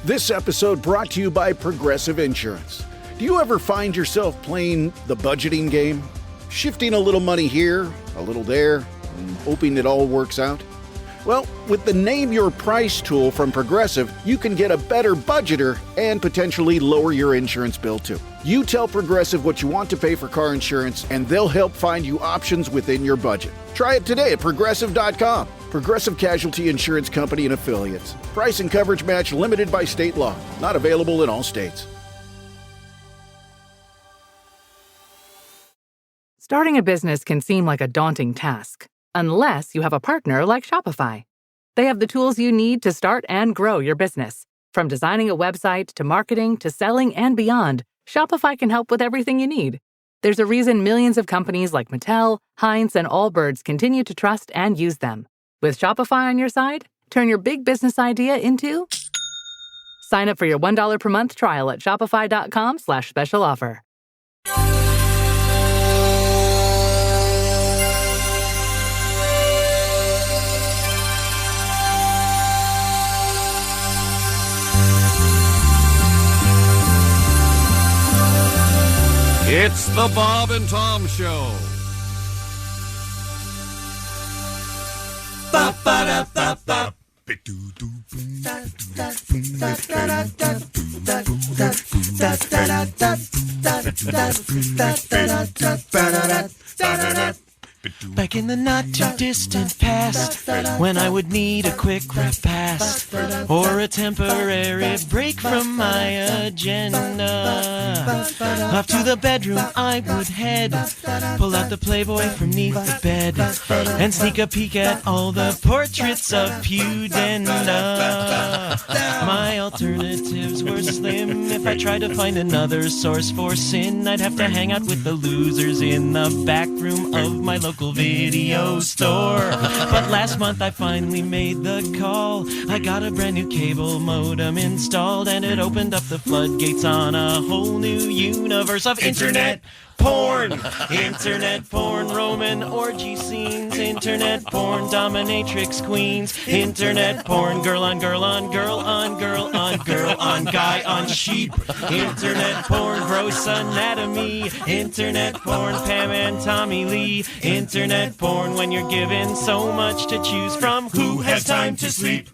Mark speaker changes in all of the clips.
Speaker 1: This episode brought to you by Progressive Insurance. Do you ever find yourself playing the budgeting game? Shifting a little money here, a little there, and hoping it all works out? Well, with the Name Your Price tool from Progressive, you can get a better budgeter and potentially lower your insurance bill too. You tell Progressive what you want to pay for car insurance, and they'll help find you options within your budget. Try it today at Progressive.com. Progressive Casualty Insurance Company and Affiliates. Price and coverage match limited by state law. Not available in all states.
Speaker 2: Starting a business can seem like a daunting task, unless you have a partner like Shopify. They have the tools you need to start and grow your business. From designing a website to marketing to selling and beyond, Shopify can help with everything you need. There's a reason millions of companies like Mattel, Heinz, and Allbirds continue to trust and use them. With Shopify on your side, turn your big business idea into... Sign up for your $1 per month trial at shopify.com/special offer.
Speaker 3: It's the Bob and Tom Show. Ba-ba-da-ba-ba.
Speaker 4: Back in the not-too-distant past, when I would need a quick repast or a temporary break from my agenda, off to the bedroom I would head, pull out the Playboy from neath the bed, and sneak a peek at all the portraits of Pudenda. My alternatives were slim. If I tried to find another source for sin, I'd have to hang out with the losers in the back room of my local video store. But last month I finally made the call. I got a brand new cable modem installed, and it opened up the floodgates on a whole new universe of internet porn. Internet porn, Roman orgy scenes. Internet porn, dominatrix queens. Internet porn, girl on girl on girl on girl on girl on guy on sheep. Internet porn, gross anatomy. Internet porn, Pam and Tommy Lee. Internet porn, when you're given so much to choose from, who has time to sleep?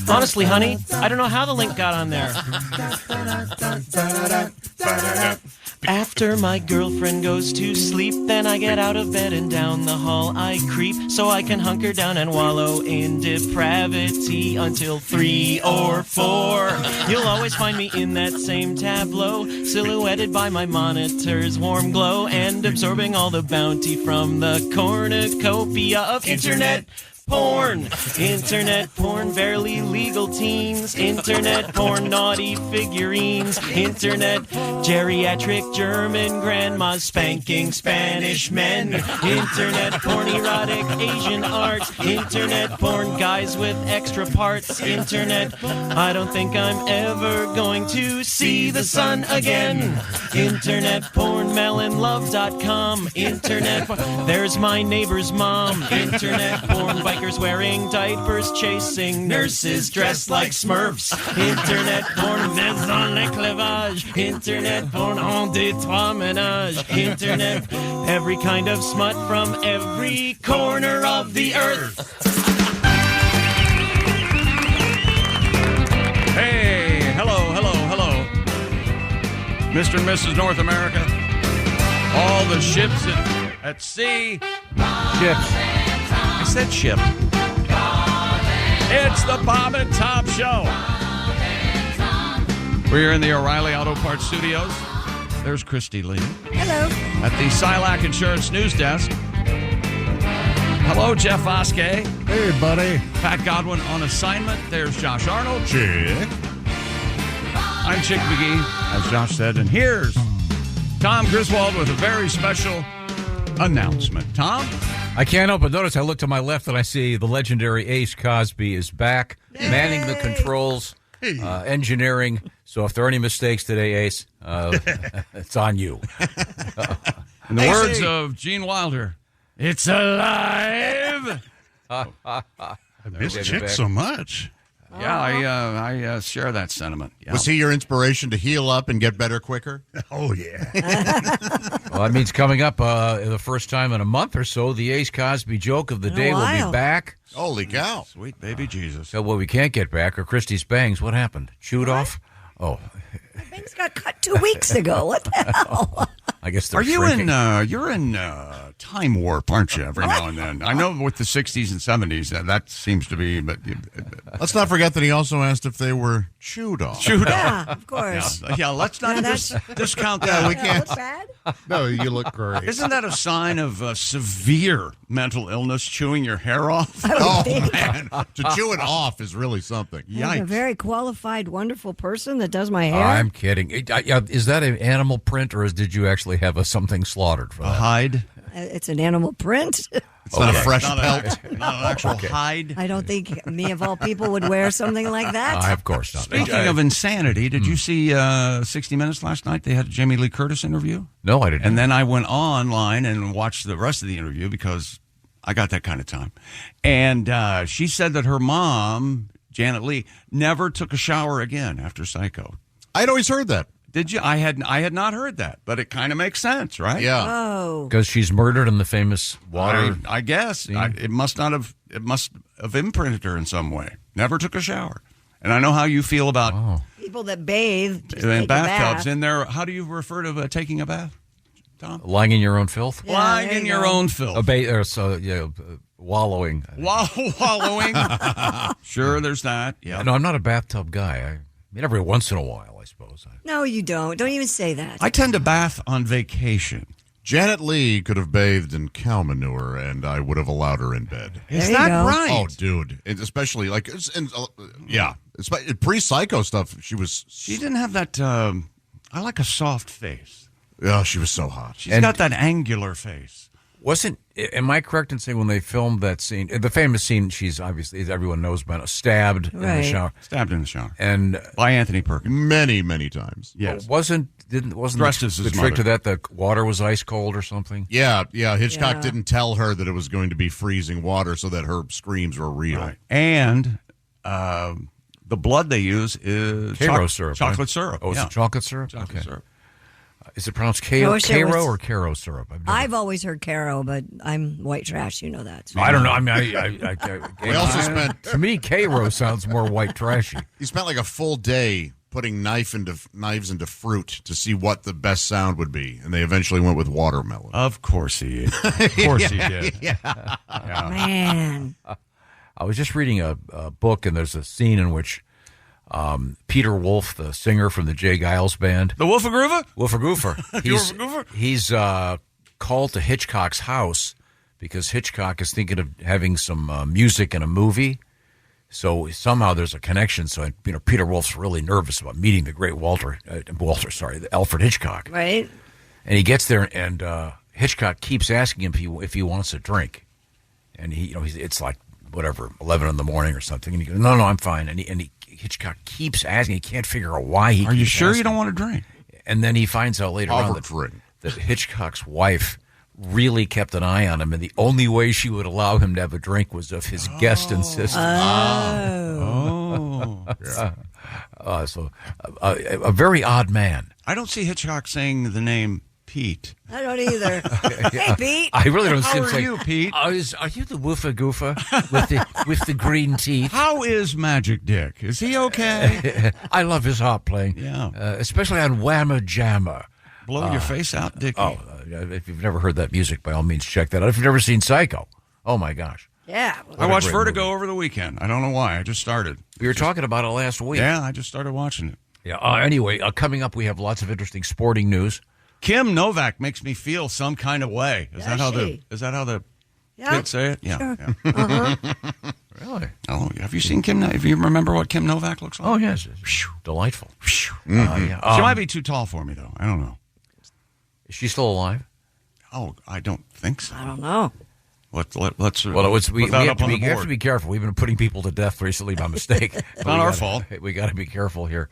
Speaker 4: Honestly, honey, I don't know how the link got on there. After my girlfriend goes to sleep, then I get out of bed and down the hall I creep, so I can hunker down and wallow in depravity until 3 or 4. You'll always find me in that same tableau, silhouetted by my monitor's warm glow, and absorbing all the bounty from the cornucopia of internet porn. Internet porn, barely legal teens. Internet porn, naughty figurines. Internet geriatric German grandmas spanking Spanish men. Internet porn, erotic Asian art. Internet porn, guys with extra parts. Internet, I don't think I'm ever going to see the sun again. Internet porn, melonlove.com. Internet porn, there's my neighbor's mom. Internet porn, bikers wearing diapers, chasing nurses dressed like Smurfs. Internet porn, maison le clavage. Internet porn, en deux trois ménages. Internet, every kind of smut from every corner of the earth.
Speaker 3: Hey, hello, hello, hello. Mr. and Mrs. North America. All the ships at sea. Ships. I said ship. It's the Bob and Tom Show. We're in the O'Reilly Auto Parts Studios. There's Christy Lee.
Speaker 5: Hello.
Speaker 3: At the Silac Insurance News Desk. Hello, Jeff Oskey.
Speaker 6: Hey, buddy.
Speaker 3: Pat Godwin on assignment. There's Josh Arnold.
Speaker 6: Chick.
Speaker 3: I'm Chick McGee, as Josh said. And here's Tom Griswold with a very special announcement. Tom?
Speaker 6: I can't help but notice I look to my left and I see the legendary Ace Cosby is back, manning the controls, engineering. So if there are any mistakes today, Ace, it's on you.
Speaker 3: In the words of Gene Wilder, it's alive
Speaker 5: I miss
Speaker 6: Okay,
Speaker 5: Chick
Speaker 6: back.
Speaker 5: so much.
Speaker 3: Yeah, I share that sentiment. Yeah.
Speaker 7: Was he your inspiration to heal up and get better quicker?
Speaker 5: Oh, yeah.
Speaker 6: Well, that means coming up the first time in a month or so, the Ace Cosby joke of the
Speaker 8: In a
Speaker 6: day will
Speaker 8: while.
Speaker 6: be back.
Speaker 7: Holy cow.
Speaker 3: Sweet baby Jesus.
Speaker 6: So what we can't get back are Christie's bangs. What happened? Chewed off? Oh,
Speaker 8: Things got cut 2 weeks ago. What the hell?
Speaker 6: I guess they're
Speaker 3: Are you
Speaker 6: shrinking.
Speaker 3: you're in time warp, aren't you? Every now and then. I know with the '60s and '70s that seems to be, but
Speaker 7: Let's not forget that he also asked if they were chewed off.
Speaker 8: Yeah, of course.
Speaker 3: yeah. Let's not
Speaker 8: Yeah, that's-
Speaker 3: discount
Speaker 7: Yeah,
Speaker 3: that.
Speaker 7: we can't.
Speaker 8: What's bad?
Speaker 7: No, you look great.
Speaker 3: Isn't that a sign of severe mental illness? Chewing your hair off.
Speaker 7: Oh, man. To chew it off is really something.
Speaker 8: I'm a
Speaker 3: Yikes!
Speaker 8: very qualified, wonderful person that does my hair.
Speaker 6: I'm kidding. Is that an animal print, or did you actually have something slaughtered for
Speaker 3: A
Speaker 6: that?
Speaker 3: hide.
Speaker 8: It's an animal print.
Speaker 7: It's not a fresh
Speaker 3: Not
Speaker 7: pelt.
Speaker 3: not an actual hide.
Speaker 8: I don't think me of all people would wear something like that.
Speaker 6: Of course not.
Speaker 3: Speaking of insanity, did you see 60 Minutes last night? They had a Jamie Lee Curtis interview.
Speaker 6: No, I didn't.
Speaker 3: And then I went online and watched the rest of the interview because I got that kind of time. And she said that her mom, Janet Leigh, never took a shower again after Psycho.
Speaker 7: I'd always heard that.
Speaker 3: Did you? I had not heard that, but it kind of makes sense, right?
Speaker 7: Yeah.
Speaker 8: Oh,
Speaker 6: Because she's murdered in the famous water.
Speaker 3: I guess it must have imprinted her in some way. Never took a shower, and I know how you feel about
Speaker 8: people that bathe just
Speaker 3: in
Speaker 8: take a
Speaker 3: bathtubs.
Speaker 8: bath.
Speaker 3: In there, how do you refer to taking a bath, Tom?
Speaker 6: Lying in your own filth?
Speaker 8: Yeah,
Speaker 3: Lying
Speaker 8: there
Speaker 3: in
Speaker 8: you
Speaker 3: your
Speaker 8: go.
Speaker 3: own filth.
Speaker 6: Wallowing.
Speaker 3: Wallowing. Sure, there's that. Yeah.
Speaker 6: No, I'm not a bathtub guy. I mean, every once in a while, I suppose.
Speaker 8: No, you don't. Don't even say that.
Speaker 3: I tend to bath on vacation.
Speaker 7: Janet Leigh could have bathed in cow manure, and I would have allowed her in bed.
Speaker 3: Is
Speaker 8: There you
Speaker 3: that
Speaker 8: go.
Speaker 3: right?
Speaker 7: Oh, dude. And especially, like, yeah. Pre-Psycho stuff, she was...
Speaker 3: She didn't have that. I like a soft face.
Speaker 7: Oh, she was so hot.
Speaker 3: She's
Speaker 6: And-
Speaker 3: got that angular face.
Speaker 6: Am I correct in saying when they filmed that scene, the famous scene, she's obviously, as everyone knows, been stabbed in the
Speaker 8: Right.
Speaker 6: shower.
Speaker 3: Stabbed in the shower
Speaker 6: And
Speaker 3: by Anthony Perkins.
Speaker 7: Many, many times.
Speaker 3: Yes.
Speaker 6: wasn't
Speaker 3: Dressed as
Speaker 6: the
Speaker 3: his
Speaker 6: trick to
Speaker 3: mother.
Speaker 6: that the water was ice cold or something?
Speaker 7: Yeah. Hitchcock
Speaker 8: Yeah.
Speaker 7: didn't tell her that it was going to be freezing water so that her screams were real.
Speaker 3: Right. And the blood they use is
Speaker 6: Caro syrup.
Speaker 3: Chocolate
Speaker 6: right?
Speaker 3: syrup.
Speaker 6: Oh, is
Speaker 3: yeah.
Speaker 6: it chocolate syrup?
Speaker 3: Chocolate
Speaker 6: Okay.
Speaker 3: syrup.
Speaker 6: Is it pronounced
Speaker 8: I wish it
Speaker 6: Caro
Speaker 8: was-
Speaker 6: or Caro syrup?
Speaker 8: I've always heard Caro, but I'm white trash. You know that.
Speaker 6: I don't know. I mean,
Speaker 7: We also spent...
Speaker 6: to me, Caro sounds more white trashy.
Speaker 7: He spent like a full day putting knives into fruit to see what the best sound would be, and they eventually went with watermelon.
Speaker 3: Of course he is. Of course he did.
Speaker 8: Man.
Speaker 6: I was just reading a book, and there's a scene in which Peter Wolf, the singer from the Jay Giles Band,
Speaker 3: The Wolfagruva?
Speaker 6: Wolfagoofer, he's called to Hitchcock's house because Hitchcock is thinking of having some music in a movie. So somehow there's a connection. So Peter Wolf's really nervous about meeting the great Alfred Hitchcock.
Speaker 8: Right?
Speaker 6: And he gets there, and Hitchcock keeps asking him if he wants a drink, and it's like whatever 11 in the morning or something, and he goes, no, I'm fine. And Hitchcock keeps asking. He can't figure out why he.
Speaker 3: Are you
Speaker 6: keeps
Speaker 3: sure you
Speaker 6: asking.
Speaker 3: don't want to drink?
Speaker 6: And then he finds out later on that Hitchcock's wife really kept an eye on him, and the only way she would allow him to have a drink was if his guest insisted. So a very odd man.
Speaker 3: I don't see Hitchcock saying the name Pete.
Speaker 8: I don't either. Hey, Pete.
Speaker 6: I really don't see him
Speaker 3: How are
Speaker 6: saying,
Speaker 3: you, Pete?
Speaker 6: Are you the woofa goofa with the green teeth?
Speaker 3: How is Magic Dick? Is he okay?
Speaker 6: I love his harp playing.
Speaker 3: Yeah.
Speaker 6: Especially on Whammer Jammer.
Speaker 3: Blow your face out, Dickie.
Speaker 6: If you've never heard that music, by all means, check that out. If you've never seen Psycho, oh my gosh.
Speaker 8: Yeah.
Speaker 3: I watched
Speaker 6: great
Speaker 3: Vertigo
Speaker 6: movie.
Speaker 3: over the weekend. I don't know why. I just started.
Speaker 6: We were talking about it last week.
Speaker 3: Yeah, I just started watching it.
Speaker 6: Yeah. Anyway, coming up, we have lots of interesting sporting news.
Speaker 3: Kim Novak makes me feel some kind of way. Is that how the
Speaker 8: Yeah.
Speaker 3: kids say it? Yeah.
Speaker 8: Sure.
Speaker 3: Yeah.
Speaker 6: Really?
Speaker 3: Oh, have you seen Kim? If you remember what Kim Novak looks like?
Speaker 6: Oh, yes. Delightful.
Speaker 3: Yeah. She might be too tall for me, though. I don't know.
Speaker 6: Is she still alive?
Speaker 3: Oh, I don't think so.
Speaker 8: I don't know.
Speaker 3: Let's
Speaker 6: Well, we
Speaker 3: put that
Speaker 6: have
Speaker 3: up
Speaker 6: to
Speaker 3: on
Speaker 6: be,
Speaker 3: the
Speaker 6: we have
Speaker 3: board.
Speaker 6: to be careful. We've been putting people to death recently by mistake. It's
Speaker 3: not our fault.
Speaker 6: We got to be careful here.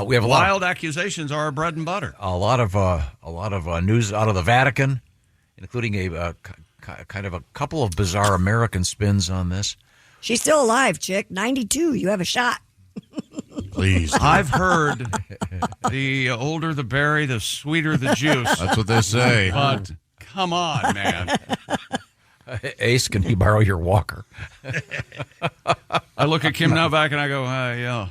Speaker 6: We have
Speaker 3: Wild accusations are our bread and butter.
Speaker 6: a lot of news out of the Vatican, including a kind of a couple of bizarre American spins on this.
Speaker 8: She's still alive, chick. 92. You have a shot.
Speaker 7: Please.
Speaker 3: I've heard the older the berry, the sweeter the juice.
Speaker 7: That's what they say.
Speaker 3: But come on, man.
Speaker 6: Ace, can you borrow your walker?
Speaker 3: I look at Kim Novak and I go,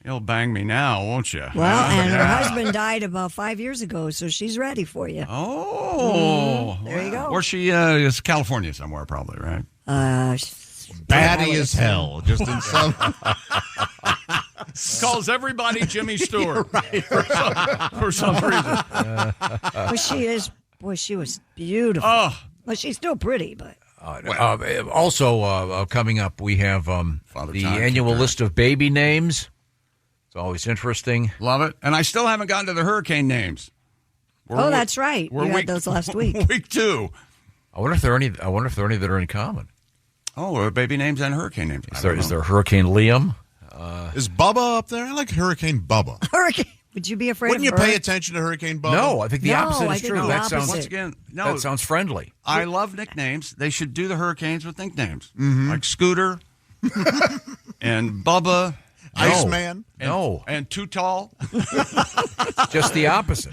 Speaker 3: you'll bang me now, won't you?
Speaker 8: Well, and her husband died about 5 years ago, so she's ready for you.
Speaker 3: Oh.
Speaker 8: There you go.
Speaker 3: Or she is California somewhere, probably, right?
Speaker 7: Batty as hell. Just in some.
Speaker 3: Calls everybody Jimmy Stewart for some reason.
Speaker 8: But she is, boy, she was beautiful.
Speaker 3: Oh.
Speaker 8: Well, she's still pretty, but.
Speaker 6: Also, coming up, we have the
Speaker 3: Time
Speaker 6: annual
Speaker 3: Keeper.
Speaker 6: list of baby names. It's always interesting.
Speaker 3: Love it. And I still haven't gotten to the hurricane names.
Speaker 8: Oh, that's right. You had those last week.
Speaker 3: Week 2.
Speaker 6: I wonder if there are any that are in common.
Speaker 3: Oh, baby names and hurricane names.
Speaker 6: Is there Hurricane Liam?
Speaker 7: Is Bubba up there? I like Hurricane Bubba.
Speaker 8: Hurricane. Would you be afraid
Speaker 7: Wouldn't you
Speaker 8: of her?
Speaker 7: pay attention to Hurricane Bubba?
Speaker 6: No, I think the
Speaker 8: No,
Speaker 6: opposite
Speaker 8: I
Speaker 6: is
Speaker 8: think
Speaker 6: true.
Speaker 8: the
Speaker 6: That
Speaker 8: opposite.
Speaker 6: sounds
Speaker 3: Once again, no.
Speaker 6: that sounds friendly.
Speaker 3: I love nicknames. They should do the hurricanes with nicknames.
Speaker 7: Mm-hmm.
Speaker 3: Like Scooter and Bubba.
Speaker 7: Iceman.
Speaker 3: And Too Tall.
Speaker 6: Just the opposite.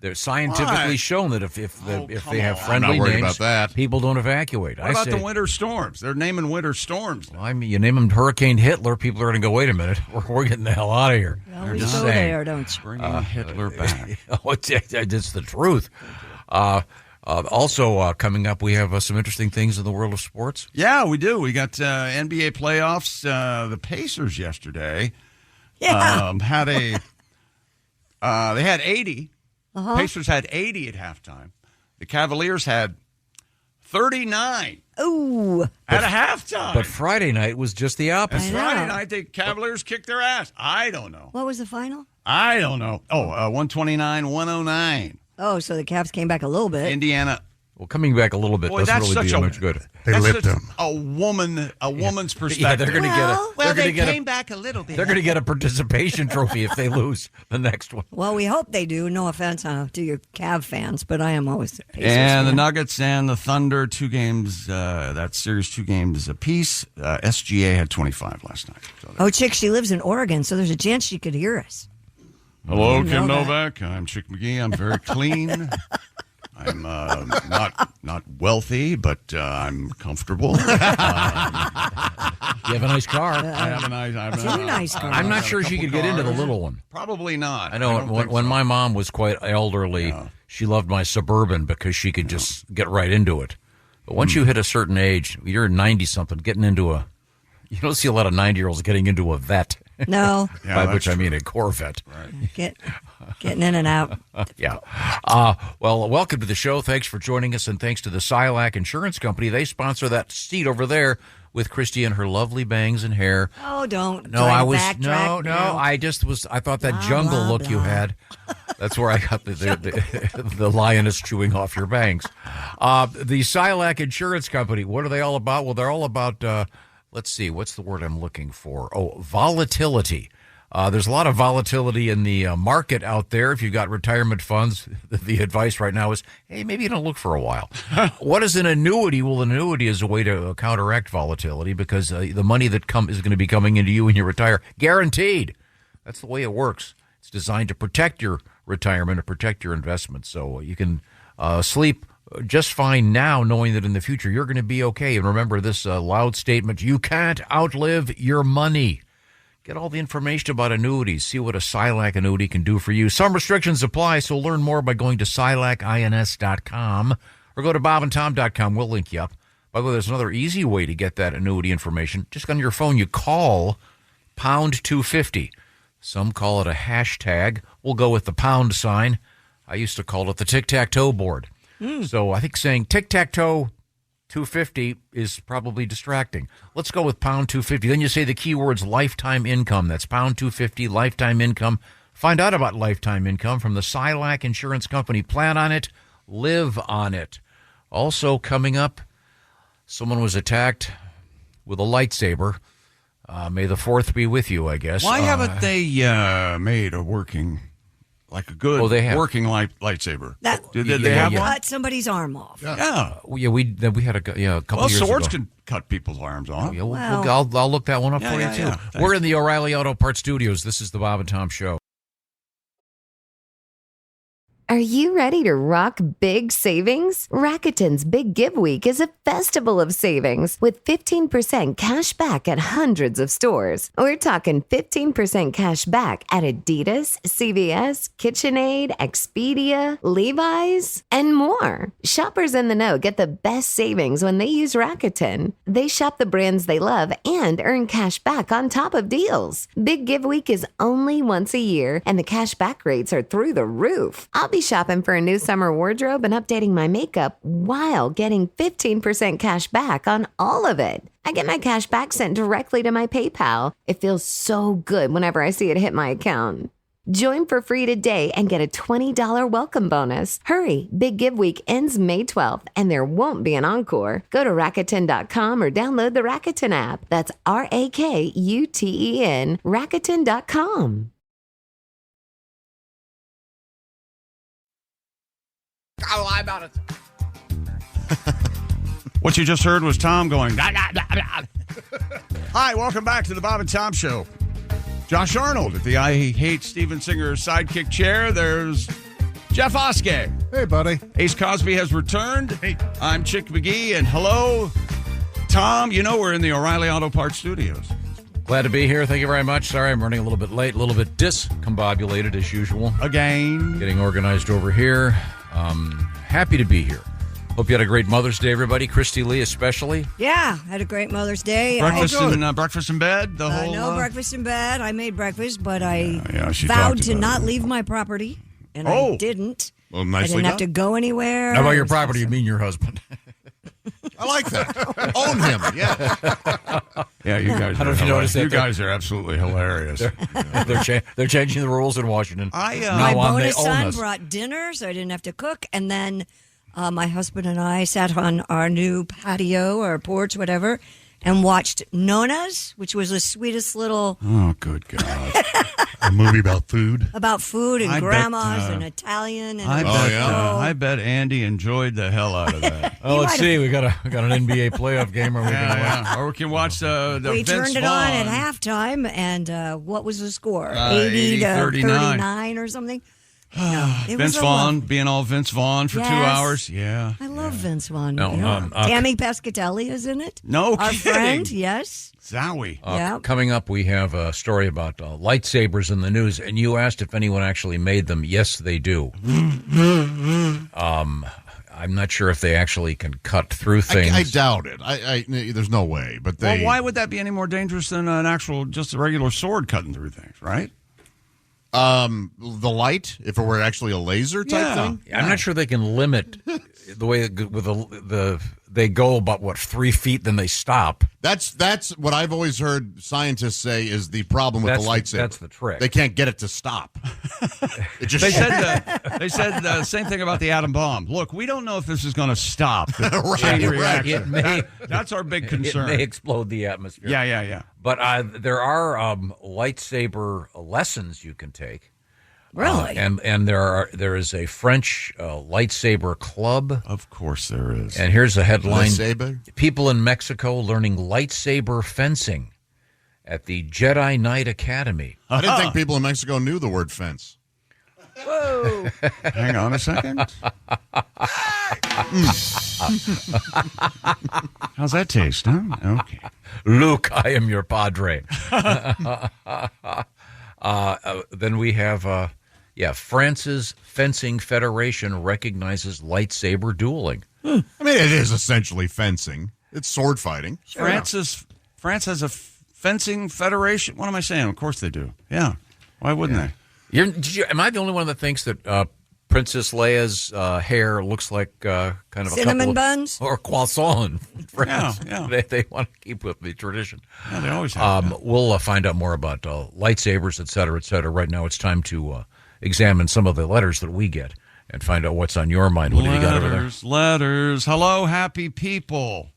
Speaker 6: They're scientifically
Speaker 3: Why?
Speaker 6: shown that if
Speaker 3: come
Speaker 6: they have
Speaker 3: on.
Speaker 7: I'm
Speaker 6: friendly
Speaker 7: not worried
Speaker 6: names,
Speaker 7: about that.
Speaker 6: people don't evacuate.
Speaker 3: What about the winter storms? They're naming winter storms.
Speaker 6: I mean, you name them Hurricane Hitler, people are going to go, wait a minute, we're getting the hell out of here.
Speaker 8: You always
Speaker 6: Just
Speaker 8: go
Speaker 6: saying.
Speaker 8: there, don't you?
Speaker 3: Bringing Hitler back.
Speaker 6: Oh, it's the truth. Also, coming up, we have some interesting things in the world of sports.
Speaker 3: Yeah, we do. We got NBA playoffs. The Pacers yesterday
Speaker 8: Yeah.
Speaker 3: had a they had 80.
Speaker 8: Uh-huh.
Speaker 3: Pacers had 80 at halftime. The Cavaliers had 39
Speaker 8: Ooh.
Speaker 3: at a halftime.
Speaker 6: But Friday night was just the opposite.
Speaker 8: I know.
Speaker 3: Friday night, the Cavaliers kicked their ass. I don't know.
Speaker 8: What was the final?
Speaker 3: I don't know. Oh, 129-109.
Speaker 8: Oh, so the Cavs came back a little bit.
Speaker 3: Indiana.
Speaker 6: Well, coming back a little bit
Speaker 3: Boy,
Speaker 6: doesn't
Speaker 3: that's
Speaker 6: really
Speaker 3: such
Speaker 6: do
Speaker 3: a
Speaker 6: much good.
Speaker 5: They
Speaker 3: that's
Speaker 5: lipped
Speaker 3: such
Speaker 5: him.
Speaker 3: a woman's perspective.
Speaker 6: Yeah, they're going to get a.
Speaker 8: Well,
Speaker 6: they're going to get a.
Speaker 3: back a little bit.
Speaker 6: They're going to get a participation trophy if they lose the next one.
Speaker 8: Well, we hope they do. No offense to your Cav fans, but I am always a Pacers
Speaker 3: And the
Speaker 8: fan.
Speaker 3: Nuggets and the Thunder, 2 games, that series, 2 games apiece. SGA had 25 last night. So
Speaker 8: Oh, chick, she lives in Oregon, so there's a chance she could hear us.
Speaker 3: hello,
Speaker 8: didn't
Speaker 3: Kim
Speaker 8: know that.
Speaker 3: Novak. I'm Chick McGee. I'm very clean. I'm not wealthy, but I'm comfortable.
Speaker 6: You have a nice car.
Speaker 3: I have a nice,
Speaker 8: Two nice cars.
Speaker 6: I'm not sure she could get into the little one.
Speaker 3: Probably not.
Speaker 6: I know
Speaker 3: don't
Speaker 6: when,
Speaker 3: think
Speaker 6: when
Speaker 3: so.
Speaker 6: my mom was quite elderly, she loved my Suburban because she could just get right into it. But once you hit a certain age, you're 90-something, getting into a... You don't see a lot of 90-year-olds getting into a vet.
Speaker 8: No,
Speaker 3: Yeah,
Speaker 6: by
Speaker 3: that's
Speaker 6: which I mean a Corvette.
Speaker 8: getting in and out.
Speaker 6: Yeah. Well, welcome to the show. Thanks for joining us, and thanks to the Silac Insurance Company. They sponsor that seat over there with Christy and her lovely bangs and hair.
Speaker 8: Oh, don't.
Speaker 6: No,
Speaker 8: try to
Speaker 6: I was
Speaker 8: backtrack
Speaker 6: no.
Speaker 8: now.
Speaker 6: I thought that
Speaker 8: Blah,
Speaker 6: jungle
Speaker 8: blah,
Speaker 6: look you
Speaker 8: blah.
Speaker 6: had. That's where I got the lioness chewing off your bangs. The Silac Insurance Company. What are they all about? Well, they're all about. Let's see. What's the word I'm looking for? Oh, volatility. There's a lot of volatility in the market out there. If you've got retirement funds, the advice right now is, hey, maybe you don't look for a while. What is an annuity? Well, an annuity is a way to counteract volatility because the money that is going to be coming into you when you retire, guaranteed. That's the way it works. It's designed to protect your retirement and protect your investments, so you can sleep just fine now, knowing that in the future you're going to be okay. And remember this loud statement: you can't outlive your money. Get all the information about annuities. See what a Silac annuity can do for you. Some restrictions apply, so learn more by going to silacins.com or go to bobandtom.com. We'll link you up. By the way, there's another easy way to get that annuity information. Just on your phone, you call pound 250. Some call it a hashtag. We'll go with the pound sign. I used to call it the tic-tac-toe board. So I think saying tic-tac-toe 250 is probably distracting. Let's go with pound 250. Then you say the keywords lifetime income. That's pound 250, lifetime income. Find out about lifetime income from the Silac Insurance Company. Plan on it. Live on it. Also coming up, someone was attacked with a lightsaber. May the 4th be with you, I guess.
Speaker 3: Why haven't they made a working like a good
Speaker 6: they have.
Speaker 3: working lightsaber. Did
Speaker 6: Yeah,
Speaker 3: they have
Speaker 6: yeah.
Speaker 3: one?
Speaker 8: Cut somebody's arm off.
Speaker 3: Yeah.
Speaker 6: We had a couple
Speaker 3: Well,
Speaker 6: years
Speaker 3: swords
Speaker 6: ago.
Speaker 3: can cut people's arms off.
Speaker 6: Yeah,
Speaker 8: Well-
Speaker 6: I'll look that one up
Speaker 3: Yeah,
Speaker 6: for
Speaker 3: yeah,
Speaker 6: you, too.
Speaker 3: yeah. Thanks.
Speaker 6: We're in the O'Reilly Auto Parts Studios. This is the Bob and Tom Show.
Speaker 9: Are you ready to rock big savings? Rakuten's Big Give Week is a festival of savings with 15% cash back at hundreds of stores. We're talking 15% cash back at Adidas, CVS, KitchenAid, Expedia, Levi's, and more. Shoppers in the know get the best savings when they use Rakuten. They shop the brands they love and earn cash back on top of deals. Big Give Week is only once a year, and the cash back rates are through the roof. I'll be shopping for a new summer wardrobe and updating my makeup while getting 15% cash back on all of it. I get my cash back sent directly to my PayPal. It feels so good whenever I see it hit my account. Join for free today and get a $20 welcome bonus. Hurry, Big Give Week ends May 12th, and there won't be an encore. Go to Rakuten.com or download the Rakuten app. That's Rakuten, Rakuten.com.
Speaker 6: I'll lie about it.
Speaker 3: What you just heard was Tom going, "Nah, nah, nah, nah." Hi, welcome back to the Bob and Tom Show. Josh Arnold at the I Hate Steven Singer sidekick chair. There's Jeff Oskey.
Speaker 5: Hey, buddy.
Speaker 3: Ace Cosby has returned.
Speaker 5: Hey.
Speaker 3: I'm Chick McGee, and hello, Tom. You know we're in the O'Reilly Auto Parts Studios.
Speaker 6: Glad to be here. Thank you very much. Sorry, I'm running a little bit late, a little bit discombobulated as usual.
Speaker 3: Again.
Speaker 6: Getting organized over here. Happy to be here. Hope you had a great Mother's Day, everybody. Christy Lee especially.
Speaker 8: Yeah, had a great Mother's Day.
Speaker 3: Breakfast in bed? The whole
Speaker 8: No breakfast in bed. I made breakfast, but I
Speaker 3: she
Speaker 8: vowed
Speaker 3: talked
Speaker 8: to
Speaker 3: about
Speaker 8: not
Speaker 3: it.
Speaker 8: leave my property, and
Speaker 3: Oh.
Speaker 8: I didn't.
Speaker 7: Well,
Speaker 8: I
Speaker 7: nicely
Speaker 8: didn't have to
Speaker 7: done.
Speaker 8: go anywhere.
Speaker 6: How about
Speaker 8: It
Speaker 6: your
Speaker 8: was
Speaker 6: property? You
Speaker 8: awesome.
Speaker 6: mean your husband?
Speaker 7: I like that. Own him. Yeah.
Speaker 3: Yeah, you guys.
Speaker 6: I don't know if you noticed that.
Speaker 3: You guys are absolutely hilarious.
Speaker 6: They're changing the rules in Washington.
Speaker 3: I
Speaker 6: Now
Speaker 8: My
Speaker 6: on, they
Speaker 8: bonus
Speaker 6: own
Speaker 8: son
Speaker 6: us.
Speaker 8: brought dinner, so I didn't have to cook. And then my husband and I sat on our new patio or porch, whatever, and watched Nona's, which was the sweetest little
Speaker 3: Oh, good God.
Speaker 5: A movie about food.
Speaker 8: about food and
Speaker 3: I bet,
Speaker 8: grandmas and Italian. And
Speaker 3: I bet Andy enjoyed the hell out of that.
Speaker 6: Oh, let's
Speaker 8: might
Speaker 6: see. We got an NBA playoff game where we can watch.
Speaker 3: Yeah. Or we can watch the
Speaker 8: we
Speaker 3: Vince
Speaker 8: turned it
Speaker 3: Vaughn.
Speaker 8: on at halftime, and what was the score?
Speaker 3: 80
Speaker 8: to
Speaker 3: 39.
Speaker 8: 39 or something? No, it
Speaker 3: Vince
Speaker 8: was a
Speaker 3: Vaughn,
Speaker 8: lot.
Speaker 3: being all Vince Vaughn for 2
Speaker 8: Yes.
Speaker 3: hours. Yeah.
Speaker 8: I love Vince Vaughn.
Speaker 6: No,
Speaker 8: Yeah. Tammy Pescatelli is in it.
Speaker 3: No
Speaker 8: Our
Speaker 3: kidding.
Speaker 8: friend, yes.
Speaker 3: Zowie.
Speaker 8: Yeah.
Speaker 6: Coming up, we have a story about lightsabers in the news, and you asked if anyone actually made them. Yes, they do. I'm not sure if they actually can cut through things.
Speaker 7: I doubt it. There's no way. But they.
Speaker 3: Well, why would that be any more dangerous than an actual, just a regular sword cutting through things, right?
Speaker 7: The light, if it were actually a laser type
Speaker 3: Yeah.
Speaker 7: thing.
Speaker 6: I'm not sure they can limit the way with they go about 3 feet, then they stop.
Speaker 7: That's what I've always heard scientists say is the problem with the lightsaber.
Speaker 6: That's the trick.
Speaker 7: They can't get it to stop. It just
Speaker 3: They said the same thing about the atom bomb. Look, we don't know if this is going to stop the
Speaker 7: Right,
Speaker 3: chain
Speaker 7: right.
Speaker 3: reaction.
Speaker 6: It may-
Speaker 3: That's our big
Speaker 6: It
Speaker 3: concern.
Speaker 6: may explode the atmosphere.
Speaker 3: Yeah.
Speaker 6: But there are lightsaber lessons you can take.
Speaker 8: Really?
Speaker 6: And there is a French lightsaber club.
Speaker 3: Of course there is.
Speaker 6: And here's a headline:
Speaker 7: Lightsaber?
Speaker 6: People in Mexico learning lightsaber fencing at the Jedi Knight Academy.
Speaker 7: I didn't think people in Mexico knew the word fence.
Speaker 8: Whoa.
Speaker 3: Hang on a second. How's that taste, huh? Okay.
Speaker 6: Luke, I am your padre. Then we have, France's Fencing Federation recognizes lightsaber dueling.
Speaker 7: I mean, it is essentially fencing. It's sword fighting.
Speaker 3: France has a fencing federation. What am I saying? Of course they do. Yeah. Why wouldn't they?
Speaker 6: Am I the only one that thinks that Princess Leia's hair looks like kind of
Speaker 8: Cinnamon
Speaker 6: a couple
Speaker 8: buns?
Speaker 6: or croissant? In France.
Speaker 3: Yeah.
Speaker 6: They want to keep with the tradition.
Speaker 3: Yeah, they always have that.
Speaker 6: We'll find out more about lightsabers, et cetera, et cetera. Right now, it's time to examine some of the letters that we get and find out what's on your mind. What have you got over there?
Speaker 3: Letters. Hello, happy people.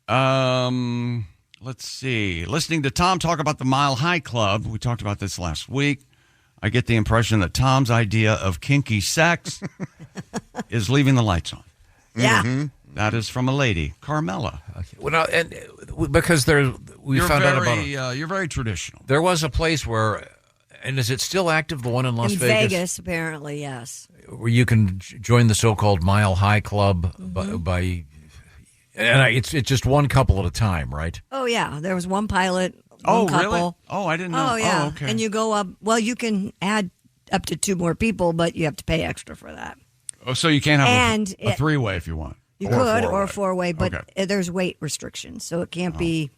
Speaker 3: Let's see. Listening to Tom talk about the Mile High Club. We talked about this last week. I get the impression that Tom's idea of kinky sex is leaving the lights on.
Speaker 8: Yeah.
Speaker 3: That is from a lady, Carmela.
Speaker 6: Well, now, and because we found out about it.
Speaker 3: You're very traditional.
Speaker 6: There was a place where, and is it still active? The one in Las
Speaker 8: In Vegas, apparently, yes.
Speaker 6: where you can join the so-called Mile High Club it's just one couple at a time, right?
Speaker 8: Oh, yeah. There was one pilot, one couple.
Speaker 3: Really? Oh, I didn't know.
Speaker 8: Oh, yeah.
Speaker 3: Oh, okay.
Speaker 8: And you go up. Well, you can add up to 2 more people, but you have to pay extra for that.
Speaker 3: Oh, so you can't have
Speaker 8: And
Speaker 3: a three-way if you want.
Speaker 8: You
Speaker 3: Or
Speaker 8: could,
Speaker 3: a
Speaker 8: or a 4-way, but
Speaker 3: Okay.
Speaker 8: there's weight restrictions, so it can't be.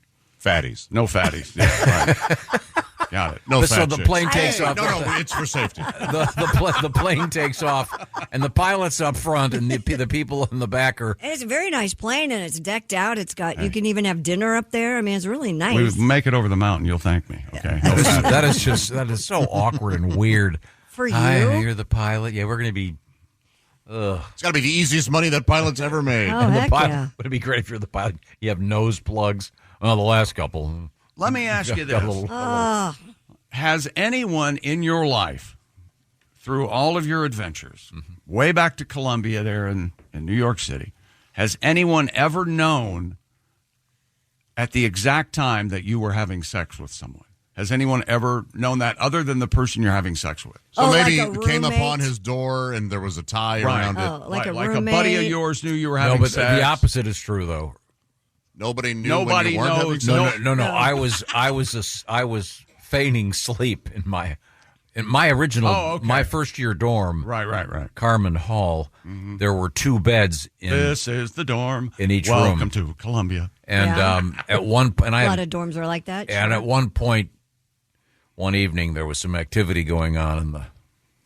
Speaker 7: Fatties.
Speaker 3: No fatties. Yeah, right. Got it.
Speaker 7: No
Speaker 6: But so
Speaker 7: fat
Speaker 6: the
Speaker 7: chicks.
Speaker 6: plane takes off.
Speaker 7: No, it's for safety.
Speaker 6: The plane takes off, and the pilot's up front, and the people in the back are.
Speaker 8: And it's a very nice plane, and it's decked out. It's got you can even have dinner up there. I mean, it's really nice.
Speaker 3: We make it over the mountain. You'll thank me. Okay. No
Speaker 6: That
Speaker 3: fatties.
Speaker 6: that is so awkward and weird.
Speaker 8: For
Speaker 6: Hi,
Speaker 8: you?
Speaker 6: you're the pilot. Yeah, we're going to be.
Speaker 7: It's got to be the easiest money that pilot's ever made.
Speaker 8: Oh,
Speaker 6: And the
Speaker 8: heck
Speaker 6: pilot,
Speaker 8: yeah.
Speaker 6: Would it be great if you're the pilot? You have nose plugs. Well, the last couple.
Speaker 3: Let me ask you
Speaker 6: got a
Speaker 3: this.
Speaker 6: little-
Speaker 3: Has anyone in your life, through all of your adventures, way back to Columbia there in New York City, has anyone ever known at the exact time that you were having sex with someone? Has anyone ever known that other than the person you're having sex with?
Speaker 7: So maybe
Speaker 8: like a
Speaker 7: came
Speaker 8: roommate?
Speaker 7: upon his door and there was a tie
Speaker 3: Right.
Speaker 7: around it.
Speaker 8: Oh, like a
Speaker 3: like a
Speaker 8: roommate?
Speaker 3: buddy of yours knew you were
Speaker 6: No,
Speaker 3: having
Speaker 6: but
Speaker 3: sex.
Speaker 6: the opposite is true, though.
Speaker 7: Nobody knew
Speaker 3: Nobody
Speaker 7: when you weren't having
Speaker 3: knows.
Speaker 7: sex.
Speaker 6: No. I was feigning sleep in my original
Speaker 3: okay.
Speaker 6: my first year dorm.
Speaker 3: Right.
Speaker 6: Carmen Hall. There were 2 beds in
Speaker 3: This is the dorm.
Speaker 6: in each
Speaker 3: Welcome
Speaker 6: room.
Speaker 3: to Columbia.
Speaker 6: And
Speaker 8: Yeah.
Speaker 6: at one and
Speaker 8: A
Speaker 6: I
Speaker 8: lot of dorms are like that.
Speaker 6: and
Speaker 8: sure.
Speaker 6: at one point, one evening there was some activity going on in the.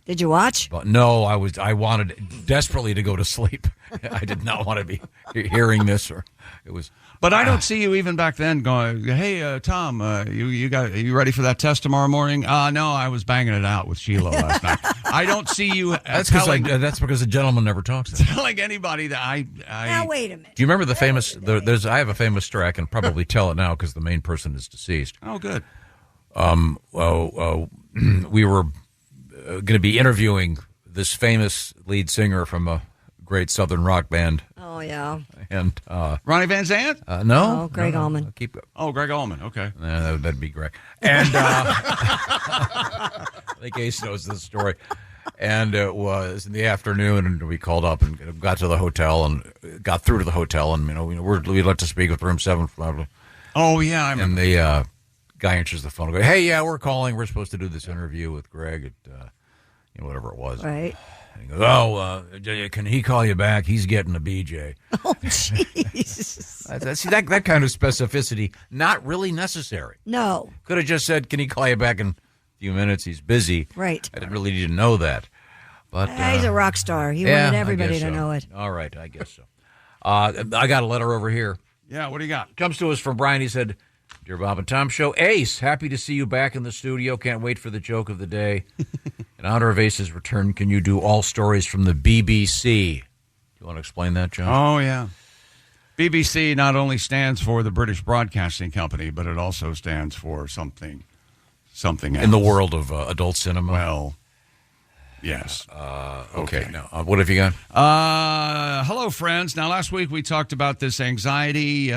Speaker 8: Did you watch?
Speaker 6: But no, I wanted desperately to go to sleep. I did not want to be hearing this, or it was.
Speaker 3: But I don't see you even back then going, "Hey, Tom, are you ready for that test tomorrow morning?" No, I was banging it out with Sheila last night. I don't see you.
Speaker 6: That's
Speaker 3: telling,
Speaker 6: because a gentleman never talks.
Speaker 3: telling anybody that I.
Speaker 8: Now wait a minute.
Speaker 6: Do you remember the famous? I have a famous story. I can probably tell it now because the main person is deceased.
Speaker 3: Oh, good.
Speaker 6: We were going to be interviewing this famous lead singer from a great Southern rock band,
Speaker 8: Oh yeah.
Speaker 6: and
Speaker 3: Ronnie Van Zant?
Speaker 6: no,
Speaker 8: Oh, Greg Allman.
Speaker 6: Keep.
Speaker 3: Oh, Greg Allman. Okay.
Speaker 6: That'd be great. And I think Ace knows this story. And it was in the afternoon, and we called up and got to the hotel and got through to the hotel, and we'd like to speak with room 7.
Speaker 3: Oh, yeah. I remember.
Speaker 6: And the guy answers the phone and goes, "Hey, yeah, we're calling. We're supposed to do this interview with Greg at whatever it was."
Speaker 8: Right.
Speaker 6: And he goes, "Oh, can he call you back? He's getting a BJ."
Speaker 8: Oh jeez.
Speaker 6: See, that kind of specificity, not really necessary.
Speaker 8: No.
Speaker 6: Could have just said, "Can he call you back in a few minutes? He's busy."
Speaker 8: Right.
Speaker 6: I didn't really need to know that. But
Speaker 8: He's a rock star. He
Speaker 6: yeah,
Speaker 8: wanted
Speaker 6: I
Speaker 8: everybody
Speaker 6: guess
Speaker 8: to
Speaker 6: so.
Speaker 8: know it.
Speaker 6: All right, I guess so. I got a letter over here.
Speaker 3: Yeah, what do you got?
Speaker 6: Comes to us from Brian. He said, "Dear Bob and Tom Show, Ace, happy to see you back in the studio. Can't wait for the joke of the day. In honor of Ace's return, can you do all stories from the BBC?" Do you want to explain that, John?
Speaker 3: Oh, yeah. BBC not only stands for the British Broadcasting Company, but it also stands for something else.
Speaker 6: In the world of adult cinema?
Speaker 3: Well, yes.
Speaker 6: Okay. Now, what have you got?
Speaker 3: Hello, friends. Now, last week we talked about this anxiety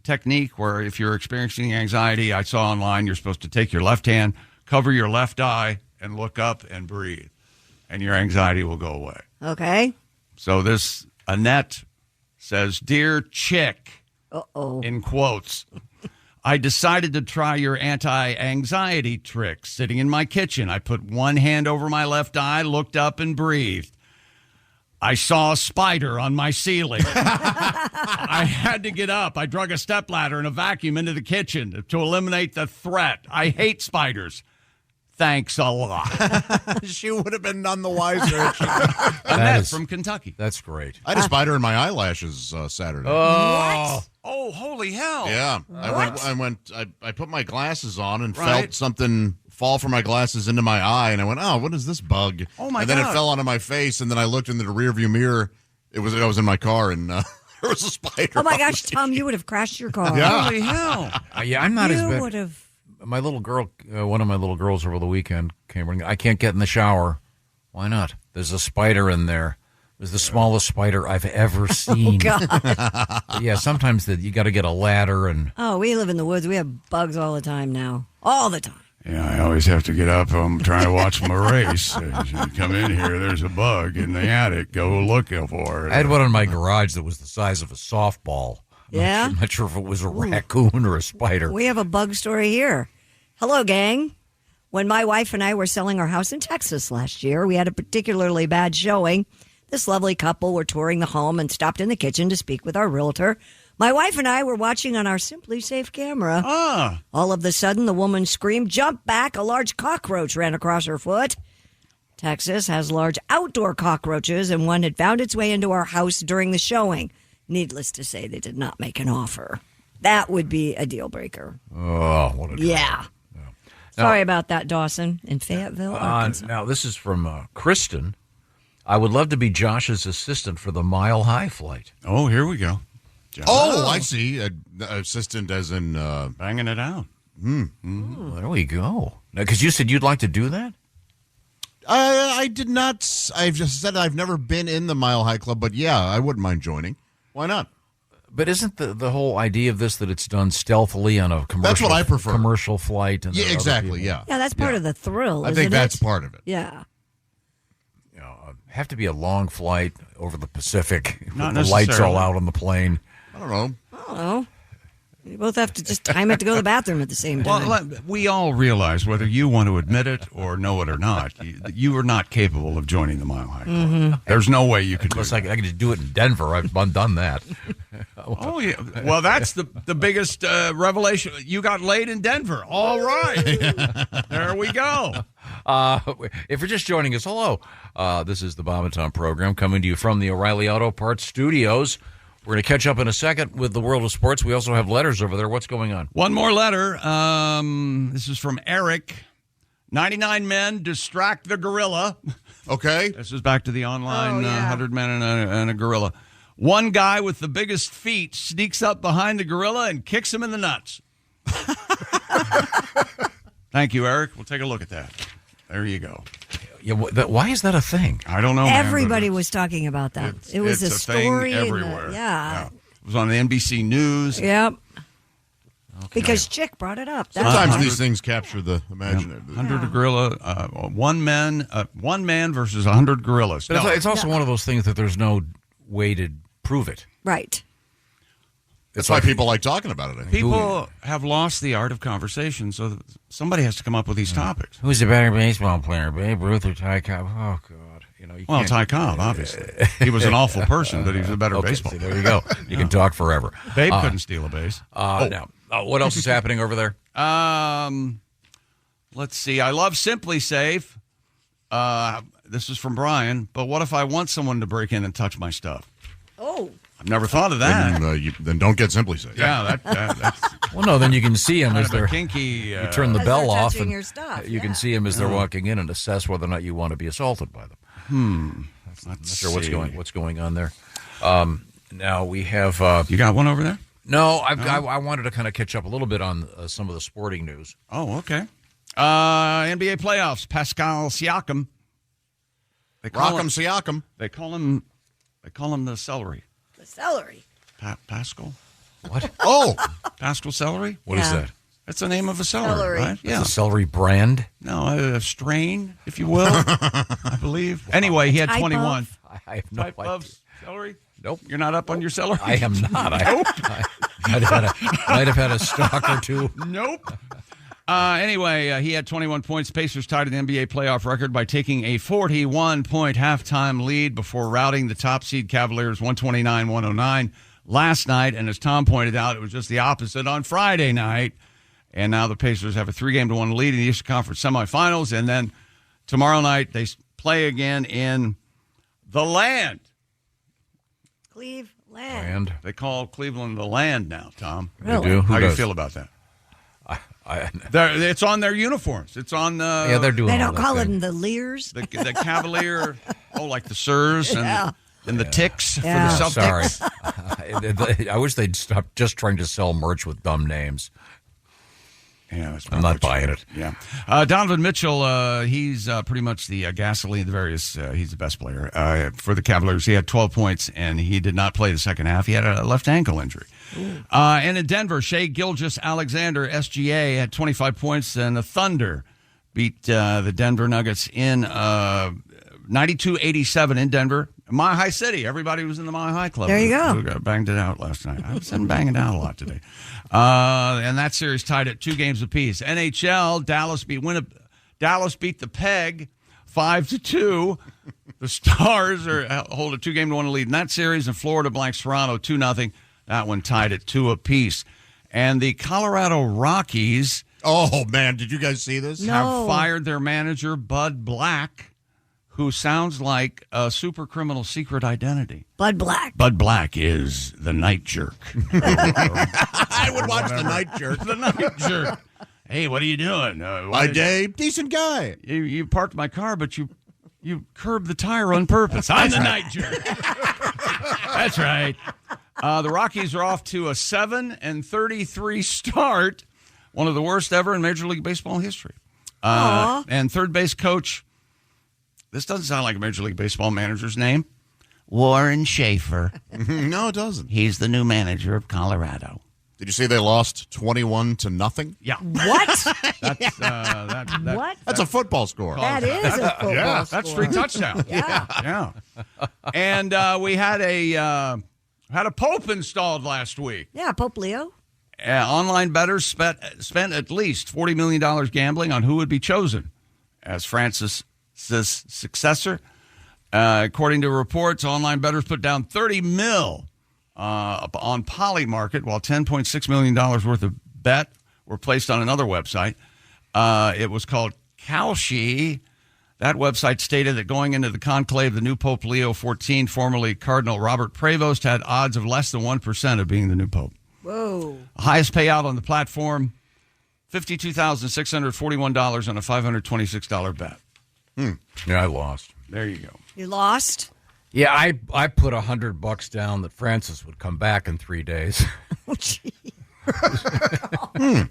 Speaker 3: technique where if you're experiencing anxiety, I saw online you're supposed to take your left hand, cover your left eye, and look up and breathe, and your anxiety will go away.
Speaker 8: Okay.
Speaker 3: So this Annette says, "Dear chick,"
Speaker 8: Uh-oh.
Speaker 3: in quotes, "I decided to try your anti-anxiety trick. Sitting in my kitchen, I put one hand over my left eye, looked up, and breathed. I saw a spider on my ceiling. I had to get up. I drug a stepladder and a vacuum into the kitchen to eliminate the threat. I hate spiders. Thanks a lot."
Speaker 7: She would have been none the wiser.
Speaker 3: Annette from Kentucky.
Speaker 6: That's great.
Speaker 7: I had a spider in my eyelashes Saturday.
Speaker 3: Oh, holy hell.
Speaker 7: Yeah, I put my glasses on and
Speaker 3: Right.
Speaker 7: felt something fall from my glasses into my eye, and I went, "Oh, what is this bug?"
Speaker 3: Oh, my
Speaker 7: And then
Speaker 3: God.
Speaker 7: it fell onto my face, and then I looked into the rearview mirror. I was in my car, and there was a spider.
Speaker 8: Oh my
Speaker 7: on
Speaker 8: gosh,
Speaker 7: the
Speaker 8: Tom, you would have crashed your car.
Speaker 7: Yeah.
Speaker 3: Holy hell.
Speaker 6: Yeah, I'm not as
Speaker 8: You
Speaker 6: bad.
Speaker 8: would have.
Speaker 6: My little girl, one of my little girls over the weekend came running. I can't get in the shower. Why not? There's a spider in there. It was the smallest spider I've ever seen.
Speaker 8: Oh, God.
Speaker 6: Yeah, sometimes you got to get a ladder and.
Speaker 8: Oh, we live in the woods. We have bugs all the time now. All the time.
Speaker 10: Yeah, I always have to get up. I'm trying to watch my race. As you come in here, there's a bug in the attic. Go looking for it.
Speaker 6: I had one in my garage that was the size of a softball. I'm not sure if it was a raccoon or a spider.
Speaker 8: We have a bug story here. Hello, gang. When my wife and I were selling our house in Texas last year, we had a particularly bad showing. This lovely couple were touring the home and stopped in the kitchen to speak with our realtor. My wife and I were watching on our Simply Safe camera. All of a sudden, the woman screamed, "Jump back, a large cockroach ran across her foot." Texas has large outdoor cockroaches, and one had found its way into our house during the showing. Needless to say, they did not make an offer. That would be a deal breaker.
Speaker 6: Oh, what a
Speaker 8: yeah. Sorry about that, Dawson, in Fayetteville, Arkansas.
Speaker 6: Now, this is from Kristen. I would love to be Josh's assistant for the Mile High flight.
Speaker 10: Oh, here we go. Josh.
Speaker 7: Oh, I see. Assistant as in...
Speaker 10: banging it out.
Speaker 6: Well, there we go. Because you said you'd like to do that?
Speaker 7: I did not. I've just said I've never been in the Mile High Club, but yeah, I wouldn't mind joining. Why not?
Speaker 6: But isn't the whole idea of this that it's done stealthily on a commercial?
Speaker 7: That's what I prefer.
Speaker 6: Commercial flight. And
Speaker 7: yeah, exactly. Yeah.
Speaker 8: Yeah, that's part of the thrill.
Speaker 7: I think that's part of it.
Speaker 8: Yeah.
Speaker 6: Have to be a long flight over the Pacific.
Speaker 10: Not
Speaker 6: with the lights all out on the plane.
Speaker 7: I don't know.
Speaker 8: You both have to just time it to go to the bathroom at the same time.
Speaker 10: Well, we all realize, whether you want to admit it or know it or not, you are not capable of joining the Mile High Club.
Speaker 8: Mm-hmm.
Speaker 10: There's no way you could.
Speaker 6: Unless I could just do it in Denver. I've done that.
Speaker 3: Oh, yeah. Well, that's the biggest revelation. You got laid in Denver. All right. There we go.
Speaker 6: If you're just joining us, hello. This is the Bob and Tom program coming to you from the O'Reilly Auto Parts Studios. We're going to catch up in a second with the world of sports. We also have letters over there. What's going on?
Speaker 3: One more letter. This is from Eric. 99 men distract the gorilla.
Speaker 7: Okay.
Speaker 3: This is back to the online 100 men and a gorilla. One guy with the biggest feet sneaks up behind the gorilla and kicks him in the nuts. Thank you, Eric. We'll take a look at that. There you go.
Speaker 6: Yeah, why is that a thing?
Speaker 10: I don't know.
Speaker 8: Everybody was talking about that. It was
Speaker 10: it's
Speaker 8: a story
Speaker 10: thing everywhere.
Speaker 8: Yeah.
Speaker 10: It was on the NBC News.
Speaker 8: Yep. Okay. Because Chick brought it up.
Speaker 7: Sometimes these things capture the imaginative.
Speaker 10: 100 gorilla, one man versus 100 gorillas.
Speaker 6: But it's also one of those things that there's no way to prove it.
Speaker 8: Right.
Speaker 7: That's why people like talking about it. I think.
Speaker 10: People have lost the art of conversation, so somebody has to come up with these topics.
Speaker 6: Who's a better baseball player, Babe Ruth or Ty Cobb? Oh, God.
Speaker 10: Well, Ty Cobb, obviously. He was an awful person, but he was a better baseball player.
Speaker 6: There you go. You can talk forever.
Speaker 10: Babe couldn't steal a base.
Speaker 6: Now, what else is happening over there?
Speaker 10: Let's see. I love Simply Safe. This is from Brian. But what if I want someone to break in and touch my stuff?
Speaker 8: Oh.
Speaker 10: I've never thought of that.
Speaker 7: Then don't get Simply Safe.
Speaker 10: Yeah, that's
Speaker 6: well, no. Then you can see them as they're
Speaker 10: kinky.
Speaker 6: You turn the bell off, and
Speaker 8: your stuff,
Speaker 6: you can see them as they're walking in and assess whether or not you want to be assaulted by them. Not sure what's going on there. Now we have.
Speaker 10: You got one over there?
Speaker 6: No, I wanted to kind of catch up a little bit on some of the sporting news.
Speaker 10: Oh, okay. NBA playoffs. Pascal Siakam.
Speaker 7: Siakam.
Speaker 10: They call him the celery.
Speaker 8: The celery.
Speaker 10: Pascal?
Speaker 6: What?
Speaker 7: Oh,
Speaker 10: Pascal celery?
Speaker 6: What is that?
Speaker 10: That's the name of a celery, right?
Speaker 6: Yeah. It's a celery brand?
Speaker 10: No, a strain, if you will, I believe. Anyway, he had 21.
Speaker 6: I have no idea.
Speaker 10: Of celery?
Speaker 6: Nope.
Speaker 10: You're not up on your celery?
Speaker 6: I am not. I might have had a stock or two.
Speaker 10: Nope. Anyway, he had 21 points. Pacers tied an NBA playoff record by taking a 41-point halftime lead before routing the top seed Cavaliers 129-109 last night. And as Tom pointed out, it was just the opposite on Friday night. And now the Pacers have a 3-1 lead in the Eastern Conference semifinals. And then tomorrow night they play again in the land.
Speaker 8: Cleveland.
Speaker 10: They call Cleveland the land now, Tom.
Speaker 8: Really?
Speaker 6: They do?
Speaker 10: How do you
Speaker 6: does?
Speaker 10: feel about that? It's on their uniforms. It's on.
Speaker 6: Yeah, they're doing.
Speaker 8: They
Speaker 6: all
Speaker 8: don't
Speaker 6: that
Speaker 8: call
Speaker 6: thing.
Speaker 8: them the Lears.
Speaker 10: The Cavalier. Like the Sirs and the Ticks for the Celtics.
Speaker 6: Sorry. I wish they'd stop just trying to sell merch with dumb names.
Speaker 10: Yeah, that's
Speaker 6: I'm not buying it.
Speaker 10: Yeah. Donovan Mitchell, he's pretty much the gasoline, he's the best player for the Cavaliers. He had 12 points, and he did not play the second half. He had a left ankle injury. And in Denver, Shai Gilgeous-Alexander, SGA, had 25 points, and the Thunder beat the Denver Nuggets in 92-87 in Denver. Mile High City. Everybody was in the Mile High Club.
Speaker 8: There you go.
Speaker 10: We got banged it out last night. I've been banging it out a lot today. And that series tied at 2 games apiece. NHL, Dallas beat the Peg 5-2. The Stars hold a 2-1 lead in that series, and Florida blanks Toronto 2-0. That one tied at 2 apiece. And the Colorado Rockies.
Speaker 7: Oh man, did you guys see this?
Speaker 8: No.
Speaker 10: Have fired their manager Bud Black, who sounds like a super criminal secret identity.
Speaker 8: Bud Black.
Speaker 10: Bud Black is the night jerk.
Speaker 7: I would watch the night jerk.
Speaker 10: The night jerk. Hey, what are you doing?
Speaker 7: My day, decent guy.
Speaker 10: You parked my car, but you curbed the tire on purpose. I'm the night jerk. That's right. The Rockies are off to a 7-33 start, one of the worst ever in Major League Baseball history. And third base coach. This doesn't sound like a Major League Baseball manager's name. Warren Schaefer.
Speaker 7: No, it doesn't.
Speaker 10: He's the new manager of Colorado.
Speaker 7: Did you see they lost 21-0?
Speaker 10: Yeah.
Speaker 8: What? What?
Speaker 7: That's a football score.
Speaker 8: That is a football score.
Speaker 10: That's 3 touchdowns.
Speaker 8: Yeah.
Speaker 10: And we had a Pope installed last week.
Speaker 8: Yeah, Pope Leo.
Speaker 10: Online bettors spent at least $40 million gambling on who would be chosen as Francis' successor. According to reports, online bettors put down $30 million on Polymarket, while $10.6 million worth of bet were placed on another website. It was called Kalshi. That website stated that going into the conclave, the new Pope Leo XIV, formerly Cardinal Robert Prevost, had odds of less than 1% of being the new Pope.
Speaker 8: Whoa.
Speaker 10: Highest payout on the platform, $52,641 on a $526 bet.
Speaker 6: Yeah, I lost.
Speaker 10: There you go.
Speaker 8: You lost?
Speaker 6: Yeah, I put $100 down that Francis would come back in 3 days.
Speaker 8: Oh, gee.
Speaker 6: You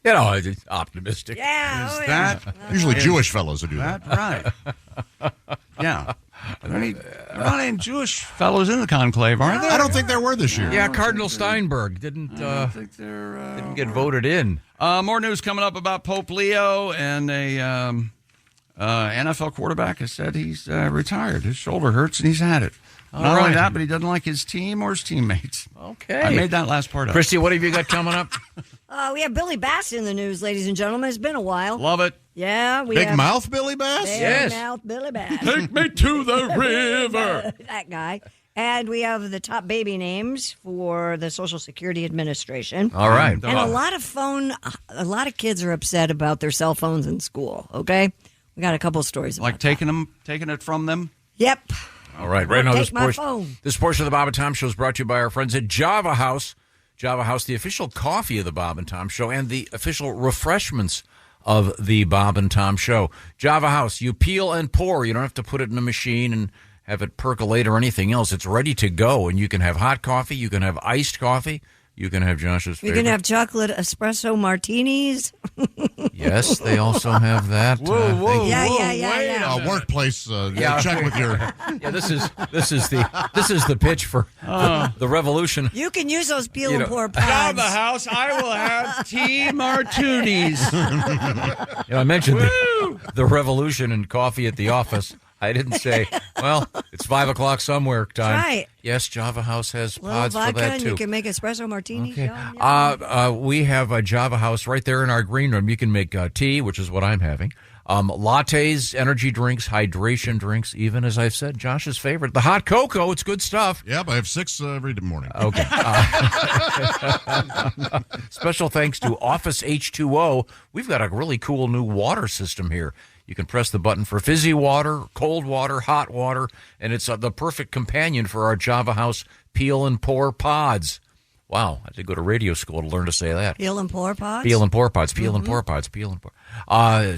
Speaker 6: know, it's optimistic.
Speaker 8: Yeah.
Speaker 10: Is
Speaker 8: oh,
Speaker 10: that
Speaker 7: Usually Jewish fellows who do that.
Speaker 10: that right? Yeah. There not any Jewish fellows in the conclave, are there?
Speaker 7: I don't think there were this year.
Speaker 6: Yeah, Cardinal Steinberg didn't get voted in.
Speaker 10: More news coming up about Pope Leo, and a NFL quarterback has said he's retired. His shoulder hurts, and he's had it. Not only that, but he doesn't like his team or his teammates.
Speaker 6: Okay.
Speaker 10: I made that last part up.
Speaker 6: Christy, what have you got coming up?
Speaker 8: We have Billy Bass in the news, ladies and gentlemen. It's been a while.
Speaker 10: Love it.
Speaker 8: Yeah, we
Speaker 7: Big
Speaker 8: have
Speaker 7: mouth Billy Bass?
Speaker 8: Big mouth Billy Bass.
Speaker 10: Take me to the river.
Speaker 8: That guy. And we have the top baby names for the Social Security Administration.
Speaker 6: All right.
Speaker 8: And a lot of kids are upset about their cell phones in school, okay? We got a couple of stories about
Speaker 10: Like taking it from them?
Speaker 8: Yep.
Speaker 6: All right. Right now,
Speaker 8: Take my phone.
Speaker 6: this portion of the Bob and Tom Show is brought to you by our friends at Java House. Java House, the official coffee of the Bob and Tom Show and the official refreshments of the Bob and Tom Show. Java House, you peel and pour. You don't have to put it in a machine and have it percolate or anything else. It's ready to go, and you can have hot coffee. You can have iced coffee. You can have Josh's favorite.
Speaker 8: You can have chocolate espresso martinis.
Speaker 6: Yes, they also have that.
Speaker 8: Yeah.
Speaker 7: Workplace. Check with your.
Speaker 6: Yeah, this is the pitch for the revolution.
Speaker 8: You can use those peel and pour pods.
Speaker 10: Java House, I will have tea martinis.
Speaker 6: I mentioned the revolution and coffee at the office. I didn't say, well, it's 5 o'clock somewhere time.
Speaker 8: Right.
Speaker 6: Yes, Java House has
Speaker 8: Little
Speaker 6: pods
Speaker 8: vodka,
Speaker 6: for that,
Speaker 8: and
Speaker 6: too.
Speaker 8: you can make espresso martinis.
Speaker 6: Okay.
Speaker 8: Yum.
Speaker 6: We have a Java House right there in our green room. You can make tea, which is what I'm having. Lattes, energy drinks, hydration drinks, even, as I've said, Josh's favorite, the hot cocoa. It's good stuff.
Speaker 7: Yep, I have 6 every morning.
Speaker 6: Okay. Special thanks to Office H2O. We've got a really cool new water system here. You can press the button for fizzy water, cold water, hot water, and it's the perfect companion for our Java House peel and pour pods. Wow, I did go to radio school to learn to say that.
Speaker 8: Peel and pour pods?
Speaker 6: Peel and pour pods, peel and pour pods, peel and pour.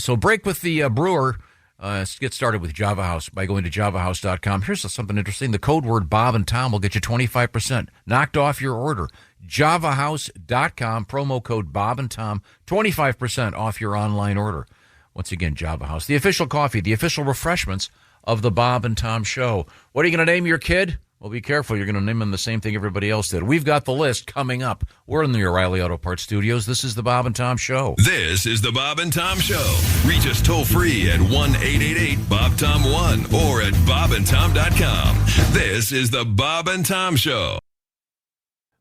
Speaker 6: So break with the brewer. Let's get started with Java House by going to javahouse.com. Here's something interesting. The code word Bob and Tom will get you 25% knocked off your order. JavaHouse.com, promo code Bob and Tom, 25% off your online order. Once again, Java House, the official coffee, the official refreshments of the Bob and Tom Show. What are you going to name your kid? Well, be careful. You're going to name him the same thing everybody else did. We've got the list coming up. We're in the O'Reilly Auto Parts Studios. This is the Bob and Tom Show.
Speaker 11: This is the Bob and Tom Show. Reach us toll free at 1-888-BOB-TOM-1 or at bobandtom.com. This is the Bob and Tom Show.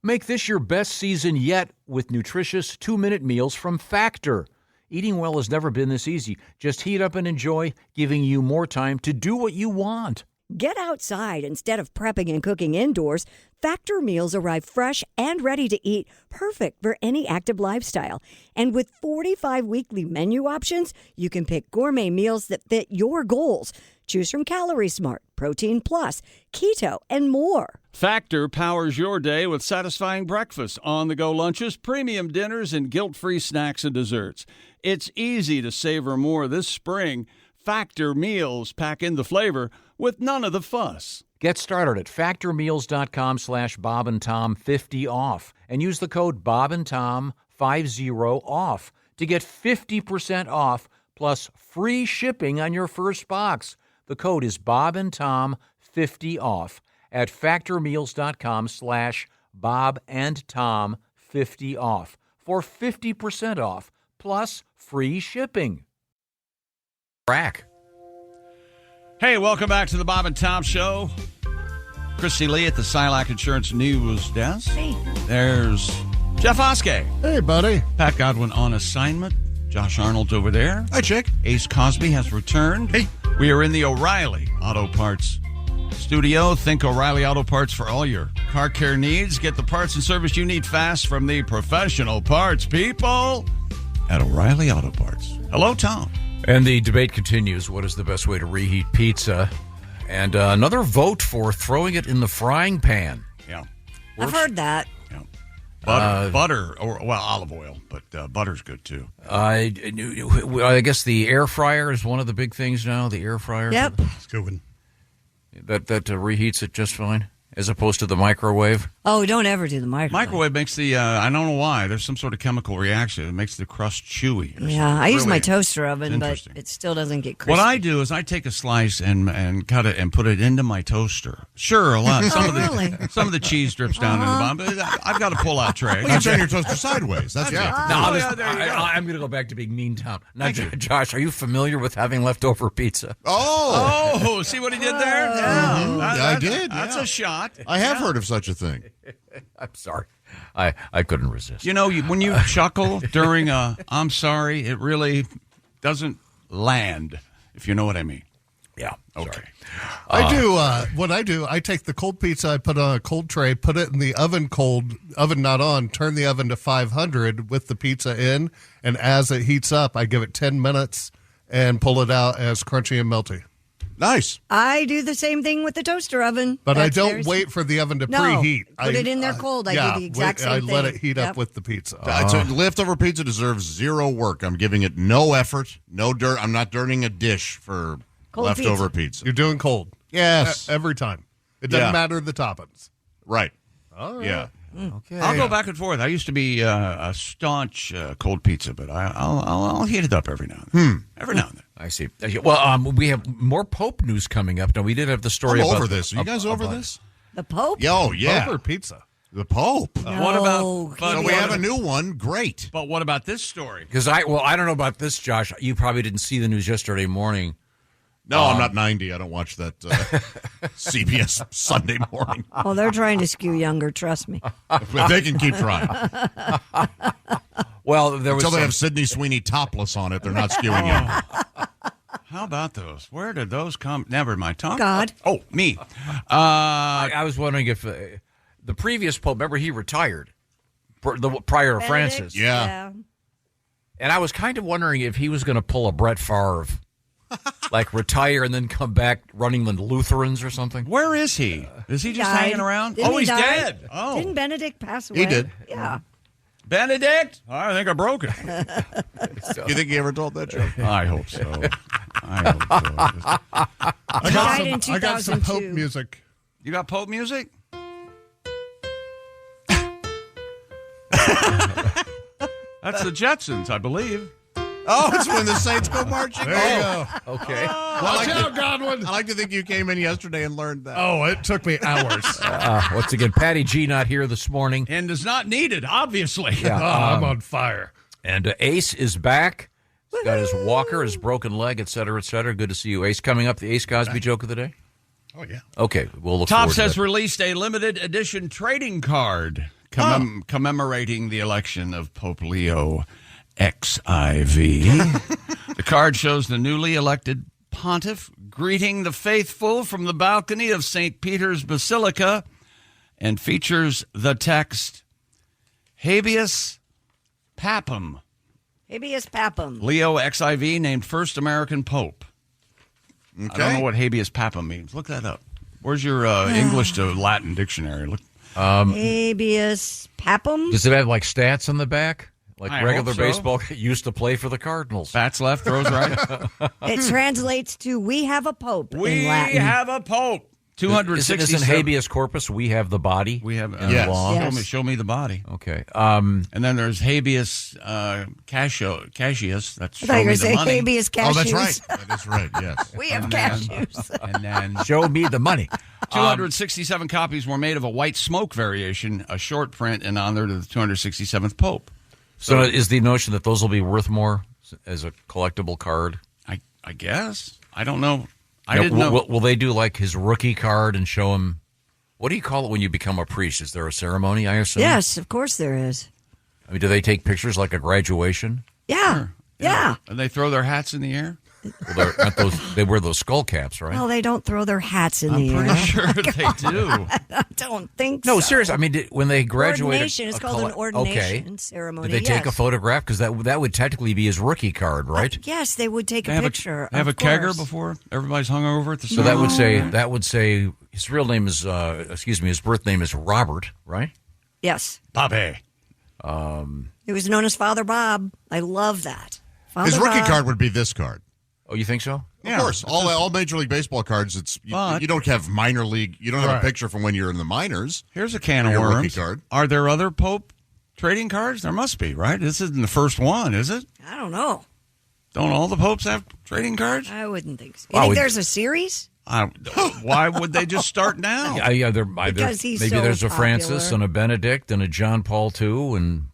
Speaker 6: Make this your best season yet with nutritious 2-minute meals from Factor. Eating well has never been this easy. Just heat up and enjoy, giving you more time to do what you want.
Speaker 12: Get outside instead of prepping and cooking indoors. Factor meals arrive fresh and ready to eat, perfect for any active lifestyle. And with 45 weekly menu options, you can pick gourmet meals that fit your goals. Choose from Calorie Smart, Protein Plus, Keto, and more.
Speaker 10: Factor powers your day with satisfying breakfast, on-the-go lunches, premium dinners, and guilt-free snacks and desserts. It's easy to savor more this spring. Factor meals pack in the flavor with none of the fuss.
Speaker 6: Get started at factormeals.com/Bob and Tom 50 off and use the code Bob and Tom 50 off to get 50% off plus free shipping on your first box. The code is Bob and Tom 50 off at factormeals.com/Bob and Tom 50 off for 50% off plus free shipping. Rack.
Speaker 10: Hey, welcome back to the Bob and Tom Show. Christy Lee at the Silac Insurance News Desk.
Speaker 8: Hey.
Speaker 10: There's Jeff Oskey.
Speaker 5: Hey, buddy.
Speaker 10: Pat Godwin on assignment. Josh Arnold's over there.
Speaker 7: Hi, Chick.
Speaker 10: Ace Cosby has returned.
Speaker 7: Hey.
Speaker 10: We are in the O'Reilly Auto Parts studio. Think O'Reilly Auto Parts for all your car care needs. Get the parts and service you need fast from the professional parts people at O'Reilly Auto Parts. Hello, Tom.
Speaker 6: And the debate continues. What is the best way to reheat pizza? And another vote for throwing it in the frying pan.
Speaker 10: Yeah.
Speaker 8: I've heard that.
Speaker 10: Yeah. Butter, or olive oil, but butter's good too.
Speaker 6: I guess the air fryer is one of the big things now. The air fryer.
Speaker 8: Yep.
Speaker 5: It's a good one.
Speaker 6: That reheats it just fine, as opposed to the microwave.
Speaker 8: Oh, don't ever do the microwave.
Speaker 10: Microwave makes the, I don't know why, there's some sort of chemical reaction. It makes the crust chewy.
Speaker 8: Yeah, I use my
Speaker 10: Really
Speaker 8: toaster oven, but
Speaker 10: interesting.
Speaker 8: it still doesn't get crispy.
Speaker 10: What I do is I take a slice and cut it and put it into my toaster. Sure, a lot. Some of the cheese drips down in the bottom, but I've got a pull-out tray.
Speaker 7: Well, you turn your toaster sideways. That's
Speaker 6: No, I'm going to go back to being mean, Tom. Now, Josh, are you familiar with having leftover pizza?
Speaker 10: Oh, see what he did there? Yeah,
Speaker 7: I did.
Speaker 10: That's a shot.
Speaker 7: I have heard of such a thing.
Speaker 6: I'm sorry. I couldn't resist.
Speaker 10: You know, when you chuckle during I'm sorry, it really doesn't land, if you know what I mean.
Speaker 6: Yeah.
Speaker 10: Okay.
Speaker 5: I do. What I do, I take the cold pizza, I put on a cold tray, put it in the oven oven not on, turn the oven to 500 with the pizza in, and as it heats up, I give it 10 minutes and pull it out as crunchy and melty.
Speaker 7: Nice.
Speaker 8: I do the same thing with the toaster oven.
Speaker 5: But
Speaker 8: That's
Speaker 5: I don't
Speaker 8: very
Speaker 5: wait for the oven to
Speaker 8: No,
Speaker 5: preheat.
Speaker 8: put it in there cold. I do the exact same thing.
Speaker 5: I let it heat
Speaker 8: Yep.
Speaker 5: up with the pizza.
Speaker 7: Leftover pizza deserves zero work. I'm giving it no effort, no dirt. I'm not dirtying a dish for
Speaker 8: Cold
Speaker 7: leftover pizza.
Speaker 5: You're doing cold.
Speaker 7: Yes.
Speaker 5: Every time. It doesn't
Speaker 7: Yeah.
Speaker 5: matter the toppings.
Speaker 7: Right.
Speaker 5: All right.
Speaker 7: Yeah.
Speaker 6: Okay.
Speaker 10: I'll go back and forth. I used to be a staunch cold pizza, but I'll heat it up every now and then. Every now and then.
Speaker 6: I see. Well, we have more Pope news coming up. Now, we did have the story
Speaker 7: I'm
Speaker 6: about
Speaker 7: over this. Are you guys over this?
Speaker 8: The Pope?
Speaker 7: Oh, yeah.
Speaker 5: Pope or pizza?
Speaker 7: The Pope.
Speaker 10: What about?
Speaker 7: So we have a new one. Great.
Speaker 10: But what about this story?
Speaker 6: Because I don't know about this, Josh. You probably didn't see the news yesterday morning.
Speaker 7: No, I'm not 90. I don't watch that CBS Sunday morning.
Speaker 8: Oh, they're trying to skew younger, trust me.
Speaker 7: But they can keep trying.
Speaker 6: Well, there was
Speaker 7: Until they have Sydney Sweeney topless on it, they're not skewing you.
Speaker 10: How about those? Where did those come? Never mind. Tom?
Speaker 8: God.
Speaker 10: Oh, me.
Speaker 6: I was wondering if the previous Pope, remember he retired prior to Francis.
Speaker 7: Yeah.
Speaker 6: And I was kind of wondering if he was going to pull a Brett Favre, like retire and then come back running the Lutherans or something.
Speaker 10: Where is he? Is he just
Speaker 8: Died.
Speaker 10: hanging around?
Speaker 8: Didn't he
Speaker 10: He's
Speaker 8: die?
Speaker 10: dead. Oh,
Speaker 8: Didn't Benedict pass away?
Speaker 7: He did.
Speaker 8: Yeah.
Speaker 10: Benedict? I think I broke it.
Speaker 7: You think he ever told that joke?
Speaker 10: I hope so. I hope so.
Speaker 5: I
Speaker 8: Died in
Speaker 5: got some Pope
Speaker 8: 2002.
Speaker 5: music.
Speaker 10: You got Pope music? That's the Jetsons, I believe.
Speaker 7: Oh, it's when the Saints go marching.
Speaker 5: There you go.
Speaker 6: Okay.
Speaker 5: Watch out, Godwin.
Speaker 7: I like to think you came in yesterday and learned that.
Speaker 5: Oh, it took me hours.
Speaker 6: Once again, Patty G not here this morning.
Speaker 10: And is not needed, obviously.
Speaker 6: Yeah,
Speaker 5: I'm on fire.
Speaker 6: And Ace is back. He's got his walker, his broken leg, et cetera, et cetera. Good to see you, Ace. Coming up, the Ace Cosby joke of the day?
Speaker 7: Oh, yeah.
Speaker 6: Okay, we'll look
Speaker 10: Topps
Speaker 6: forward to
Speaker 10: has
Speaker 6: that.
Speaker 10: released a limited edition trading card commemorating the election of Pope Leo XIV. The card shows the newly elected pontiff greeting the faithful from the balcony of St. Peter's Basilica and features the text, Habeas Papam.
Speaker 8: Habeas Papam.
Speaker 10: Leo XIV named first American pope.
Speaker 7: Okay.
Speaker 10: I don't know what habeas papam means. Look that up. Where's your English to Latin dictionary? Look.
Speaker 8: Habeas Papam?
Speaker 6: Does it have like stats on the back? Like
Speaker 10: I
Speaker 6: regular
Speaker 10: hope so.
Speaker 6: baseball used to play for the Cardinals.
Speaker 10: Bats left, throws right.
Speaker 8: It translates to "we have a pope"
Speaker 10: We
Speaker 8: in Latin.
Speaker 10: have a pope. 267.
Speaker 6: Isn't habeas corpus? We have the body.
Speaker 10: We have
Speaker 7: Yes.
Speaker 6: law.
Speaker 8: Yes.
Speaker 10: Show me the body.
Speaker 6: Okay.
Speaker 10: And then there's habeas Cassius. That's
Speaker 8: I
Speaker 10: show
Speaker 8: thought you were
Speaker 10: me
Speaker 8: going to
Speaker 10: the
Speaker 8: say
Speaker 10: money.
Speaker 8: habeas cashews.
Speaker 7: Oh, that's right. That is right, yes.
Speaker 8: We have cashews.
Speaker 10: And then
Speaker 6: Show me the money.
Speaker 10: 267 copies were made of a white smoke variation, a short print in honor of the 267th Pope.
Speaker 6: So is the notion that those will be worth more as a collectible card?
Speaker 10: I guess. I don't know. I
Speaker 6: Now,
Speaker 10: didn't know.
Speaker 6: Will they do like his rookie card and show him? What do you call it when you become a priest? Is there a ceremony, I assume?
Speaker 8: Yes, of course there is.
Speaker 6: I mean, do they take pictures like a graduation?
Speaker 8: Yeah. Yeah.
Speaker 10: And they throw their hats in the air?
Speaker 6: Well, they wear those skull caps, right?
Speaker 8: Well, they don't throw their hats in
Speaker 10: I'm
Speaker 8: the
Speaker 10: pretty
Speaker 8: air.
Speaker 10: sure they do.
Speaker 8: I don't think so.
Speaker 6: No, seriously. I mean, when they graduated,
Speaker 8: Ordination. It's called an ordination ceremony.
Speaker 6: Did they take a
Speaker 8: yes.
Speaker 6: photograph? Because that would technically be his rookie card, right?
Speaker 8: Yes, they would take
Speaker 10: They
Speaker 8: a
Speaker 10: have
Speaker 8: picture.
Speaker 10: They have a
Speaker 8: of
Speaker 10: kegger
Speaker 8: course.
Speaker 10: before everybody's hung over at the
Speaker 6: So that would say his real name is his birth name is Robert, right?
Speaker 8: Yes.
Speaker 10: Bobby.
Speaker 8: He was known as Father Bob. I love that. Father
Speaker 7: His rookie
Speaker 8: Bob.
Speaker 7: card would be this card.
Speaker 6: Oh, you think so?
Speaker 7: Of course. All Major League Baseball cards, you don't have minor league. You don't have a picture from when you're in the minors.
Speaker 10: Here's a can of
Speaker 7: Your rookie
Speaker 10: worms.
Speaker 7: card.
Speaker 10: Are there other Pope trading cards? There must be, right? This isn't the first one, is it?
Speaker 8: I don't know.
Speaker 10: Don't all the popes have trading cards?
Speaker 8: I wouldn't think so. You think there's a series?
Speaker 10: Why would they just start now?
Speaker 6: Yeah,
Speaker 8: Because he's
Speaker 6: maybe
Speaker 8: so
Speaker 6: there's a Francis
Speaker 8: popular.
Speaker 6: and a Benedict and a John Paul II, and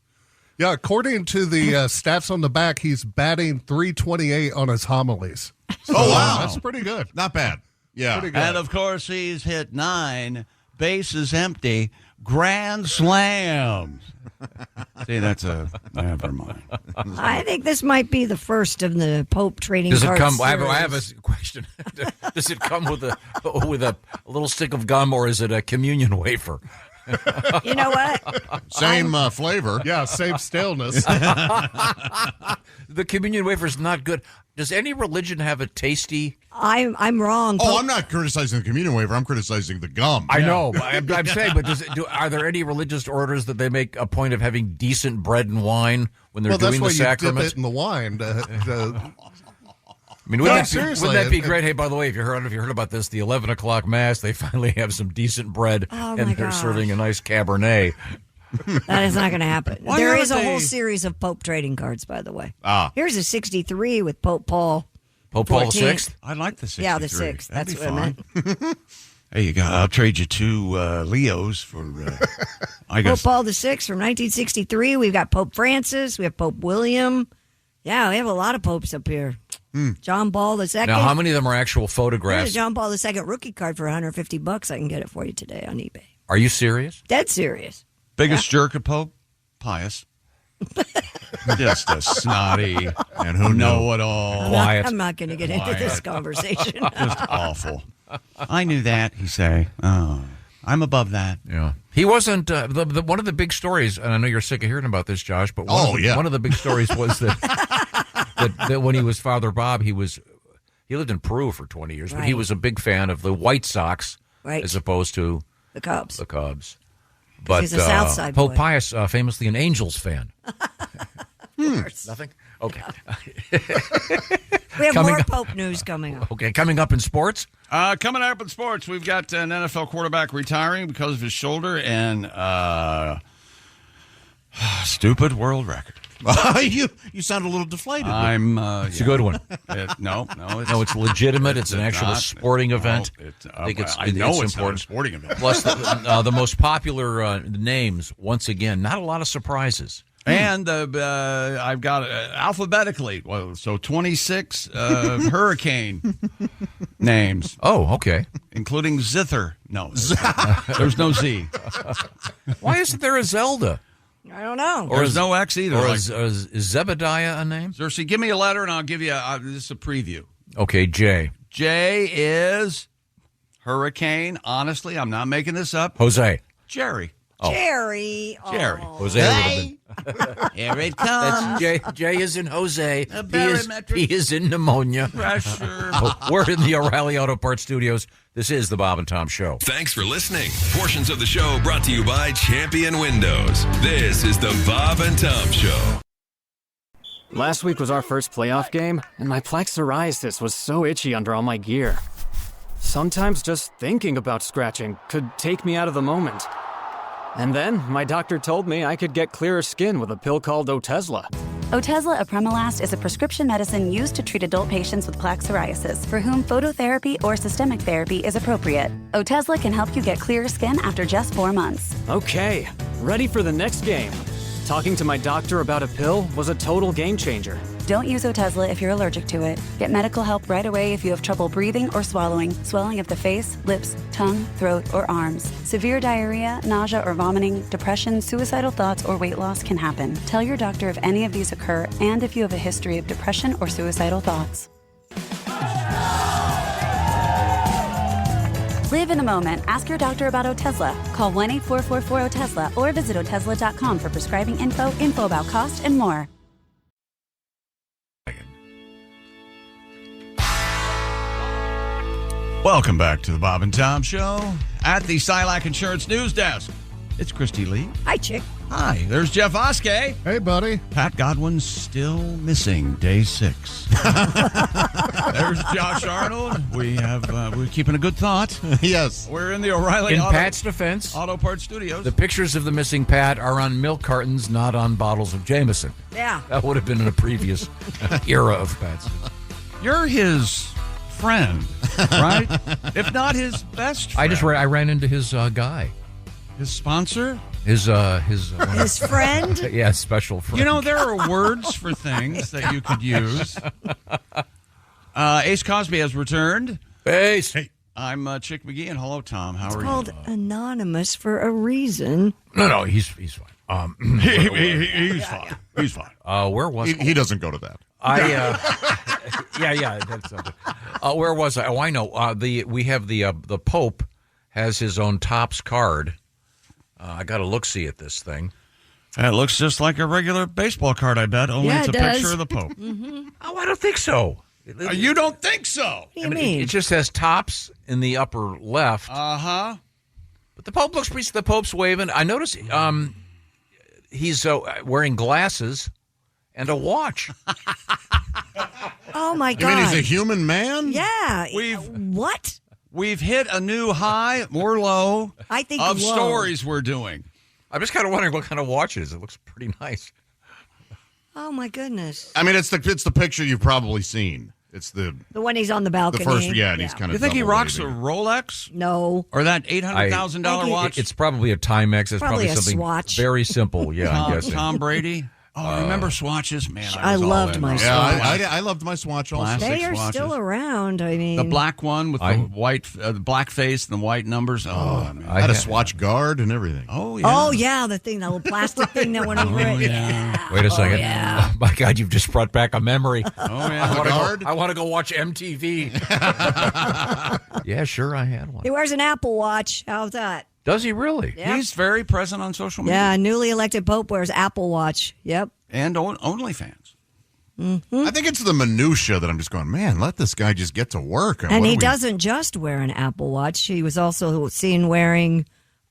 Speaker 5: Yeah, according to the stats on the back, he's batting .328 on his homilies. So,
Speaker 7: Oh, wow.
Speaker 5: That's pretty good.
Speaker 7: Not bad. Yeah.
Speaker 5: Pretty good.
Speaker 10: And of course, he's hit 9 bases empty grand slams. See, that's never mind.
Speaker 8: I think this might be the first of the Pope trading
Speaker 6: does it
Speaker 8: cards.
Speaker 6: come? I have a question. Does it come with a little stick of gum, or is it a communion wafer?
Speaker 8: You know what?
Speaker 7: Same flavor.
Speaker 5: Yeah, same staleness.
Speaker 6: The communion wafer is not good. Does any religion have a tasty?
Speaker 8: I'm wrong.
Speaker 7: Oh, I'm not criticizing the communion wafer. I'm criticizing the gum.
Speaker 6: I know. I'm saying, but are there any religious orders that they make a point of having decent bread and wine when they're
Speaker 5: Well, that's
Speaker 6: doing
Speaker 5: why
Speaker 6: the
Speaker 5: you dip
Speaker 6: sacraments?
Speaker 5: it in the wine.
Speaker 6: I mean, wouldn't that be great? Hey, by the way, if you heard about this, the 11 o'clock mass, they finally have some decent bread,
Speaker 8: Oh,
Speaker 6: and
Speaker 8: my
Speaker 6: they're
Speaker 8: gosh.
Speaker 6: serving a nice Cabernet.
Speaker 8: That is not going to happen.
Speaker 10: Why
Speaker 8: There
Speaker 10: aren't
Speaker 8: is a
Speaker 10: they-
Speaker 8: whole series of Pope trading cards, by the way.
Speaker 7: Ah.
Speaker 8: Here's a 63 with Pope Paul.
Speaker 6: Pope Paul
Speaker 8: 14th.
Speaker 6: VI?
Speaker 10: I like the 63.
Speaker 8: Yeah, the 6th.
Speaker 10: That'd
Speaker 8: That's
Speaker 10: be
Speaker 8: what I
Speaker 10: fine.
Speaker 8: meant.
Speaker 10: Hey, you got. I'll trade you 2 Leos for. I
Speaker 8: Pope
Speaker 10: guess.
Speaker 8: Paul VI from 1963. We've got Pope Francis. We have Pope William. Yeah, we have a lot of popes up here. John Paul II.
Speaker 6: Now, how many of them are actual
Speaker 8: Here's a
Speaker 6: photographs?
Speaker 8: John Paul II rookie card for $150. I can get it for you today on eBay.
Speaker 6: Are you serious?
Speaker 8: Dead serious.
Speaker 10: Biggest jerk of Pope? Pius. Just a snotty
Speaker 7: And who knew?
Speaker 10: know-it-all.
Speaker 6: Quiet.
Speaker 8: I'm not going to get into this conversation.
Speaker 10: Just awful. I knew that, he say. Oh, I'm above that.
Speaker 6: Yeah, he wasn't. One of the big stories, and I know you're sick of hearing about this, Josh. But one of the big stories was that when he was Father Bob, he lived in Peru for 20 years, but he
Speaker 8: Right.
Speaker 6: was a big fan of the White Sox
Speaker 8: Right.
Speaker 6: as opposed to
Speaker 8: The Cubs.
Speaker 6: the Cubs. But
Speaker 8: he's a South Side
Speaker 6: Pope
Speaker 8: boy.
Speaker 6: Pius, famously an Angels fan. Nothing. Okay.
Speaker 8: We have
Speaker 6: Coming
Speaker 8: more
Speaker 6: up-
Speaker 8: Pope news coming up.
Speaker 6: Okay. Coming up in sports.
Speaker 10: Coming up in sports, we've got an NFL quarterback retiring because of his shoulder, and stupid world record.
Speaker 7: You sound a little deflated.
Speaker 6: It's a good one.
Speaker 10: No,
Speaker 6: it's legitimate. It's an actual
Speaker 10: not.
Speaker 6: sporting event.
Speaker 10: I think it's important. Not a sporting event.
Speaker 6: Plus, the most popular names, once again, not a lot of surprises.
Speaker 10: And I've got alphabetically, so 26 hurricane names.
Speaker 6: Oh, okay.
Speaker 10: Including Zither. No, there's no Z.
Speaker 6: Why isn't there a Zelda?
Speaker 8: I don't know.
Speaker 10: Or there's no X either.
Speaker 6: Or is Zebediah a name?
Speaker 10: Cersei, give me a letter and I'll give you this is a preview.
Speaker 6: Okay, J.
Speaker 10: J is hurricane. Honestly, I'm not making this up.
Speaker 6: Jose.
Speaker 10: Jerry.
Speaker 8: Oh. Jerry.
Speaker 10: Jerry.
Speaker 6: Jose would have been.
Speaker 10: Here it comes.
Speaker 6: That's J is in Jose.
Speaker 10: Barometric
Speaker 6: He is in pneumonia.
Speaker 10: pressure.
Speaker 6: We're in the O'Reilly Auto Parts Studios. This is the Bob and Tom Show.
Speaker 11: Thanks for listening. Portions of the show brought to you by Champion Windows. This is the Bob and Tom Show.
Speaker 13: Last week was our first playoff game, and my plaque psoriasis was so itchy under all my gear. Sometimes just thinking about scratching could take me out of the moment. And then my doctor told me I could get clearer skin with a pill called Otezla.
Speaker 14: Otezla Apremilast is a prescription medicine used to treat adult patients with plaque psoriasis for whom phototherapy or systemic therapy is appropriate. Otezla can help you get clearer skin after just 4 months.
Speaker 13: Okay, ready for the next game. Talking to my doctor about a pill was a total game changer.
Speaker 14: Don't use Otezla if you're allergic to it. Get medical help right away if you have trouble breathing or swallowing, swelling of the face, lips, tongue, throat, or arms. Severe diarrhea, nausea or vomiting, depression, suicidal thoughts, or weight loss can happen. Tell your doctor if any of these occur and if you have a history of depression or suicidal thoughts. Live in the moment. Ask your doctor about Otezla. Call 1-844-4-OTEZLA or visit Otezla.com for prescribing info about cost, and more.
Speaker 10: Welcome back to the Bob and Tom Show at the Silac Insurance News Desk. It's Christy Lee.
Speaker 8: Hi, Chick.
Speaker 10: Hi. There's Jeff Oskey.
Speaker 5: Hey, buddy.
Speaker 10: Pat Godwin's still missing day 6. There's Josh Arnold. We're keeping a good thought.
Speaker 7: Yes.
Speaker 10: We're in the O'Reilly
Speaker 6: In
Speaker 10: Auto,
Speaker 6: Pat's defense,
Speaker 10: Auto Parts Studios.
Speaker 6: the pictures of the missing Pat are on milk cartons, not on bottles of Jameson.
Speaker 8: Yeah.
Speaker 6: That would have been in a previous era of Pat's.
Speaker 10: You're his friend, right? If not his best friend.
Speaker 6: I ran into his guy.
Speaker 10: His sponsor?
Speaker 6: His
Speaker 8: friend?
Speaker 6: Yeah, special friend.
Speaker 10: You know, there are words for things that you could use. Ace Cosby has returned.
Speaker 6: Ace.
Speaker 10: Hey, I'm Chick McGee, and hello, Tom. How are you?
Speaker 8: Called anonymous for a reason.
Speaker 6: No, he's fine.
Speaker 10: He's fine. He's fine.
Speaker 6: Where was
Speaker 7: He doesn't go to that.
Speaker 6: Yeah, that's something. Where was I? Oh, I know. We have the Pope has his own Topps card. I got to look-see at this thing.
Speaker 10: It looks just like a regular baseball card, I bet, only it's a picture of the Pope.
Speaker 8: Mm-hmm.
Speaker 6: Oh, I don't think so.
Speaker 10: You don't think so?
Speaker 8: What do you mean?
Speaker 6: It just has Topps in the upper left.
Speaker 10: Uh-huh.
Speaker 6: But the Pope looks pretty. The Pope's waving. I noticed he's wearing glasses and a watch.
Speaker 8: Oh, my God.
Speaker 7: You mean he's a human man?
Speaker 8: Yeah.
Speaker 10: What?
Speaker 3: We've hit a new high or low
Speaker 8: I think
Speaker 3: of
Speaker 8: low.
Speaker 3: stories we're doing.
Speaker 6: I'm just kind of wondering what kind of watch it is. It looks pretty nice.
Speaker 8: Oh my goodness!
Speaker 7: I mean, it's the picture you've probably seen. It's the
Speaker 8: one he's on the balcony.
Speaker 7: The first, yeah, and he's kind of.
Speaker 3: You think he rocks a Rolex?
Speaker 8: No.
Speaker 3: Or that $800,000 watch?
Speaker 6: It's probably a Timex. It's
Speaker 8: Probably a
Speaker 6: something
Speaker 8: Swatch.
Speaker 6: very simple. Yeah, I'm guessing.
Speaker 3: Tom Brady. Oh, remember swatches? Man,
Speaker 8: I loved my
Speaker 7: Yeah,
Speaker 8: Swatch.
Speaker 7: I loved my Swatch also.
Speaker 3: Classic
Speaker 8: They are
Speaker 3: swatches.
Speaker 8: still around. I mean,
Speaker 3: The black one with the white, the black face and the white numbers. Oh, man.
Speaker 7: I had a Swatch guard and everything.
Speaker 3: Oh, yeah.
Speaker 8: Oh yeah, the thing, that little plastic thing that went over it.
Speaker 3: yeah.
Speaker 6: Wait a second.
Speaker 8: yeah.
Speaker 6: Oh, my God, you've just brought back a memory.
Speaker 3: Oh, yeah.
Speaker 6: I want to go watch MTV. Yeah, sure, I had one.
Speaker 8: He wears an Apple Watch. How's that?
Speaker 6: Does he really?
Speaker 8: Yep.
Speaker 3: He's very present on social media.
Speaker 8: Yeah, newly elected Pope wears Apple Watch. Yep.
Speaker 3: And OnlyFans.
Speaker 7: I think it's the minutia that I'm just going, man, let this guy just get to work.
Speaker 8: And he doesn't just wear an Apple Watch. He was also seen wearing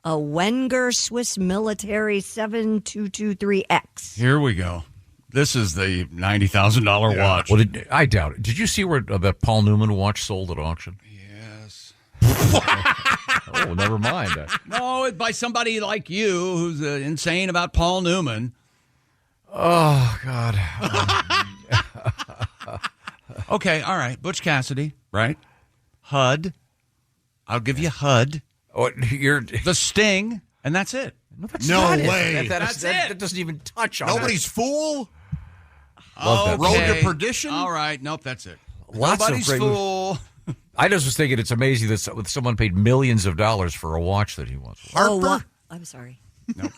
Speaker 8: a Wenger Swiss Military 7223X.
Speaker 3: Here we go. This is the $90,000 watch.
Speaker 6: Well, I doubt it. Did you see where the Paul Newman watch sold at auction?
Speaker 3: Yes.
Speaker 6: Oh, never mind.
Speaker 3: No, by somebody like you who's insane about Paul Newman.
Speaker 6: Oh, God.
Speaker 10: Okay, all right. Butch Cassidy, right? HUD. I'll give you HUD.
Speaker 6: Oh, you're
Speaker 10: the Sting, and that's it.
Speaker 7: No way.
Speaker 6: That doesn't even touch on
Speaker 7: Nobody's Fool?
Speaker 6: Love that.
Speaker 7: Road to Perdition?
Speaker 10: All right. Nope, that's it.
Speaker 6: Lots
Speaker 10: Nobody's
Speaker 6: of great
Speaker 10: Fool.
Speaker 6: I just was thinking it's amazing that someone paid millions of dollars for a watch that he wants.
Speaker 7: Harper?
Speaker 12: I'm sorry.
Speaker 10: Nope.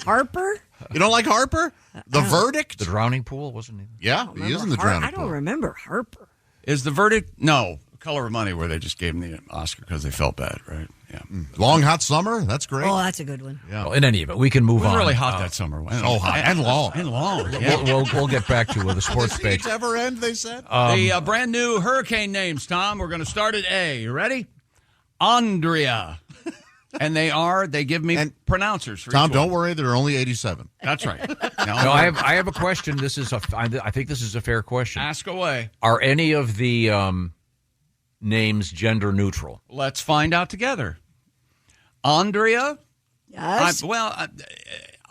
Speaker 12: Harper?
Speaker 7: You don't like Harper? The Verdict?
Speaker 6: The Drowning Pool, wasn't he?
Speaker 7: Yeah, he is in the Drowning
Speaker 12: I don't remember Harper.
Speaker 10: Is the verdict? No. Color of Money, where they just gave him the Oscar because they felt bad, right? Yeah.
Speaker 7: Long Hot Summer? That's great.
Speaker 12: Oh, that's a good one.
Speaker 7: Yeah.
Speaker 6: Well, in any event, we can move
Speaker 10: It was
Speaker 6: on.
Speaker 10: really hot that summer.
Speaker 7: So hot. And long.
Speaker 10: And long. Yeah.
Speaker 6: We'll get back to the sports
Speaker 7: Does
Speaker 6: page.
Speaker 7: it ever end, they said?
Speaker 10: The brand new hurricane names, Tom. We're going to start at A. You ready? Andrea. And they give me pronouncers for
Speaker 7: Tom,
Speaker 10: each
Speaker 7: don't
Speaker 10: one.
Speaker 7: worry, there are only 87.
Speaker 10: That's right.
Speaker 6: No, I have a question. I think this is a fair question.
Speaker 10: Ask away.
Speaker 6: Are any of the names gender neutral?
Speaker 10: Let's find out together. Andrea?
Speaker 12: Yes.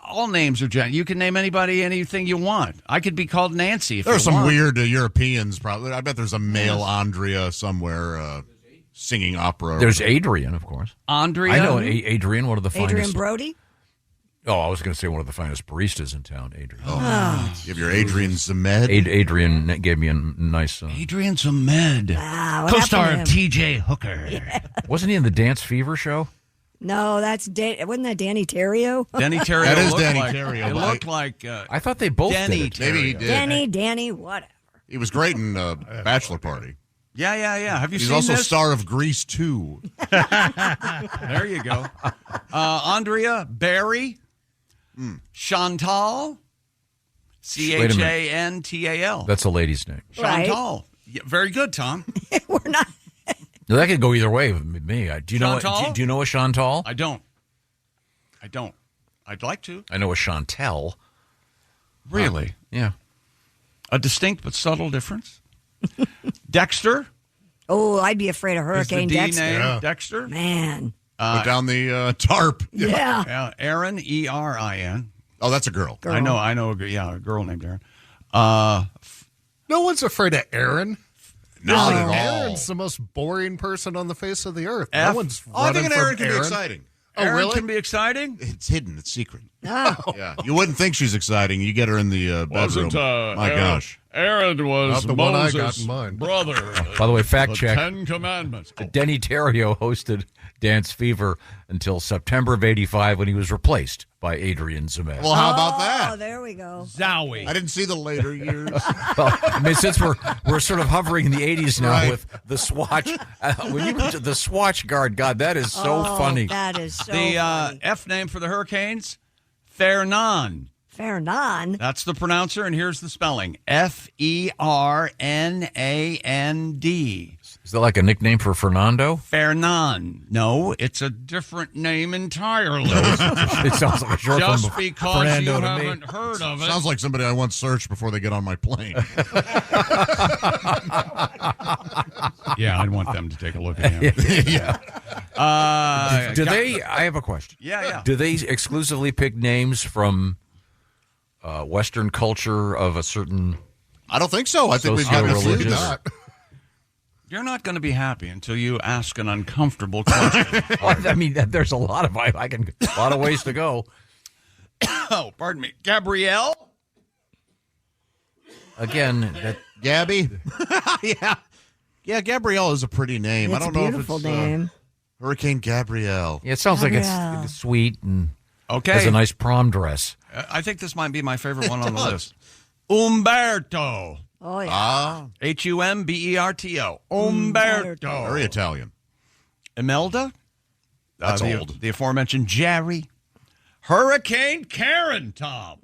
Speaker 10: All names are gender. You can name anybody anything you want. I could be called Nancy if
Speaker 7: There are
Speaker 10: you
Speaker 7: some
Speaker 10: want.
Speaker 7: weird Europeans, probably. I bet there's a male Andrea somewhere singing opera.
Speaker 6: There's Adrian, of course.
Speaker 10: Andrea?
Speaker 6: I know Adrian, one of the
Speaker 12: Adrian
Speaker 6: finest.
Speaker 12: Brody?
Speaker 6: Oh, I was going to say one of the finest baristas in town, Adrian.
Speaker 7: Oh. You have your Adrian Zemed.
Speaker 6: Adrian gave me a nice...
Speaker 10: Adrian Zemed.
Speaker 12: What
Speaker 10: Co-star of
Speaker 12: happened to him?
Speaker 10: T.J. Hooker.
Speaker 6: Wasn't he in the Dance Fever show?
Speaker 12: No, wasn't that Danny Terrio?
Speaker 10: Danny Terrio.
Speaker 7: That is
Speaker 10: looked
Speaker 7: Danny
Speaker 10: like,
Speaker 7: Terrio,
Speaker 10: It
Speaker 7: but
Speaker 10: looked like...
Speaker 6: I thought they both
Speaker 10: Danny
Speaker 6: did it.
Speaker 7: Maybe he did.
Speaker 12: Danny, whatever.
Speaker 7: He was great in Bachelor Party.
Speaker 10: Yeah. Have you
Speaker 7: He's
Speaker 10: seen
Speaker 7: also
Speaker 10: this?
Speaker 7: star of Grease 2.
Speaker 10: There you go. Andrea, Barry, Chantal, Chantal.
Speaker 6: That's a lady's name.
Speaker 10: Chantal. Yeah, very good, Tom.
Speaker 12: We're not.
Speaker 6: No, that could go either way with me. Do you know?
Speaker 10: Chantal?
Speaker 6: Do you know a Chantal?
Speaker 10: I don't. I'd like to.
Speaker 6: I know a Chantel.
Speaker 10: Really?
Speaker 6: Yeah.
Speaker 10: A distinct but subtle difference. Dexter.
Speaker 12: Oh, I'd be afraid of Hurricane
Speaker 10: is the D
Speaker 12: Dexter.
Speaker 10: name
Speaker 7: Yeah.
Speaker 10: Dexter.
Speaker 12: Man.
Speaker 7: Put down the tarp.
Speaker 12: Yeah.
Speaker 10: Erin, E-R-I-N.
Speaker 7: Oh, that's a girl.
Speaker 10: I know. A girl named Erin.
Speaker 5: No one's afraid of Aaron.
Speaker 7: Not at all.
Speaker 5: Aaron's the most boring person on the face of the earth.
Speaker 10: F.
Speaker 5: No one's
Speaker 7: Oh, I think
Speaker 5: running
Speaker 7: an Aaron
Speaker 5: from
Speaker 7: can be exciting.
Speaker 5: Oh,
Speaker 10: Erin
Speaker 5: really?
Speaker 10: can be exciting.
Speaker 7: It's hidden. It's secret.
Speaker 12: Oh.
Speaker 7: Yeah, you wouldn't think she's exciting. You get her in the bedroom. My gosh.
Speaker 10: Aaron was
Speaker 5: Not the one I got in mind.
Speaker 10: brother.
Speaker 6: By the way, fact check.
Speaker 10: Ten Commandments.
Speaker 6: Denny Terrio hosted Dance Fever until September of '85 when he was replaced by Adrian Zemed.
Speaker 7: Well, how about
Speaker 12: Oh,
Speaker 7: that?
Speaker 12: there we go.
Speaker 10: Zowie.
Speaker 7: I didn't see the later years.
Speaker 6: Well, I mean, since we're sort of hovering in the '80s now
Speaker 7: Right.
Speaker 6: with the Swatch, when you mentioned the Swatch guard, God, that is so funny.
Speaker 12: That is so
Speaker 10: The
Speaker 12: funny.
Speaker 10: F name for the Hurricanes, Fernan.
Speaker 12: Fernan.
Speaker 10: That's the pronouncer, and here's the spelling: F-E-R-N-A-N-D.
Speaker 6: Is that like a nickname for Fernando?
Speaker 10: Fernan. No, it's a different name entirely.
Speaker 6: It sounds like a short
Speaker 10: Just
Speaker 6: form of
Speaker 10: because
Speaker 6: Fernando
Speaker 10: you
Speaker 6: to me.
Speaker 10: haven't heard of it.
Speaker 7: Sounds like somebody I once searched before they get on my plane.
Speaker 10: Yeah, I'd want them to take a look at him.
Speaker 7: Yeah.
Speaker 6: Do they? I have a question.
Speaker 10: Yeah.
Speaker 6: Do they exclusively pick names from Western culture of a certain?
Speaker 7: I don't think so. I think we've got a few.
Speaker 6: Socio-religious.
Speaker 7: Not.
Speaker 10: You're not going to be happy until you ask an uncomfortable question.
Speaker 6: I mean, there's a lot of a lot of ways to go.
Speaker 10: Oh, pardon me. Gabrielle?
Speaker 6: Again, that
Speaker 7: Gabby? Yeah. Yeah, Gabrielle is a pretty name.
Speaker 12: It's
Speaker 7: I don't
Speaker 12: a
Speaker 7: know if
Speaker 12: beautiful
Speaker 7: it's
Speaker 12: name.
Speaker 7: Hurricane Gabrielle.
Speaker 6: yeah, it sounds like
Speaker 12: Gabrielle.
Speaker 6: it's sweet and
Speaker 10: Okay.
Speaker 6: has a nice prom dress.
Speaker 10: I think this might be my favorite one on the list. Umberto.
Speaker 12: Oh, yeah.
Speaker 7: Ah,
Speaker 10: H-U-M-B-E-R-T-O. Umberto.
Speaker 7: very Italian.
Speaker 10: Imelda.
Speaker 7: That's
Speaker 10: the,
Speaker 7: old.
Speaker 10: The aforementioned Jerry. Hurricane Karen, Tom.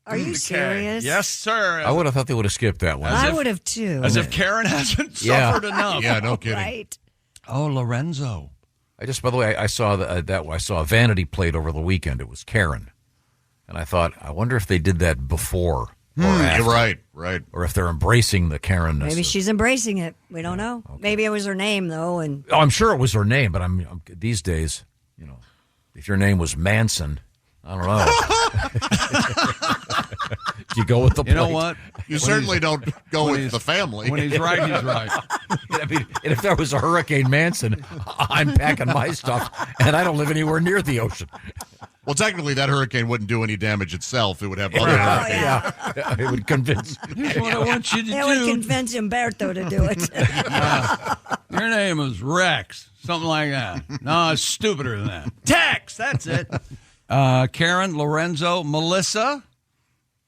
Speaker 12: Are you
Speaker 10: Okay.
Speaker 12: serious?
Speaker 10: Yes, sir.
Speaker 6: I would have thought they would have skipped that one.
Speaker 12: I would have too.
Speaker 10: As if Karen hasn't
Speaker 6: Yeah.
Speaker 10: suffered enough.
Speaker 7: Yeah, no kidding.
Speaker 12: Right.
Speaker 10: Oh, Lorenzo.
Speaker 6: By the way, I saw I saw a vanity plate over the weekend. It was Karen, and I thought, I wonder if they did that before or after,
Speaker 7: You're right.
Speaker 6: or if they're embracing the Karen-ness.
Speaker 12: Maybe she's embracing it. We don't know.
Speaker 6: Okay.
Speaker 12: Maybe it was her name though, and
Speaker 6: Oh, I'm sure it was her name, but I'm these days, if your name was Manson, I don't know. You go with the plate.
Speaker 10: You know what?
Speaker 7: You certainly don't go with the family.
Speaker 10: When he's right, he's right.
Speaker 6: I mean, and if there was a Hurricane Manson, I'm packing my stuff, and I don't live anywhere near the ocean.
Speaker 7: Well, technically, that hurricane wouldn't do any damage itself. It would have other
Speaker 6: Yeah, it would convince.
Speaker 10: Here's what I want you to
Speaker 8: That
Speaker 10: do.
Speaker 8: would convince Umberto to do it.
Speaker 10: Your name is Rex. Something like that. No, it's stupider than that. Tex, that's it. Karen, Lorenzo, Melissa.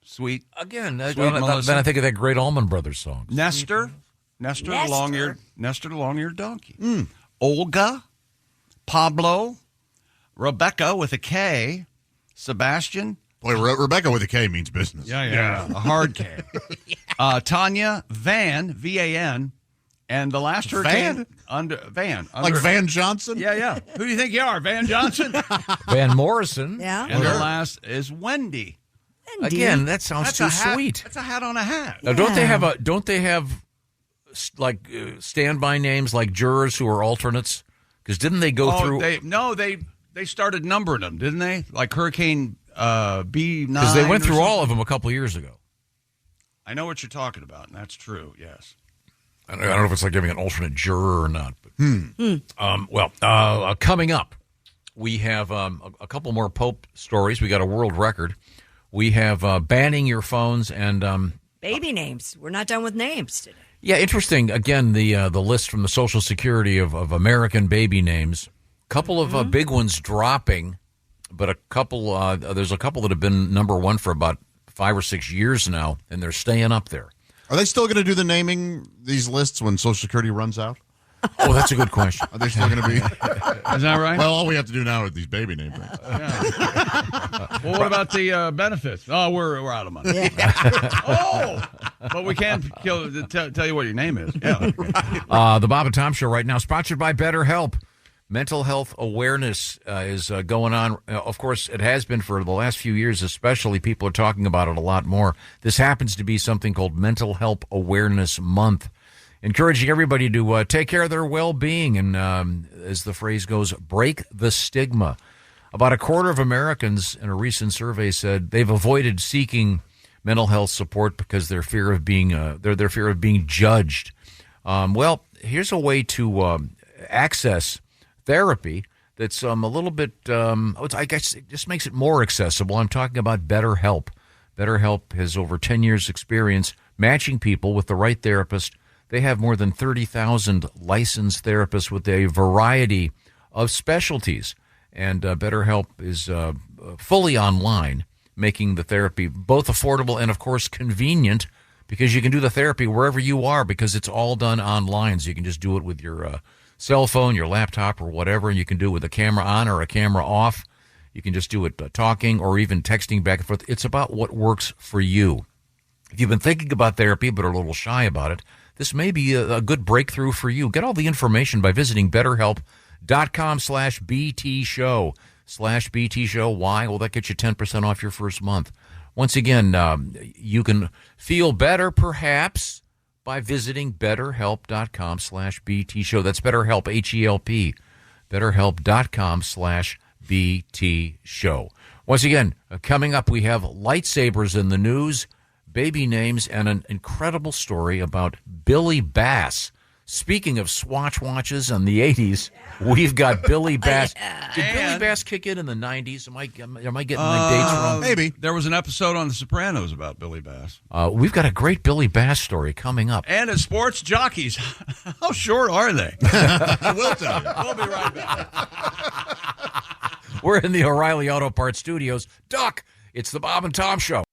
Speaker 10: Sweet.
Speaker 6: Again,
Speaker 10: Sweet Melissa.
Speaker 6: then I think of that great Allman Brothers song.
Speaker 10: Nestor the long-eared donkey. Olga, Pablo, Rebecca with a K, Sebastian.
Speaker 7: Boy, Rebecca with a K means business.
Speaker 10: Yeah. A hard K. Tanya, Van, V-A-N, and the last hurricane Van.
Speaker 7: Like Van Johnson?
Speaker 10: Yeah. Who do you think you are, Van Johnson?
Speaker 6: Van Morrison.
Speaker 8: Yeah.
Speaker 10: And the last is Wendy.
Speaker 6: Again, that sounds too sweet.
Speaker 10: That's a hat on a hat.
Speaker 6: Now, don't they have like standby names like jurors who are alternates? Because didn't they go through?
Speaker 10: They started numbering them, didn't they? Like Hurricane B9.
Speaker 6: Because they went through all of them a couple of years ago.
Speaker 10: I know what you're talking about, and that's true. Yes.
Speaker 6: I don't know if it's like giving an alternate juror or not. But, coming up, we have a couple more Pope stories. We got a world record. We have banning your phones and
Speaker 8: Baby names. We're not done with names today.
Speaker 6: yeah, interesting. Again, the list from the Social Security of American baby names. A couple of big ones dropping, but there's a couple that have been number one for about 5 or 6 years now, and they're staying up there.
Speaker 7: Are they still going to do the naming these lists when Social Security runs out?
Speaker 6: Oh, that's a good question.
Speaker 7: Are they still going to be?
Speaker 10: Is that right?
Speaker 7: Well, all we have to do now are these baby name things.
Speaker 10: Well, what about the benefits? Oh, we're out of money. But we can tell you what your name is. Yeah.
Speaker 6: The Bob and Tom Show right now, sponsored by BetterHelp. Mental health awareness is going on. Of course, it has been for the last few years, especially. People are talking about it a lot more. This happens to be something called Mental Health Awareness Month, encouraging everybody to take care of their well-being and, as the phrase goes, break the stigma. About a quarter of Americans in a recent survey said they've avoided seeking mental health support because their fear of being their fear of being judged. Well, here's a way to access therapy that's a little bit, I guess it just makes it more accessible. I'm talking about BetterHelp. BetterHelp has over 10 years' experience matching people with the right therapist. They have more than 30,000 licensed therapists with a variety of specialties. And BetterHelp is fully online, making the therapy both affordable and, of course, convenient, because you can do the therapy wherever you are because it's all done online. So you can just do it with your cell phone, your laptop, or whatever, and you can do it with a camera on or a camera off. You can just do it talking or even texting back and forth. It's about what works for you. If you've been thinking about therapy but are a little shy about it, this may be a good breakthrough for you. Get all the information by visiting BetterHelp.com/BT Show. /BT Show. Why? Well, that gets you 10% off your first month. Once again, you can feel better, perhaps, by visiting BetterHelp.com/BT Show. That's BetterHelp, H-E-L-P. BetterHelp.com/BT Show. Once again, coming up, we have lightsabers in the news, baby names, and an incredible story about Billy Bass. Speaking of Swatch watches in the 80s, we've got Billy Bass. Did Billy Bass kick in the 90s? Am I getting my dates wrong?
Speaker 10: Maybe. There was an episode on The Sopranos about Billy Bass.
Speaker 6: We've got a great Billy Bass story coming up.
Speaker 10: And as sports jockeys, how short are they?
Speaker 7: I will tell you.
Speaker 10: We'll be right back.
Speaker 6: We're in the O'Reilly Auto Parts Studios. Duck, it's the Bob and Tom Show.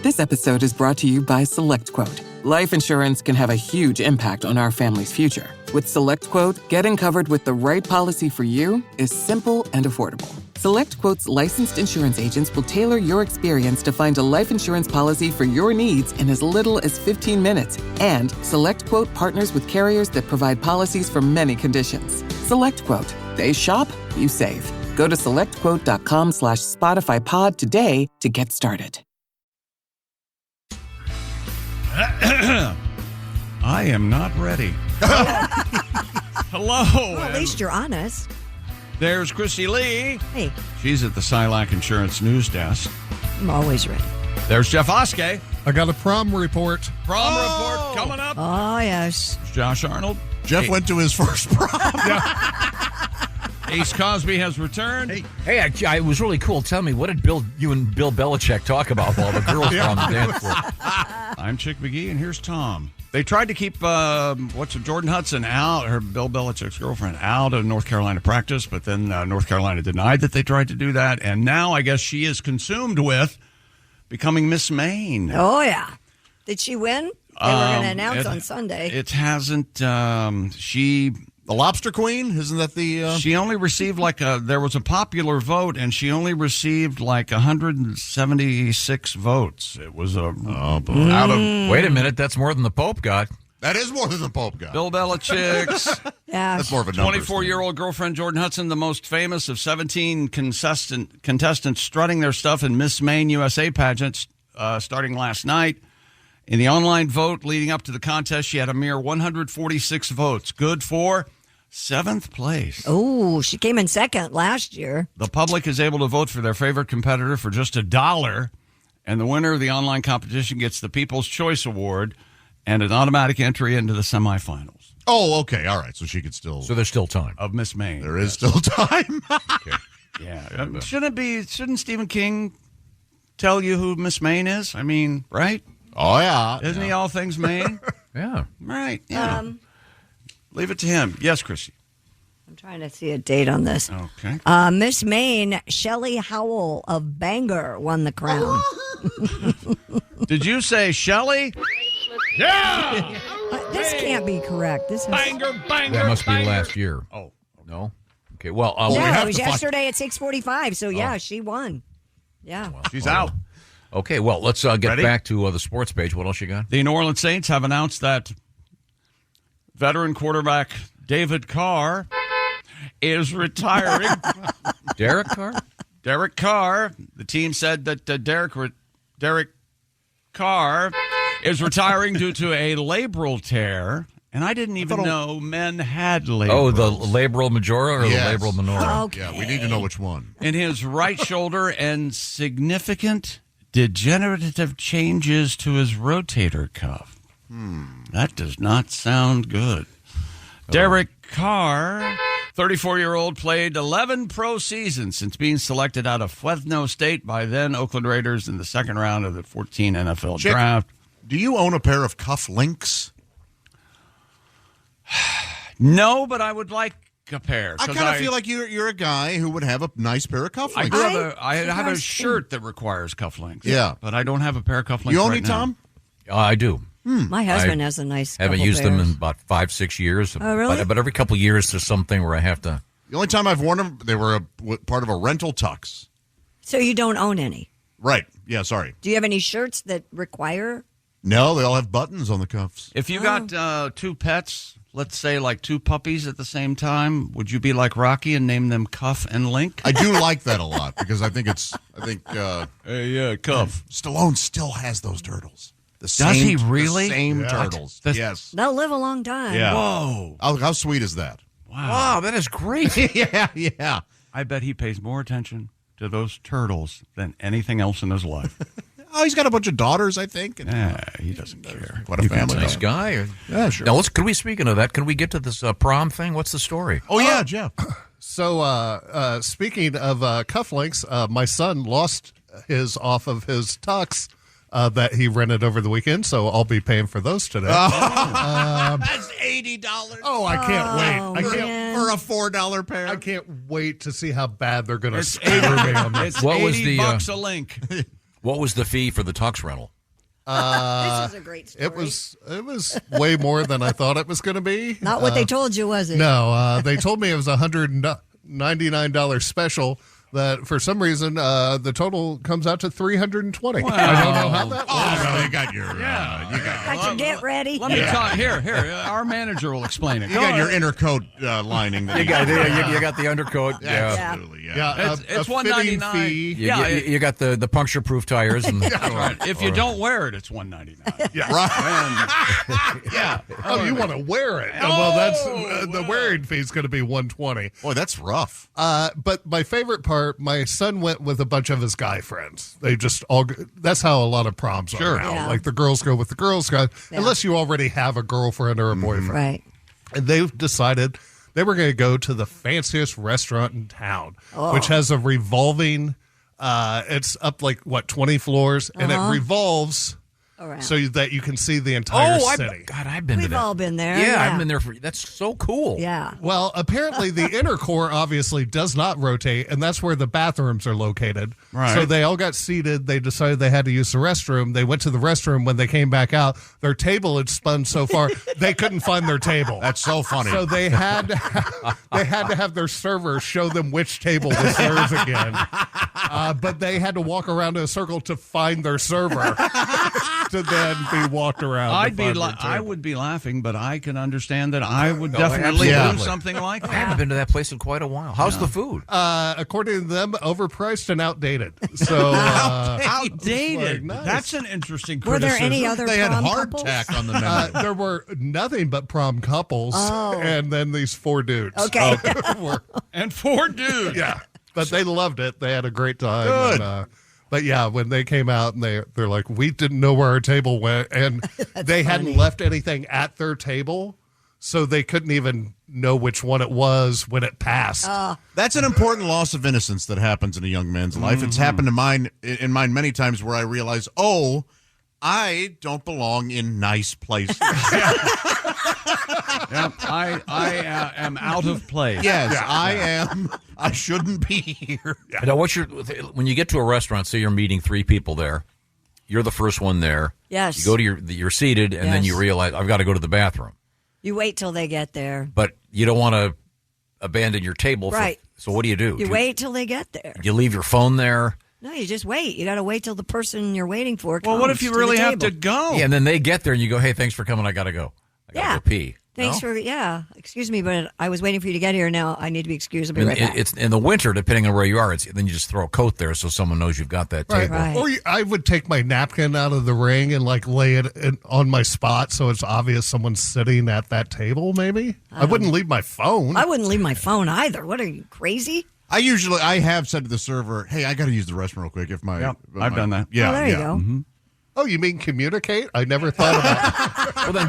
Speaker 15: This episode is brought to you by SelectQuote. Life insurance can have a huge impact on our family's future. With SelectQuote, getting covered with the right policy for you is simple and affordable. SelectQuote's licensed insurance agents will tailor your experience to find a life insurance policy for your needs in as little as 15 minutes. And SelectQuote partners with carriers that provide policies for many conditions. SelectQuote. They shop, you save. Go to SelectQuote.com/SpotifyPod today to get started.
Speaker 10: I am not ready. Hello.
Speaker 8: Well, at least you're honest.
Speaker 10: There's Christy Lee.
Speaker 8: Hey.
Speaker 10: She's at the Silac Insurance News Desk.
Speaker 8: I'm always ready.
Speaker 10: There's Jeff Oskey.
Speaker 5: I got a prom report.
Speaker 10: Prom report coming up.
Speaker 8: Oh, yes.
Speaker 10: Josh Arnold.
Speaker 7: Jeff went to his first prom.
Speaker 10: Ace Cosby has returned.
Speaker 6: Hey, it was really cool. Tell me, what did you and Bill Belichick talk about while the girls were on the dance floor?
Speaker 10: I'm Chick McGee, and here's Tom. They tried to keep Jordan Hudson out, her Bill Belichick's girlfriend, out of North Carolina practice, but then North Carolina denied that they tried to do that, and now I guess she is consumed with becoming Miss Maine.
Speaker 8: Oh, yeah. Did she win? They were going to announce on Sunday.
Speaker 10: It hasn't.
Speaker 7: The Lobster Queen? Isn't that the...
Speaker 10: She only received there was a popular vote, and she only received 176 votes. It was out of...
Speaker 6: Wait a minute, that's more than the Pope got.
Speaker 7: That is more than the Pope got.
Speaker 10: Bill Belichick's
Speaker 7: That's more of a numbers
Speaker 10: 24-year-old girlfriend, Jordan Hudson, the most famous of 17 contestants strutting their stuff in Miss Maine USA pageants starting last night. In the online vote leading up to the contest, she had a mere 146 votes. Good for 7th place.
Speaker 8: Oh, she came in second last year.
Speaker 10: The public is able to vote for their favorite competitor for just $1, and the winner of the online competition gets the People's Choice Award and an automatic entry into the semifinals.
Speaker 7: Oh, okay. All right. So she could still...
Speaker 6: So there's still time.
Speaker 10: Of Miss Maine.
Speaker 7: There is still time.
Speaker 10: Okay. Yeah. Shouldn't Stephen King tell you who Miss Maine is? I mean, right?
Speaker 7: Oh, yeah.
Speaker 10: Isn't he all things Maine?
Speaker 6: Yeah.
Speaker 10: Right. Yeah. Leave it to him. Yes, Chrissy.
Speaker 8: I'm trying to see a date on this.
Speaker 10: Okay.
Speaker 8: Miss Maine, Shelley Howell of Bangor won the crown.
Speaker 10: Did you say Shelley? Yeah!
Speaker 8: This can't be correct. This is
Speaker 10: Banger.
Speaker 6: That must be last year.
Speaker 10: Oh.
Speaker 6: No? Okay, well...
Speaker 8: it was yesterday at 6:45, so she won. Yeah.
Speaker 10: Well, she's out.
Speaker 6: Okay, well, let's get
Speaker 10: Ready?
Speaker 6: back to the sports page. What else you got?
Speaker 10: The New Orleans Saints have announced that veteran quarterback David Carr is retiring.
Speaker 6: Derek Carr?
Speaker 10: Derek Carr. The team said that Derek Carr is retiring due to a labral tear. And I didn't even know men had labrals.
Speaker 6: Oh, the labral majora or
Speaker 7: Yes.
Speaker 6: the labral minora?
Speaker 8: Okay.
Speaker 7: Yeah, we need to know which one.
Speaker 10: In his right shoulder and significant degenerative changes to his rotator cuff. That does not sound good. Derek Carr, 34-year-old, played 11 pro seasons since being selected out of Fresno State by then Oakland Raiders in the second round of the 14 NFL
Speaker 7: Chick,
Speaker 10: draft.
Speaker 7: Do you own a pair of cuff links?
Speaker 10: No, but I would like a pair.
Speaker 7: I kind of feel like you're a guy who would have a nice pair of cuff
Speaker 10: I
Speaker 7: links.
Speaker 10: have a shirt that requires cufflinks.
Speaker 7: Yeah.
Speaker 10: But I don't have a pair of cufflinks
Speaker 7: You own
Speaker 10: right
Speaker 7: any,
Speaker 10: now.
Speaker 7: Tom?
Speaker 6: I do.
Speaker 8: My husband has a nice
Speaker 6: Haven't
Speaker 8: couple
Speaker 6: used them
Speaker 8: pairs.
Speaker 6: in about 5-6 years.
Speaker 8: Oh, really?
Speaker 6: But every couple of years there's something where I have to...
Speaker 7: The only time I've worn them, they were part of a rental tux.
Speaker 8: So you don't own any?
Speaker 7: Right. Yeah, sorry.
Speaker 8: Do you have any shirts that require?
Speaker 7: No, they all have buttons on the cuffs.
Speaker 10: If you got two pets, let's say like two puppies at the same time, would you be like Rocky and name them Cuff and Link?
Speaker 7: I do like that a lot because I think Cuff. Stallone still has those turtles.
Speaker 10: Does he really?
Speaker 7: The same turtles. Yes.
Speaker 8: They'll live a long time.
Speaker 7: Yeah.
Speaker 10: Whoa.
Speaker 7: How sweet is that?
Speaker 6: Wow, that is great.
Speaker 7: Yeah.
Speaker 10: I bet he pays more attention to those turtles than anything else in his life.
Speaker 7: Oh, he's got a bunch of daughters, I think.
Speaker 10: He doesn't care.
Speaker 7: What a family.
Speaker 6: Nice guy. Or...
Speaker 7: Yeah, sure.
Speaker 6: Now, speaking of that, can we get to this prom thing? What's the story?
Speaker 7: Oh, yeah, Jeff.
Speaker 5: So, speaking of cufflinks, my son lost his off of his tux that he rented over the weekend, so I'll be paying for those today.
Speaker 7: That's $80.
Speaker 5: Oh, I can't wait. I can't
Speaker 8: man.
Speaker 7: For a $4 pair.
Speaker 5: I can't wait to see how bad they're going to
Speaker 10: It's
Speaker 5: screw me on this.
Speaker 10: It's
Speaker 6: What was
Speaker 10: $80 a link.
Speaker 6: What was the fee for the tux rental?
Speaker 8: This is a great story.
Speaker 5: It was way more than I thought it was going to be.
Speaker 8: Not what they told you, was it?
Speaker 5: No, they told me it was $199 special. That for some reason the total comes out to $320. I don't know how that works.
Speaker 7: Oh, no, you got your
Speaker 8: Got your get ready.
Speaker 10: Let me talk. Here. Our manager will explain it.
Speaker 7: you got your inner coat lining. That
Speaker 6: You got the undercoat.
Speaker 7: yeah,
Speaker 6: Yeah.
Speaker 7: absolutely. Yeah.
Speaker 10: It's
Speaker 5: a fitting
Speaker 10: $199.
Speaker 5: fee.
Speaker 6: You got the puncture-proof tires. And,
Speaker 10: If you don't wear it, it's $199.
Speaker 7: Yeah. Right.
Speaker 10: Yeah.
Speaker 5: Oh, you want to wear it? Well, that's the wearing fee is going to be $120.
Speaker 7: Boy, that's rough.
Speaker 5: But my favorite part part, my son went with a bunch of his guy friends. They just all, that's how a lot of proms are now.
Speaker 8: Yeah.
Speaker 5: Like the girls go with the girls, unless you already have a girlfriend or a boyfriend.
Speaker 8: Right.
Speaker 5: And they've decided they were going to go to the fanciest restaurant in town, which has a revolving, it's up 20 floors, and it revolves
Speaker 8: around
Speaker 5: so that you can see the entire city.
Speaker 6: I've been to
Speaker 8: We've
Speaker 6: that.
Speaker 8: all been there.
Speaker 6: Yeah, I've been there that's so cool.
Speaker 8: Yeah.
Speaker 5: Well, apparently the inner core obviously does not rotate, and that's where the bathrooms are located.
Speaker 10: Right.
Speaker 5: So they all got seated. They decided they had to use the restroom. They went to the restroom. When they came back out, their table had spun so far they couldn't find their table.
Speaker 7: That's so funny.
Speaker 5: So they had to have their server show them which table was theirs again. But they had to walk around in a circle to find their server to then be walked around.
Speaker 10: I would be laughing, but I can understand that I would definitely do something like that.
Speaker 6: I haven't been to that place in quite a while. How's the food?
Speaker 5: According to them, overpriced and outdated. So
Speaker 10: outdated.
Speaker 5: Nice.
Speaker 10: That's an interesting
Speaker 8: Were there
Speaker 10: criticism.
Speaker 8: any other
Speaker 7: They had
Speaker 8: prom
Speaker 7: hardtack
Speaker 8: couples?
Speaker 7: on the menu.
Speaker 5: There were nothing but prom couples, and then these 4 dudes.
Speaker 8: Okay.
Speaker 10: And 4 dudes.
Speaker 5: Yeah, but they loved it. They had a great time.
Speaker 7: Good.
Speaker 5: And, but yeah, when they came out and they're like, we didn't know where our table went, and they hadn't left anything at their table, so they couldn't even know which one it was when it passed.
Speaker 7: That's an important loss of innocence that happens in a young man's life. It's happened to mine many times where I realize, I don't belong in nice places.
Speaker 10: I am out of place.
Speaker 7: Yes, I am. I shouldn't be here.
Speaker 6: Now, when you get to a restaurant, say you're meeting 3 people there, you're the first one there.
Speaker 8: Yes.
Speaker 6: You go to you're seated, and then you realize, I've got to go to the bathroom.
Speaker 8: You wait till they get there.
Speaker 6: But you don't want to abandon your table.
Speaker 8: Right.
Speaker 6: So what do you do?
Speaker 8: You wait till they get there.
Speaker 6: You leave your phone there.
Speaker 8: No, you just wait. You got to wait till the person you're waiting for comes.
Speaker 10: Well, what if you really have to
Speaker 8: table.
Speaker 10: go?
Speaker 6: Yeah, and then they get there, and you go, hey, thanks for coming. I got to go. I got to go pee.
Speaker 8: Thanks
Speaker 6: No?
Speaker 8: for, excuse me, but I was waiting for you to get here. Now I need to be excused. I'll be right back.
Speaker 6: It's in the winter, depending on where you are. Then you just throw a coat there so someone knows you've got that table.
Speaker 8: Right.
Speaker 5: Or I would take my napkin out of the ring and lay it on my spot so it's obvious someone's sitting at that table. Maybe I wouldn't leave my phone.
Speaker 8: I wouldn't leave my phone either. What are you, crazy?
Speaker 7: I have said to the server, hey, I got to use the restroom real quick.
Speaker 10: I've done that.
Speaker 7: Yeah,
Speaker 8: Oh, there you go.
Speaker 10: Mm-hmm.
Speaker 5: Oh, you mean communicate? I never thought about
Speaker 6: Well, then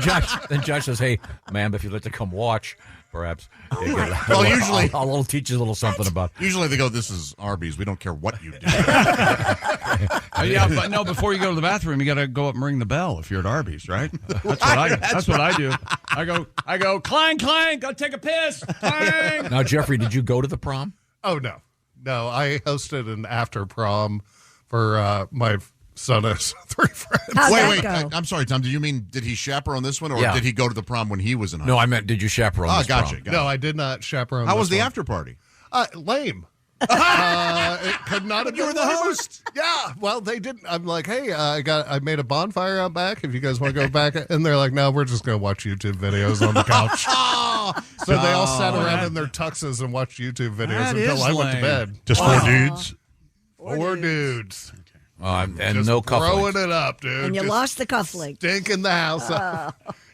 Speaker 6: Josh says, hey, ma'am, if you'd like to come watch, perhaps.
Speaker 7: Well, usually
Speaker 6: I'll teach you a little something about.
Speaker 7: Usually they go, this is Arby's. We don't care what you do.
Speaker 10: But no, before you go to the bathroom, you got to go up and ring the bell if you're at Arby's, right? That's what I do. I go, clang, clang, go take a piss. Clang.
Speaker 6: Now, Jeffrey, did you go to the prom?
Speaker 5: Oh, no. I hosted an after prom for my son and 3 friends.
Speaker 8: How'd that
Speaker 7: Wait.
Speaker 8: go?
Speaker 7: I'm sorry, Tom. Do you mean did he chaperone this one, or
Speaker 6: Yeah.
Speaker 7: did he go to the prom when he was in high
Speaker 6: No,
Speaker 7: school?
Speaker 6: I meant, did you chaperone this
Speaker 7: gotcha.
Speaker 6: prom?
Speaker 5: No, I did not chaperone.
Speaker 7: How
Speaker 5: this
Speaker 7: was the
Speaker 5: one.
Speaker 7: after party?
Speaker 5: Lame. It could not have
Speaker 7: You were
Speaker 5: been
Speaker 7: the
Speaker 5: lamer.
Speaker 7: host.
Speaker 5: Yeah. Well, they didn't. I'm like, hey, I made a bonfire out back. If you guys want to go back, and they're like, no, we're just going to watch YouTube videos on the couch. So they all sat around in their tuxes and watched YouTube videos
Speaker 10: That
Speaker 5: until
Speaker 10: is
Speaker 5: I went to
Speaker 10: lame.
Speaker 5: bed.
Speaker 7: Just 4 dudes?
Speaker 5: 4 dudes.
Speaker 6: And
Speaker 5: Just
Speaker 6: no
Speaker 5: throwing
Speaker 6: cufflinks.
Speaker 5: it up, dude.
Speaker 8: And you
Speaker 5: Just
Speaker 8: lost the cufflink.
Speaker 5: Stink in the house.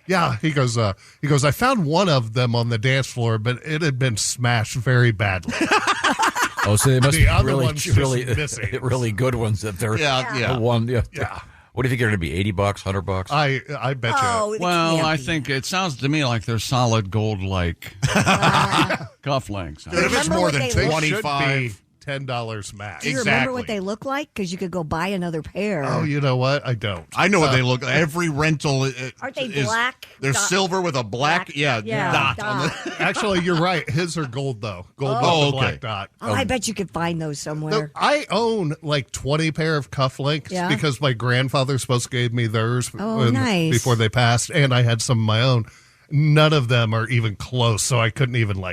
Speaker 5: Yeah, he goes, I found one of them on the dance floor, but it had been smashed very badly.
Speaker 6: Oh, so they must
Speaker 5: The
Speaker 6: be
Speaker 5: other
Speaker 6: really,
Speaker 5: one's just
Speaker 6: really,
Speaker 5: missing.
Speaker 6: really good ones that they're
Speaker 7: Yeah.
Speaker 6: the one. Yeah.
Speaker 5: Yeah.
Speaker 6: What do you think they're going to be? $80, $100?
Speaker 5: I bet you.
Speaker 8: Oh, it
Speaker 10: Well,
Speaker 8: can't
Speaker 10: I
Speaker 8: be.
Speaker 10: think it sounds to me like they're solid gold like cufflinks.
Speaker 7: Dude, if it's
Speaker 8: Remember
Speaker 7: more
Speaker 8: what
Speaker 7: than
Speaker 8: they look-
Speaker 5: They should
Speaker 7: 25.
Speaker 5: be $10 max.
Speaker 8: Do you remember what they look like? Because you could go buy another pair.
Speaker 5: Oh, you know what? I don't.
Speaker 7: I know what they look like. Every rental
Speaker 8: Aren't they
Speaker 7: is
Speaker 8: black?
Speaker 7: They're
Speaker 8: Dot-
Speaker 7: silver with a black dot on the.
Speaker 5: Actually, you're right. His are gold, though. Gold with
Speaker 7: Oh,
Speaker 5: the
Speaker 7: okay.
Speaker 5: black dot.
Speaker 8: Oh, I bet you could find those somewhere.
Speaker 5: So I own 20 pair of cufflinks
Speaker 8: Yeah.
Speaker 5: because my grandfather supposed to gave me theirs
Speaker 8: nice.
Speaker 5: before they passed, and I had some of my own. None of them are even close, so I couldn't even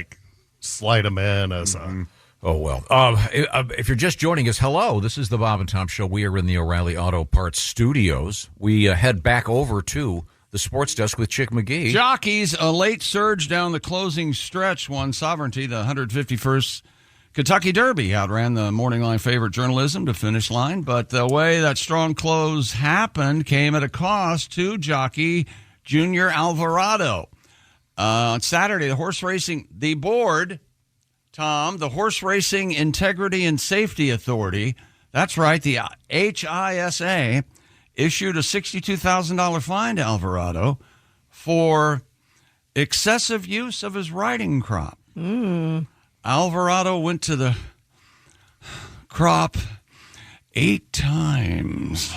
Speaker 5: slide them in as a.
Speaker 6: Oh, well. If you're just joining us, hello. This is the Bob and Tom Show. We are in the O'Reilly Auto Parts studios. We head back over to the sports desk with Chick McGee.
Speaker 10: Jockeys, a late surge down the closing stretch won Sovereignty, the 151st Kentucky Derby. Outran the morning line favorite Journalism to finish line, but the way that strong close happened came at a cost to jockey Junior Alvarado. On Saturday, the horse racing, the board Tom, the Horse Racing Integrity and Safety Authority, that's right, the HISA, issued a $62,000 fine to Alvarado for excessive use of his riding crop. Alvarado went to the crop 8 times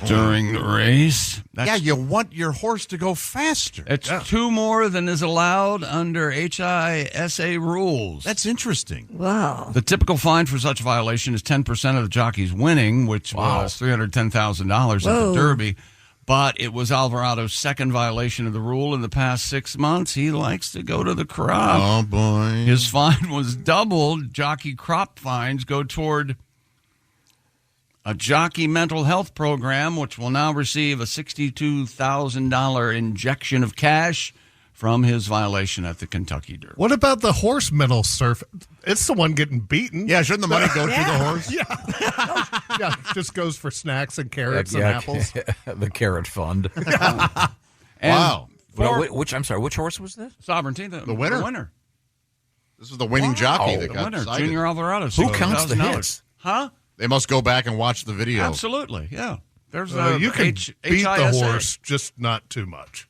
Speaker 10: during the race.
Speaker 7: You want your horse to go faster.
Speaker 10: It's 2 more than is allowed under HISA rules.
Speaker 7: That's interesting.
Speaker 8: Wow.
Speaker 10: The typical fine for such a violation is 10% of the jockey's winning, which was $310,000 at the Derby. But it was Alvarado's second violation of the rule in the past 6 months. He likes to go to the crop.
Speaker 7: Oh, boy.
Speaker 10: His fine was doubled. Jockey crop fines go toward a jockey mental health program, which will now receive a $62,000 injection of cash from his violation at the Kentucky Derby.
Speaker 5: What about the horse mental surf? It's the one getting beaten.
Speaker 7: Yeah, shouldn't the money go to the horse?
Speaker 5: Yeah, just goes for snacks and carrots and apples.
Speaker 6: The carrot fund.
Speaker 7: Wow.
Speaker 6: Which horse was this?
Speaker 10: Sovereignty, the winner. The winner.
Speaker 7: This is the winning jockey that
Speaker 10: The
Speaker 7: got
Speaker 10: winner,
Speaker 7: decided.
Speaker 10: Junior Alvarado.
Speaker 6: Who counts the hits?
Speaker 10: Huh?
Speaker 7: They must go back and watch the video.
Speaker 10: Absolutely, yeah. There's
Speaker 5: you can beat the
Speaker 10: HISA.
Speaker 5: horse, just not too much.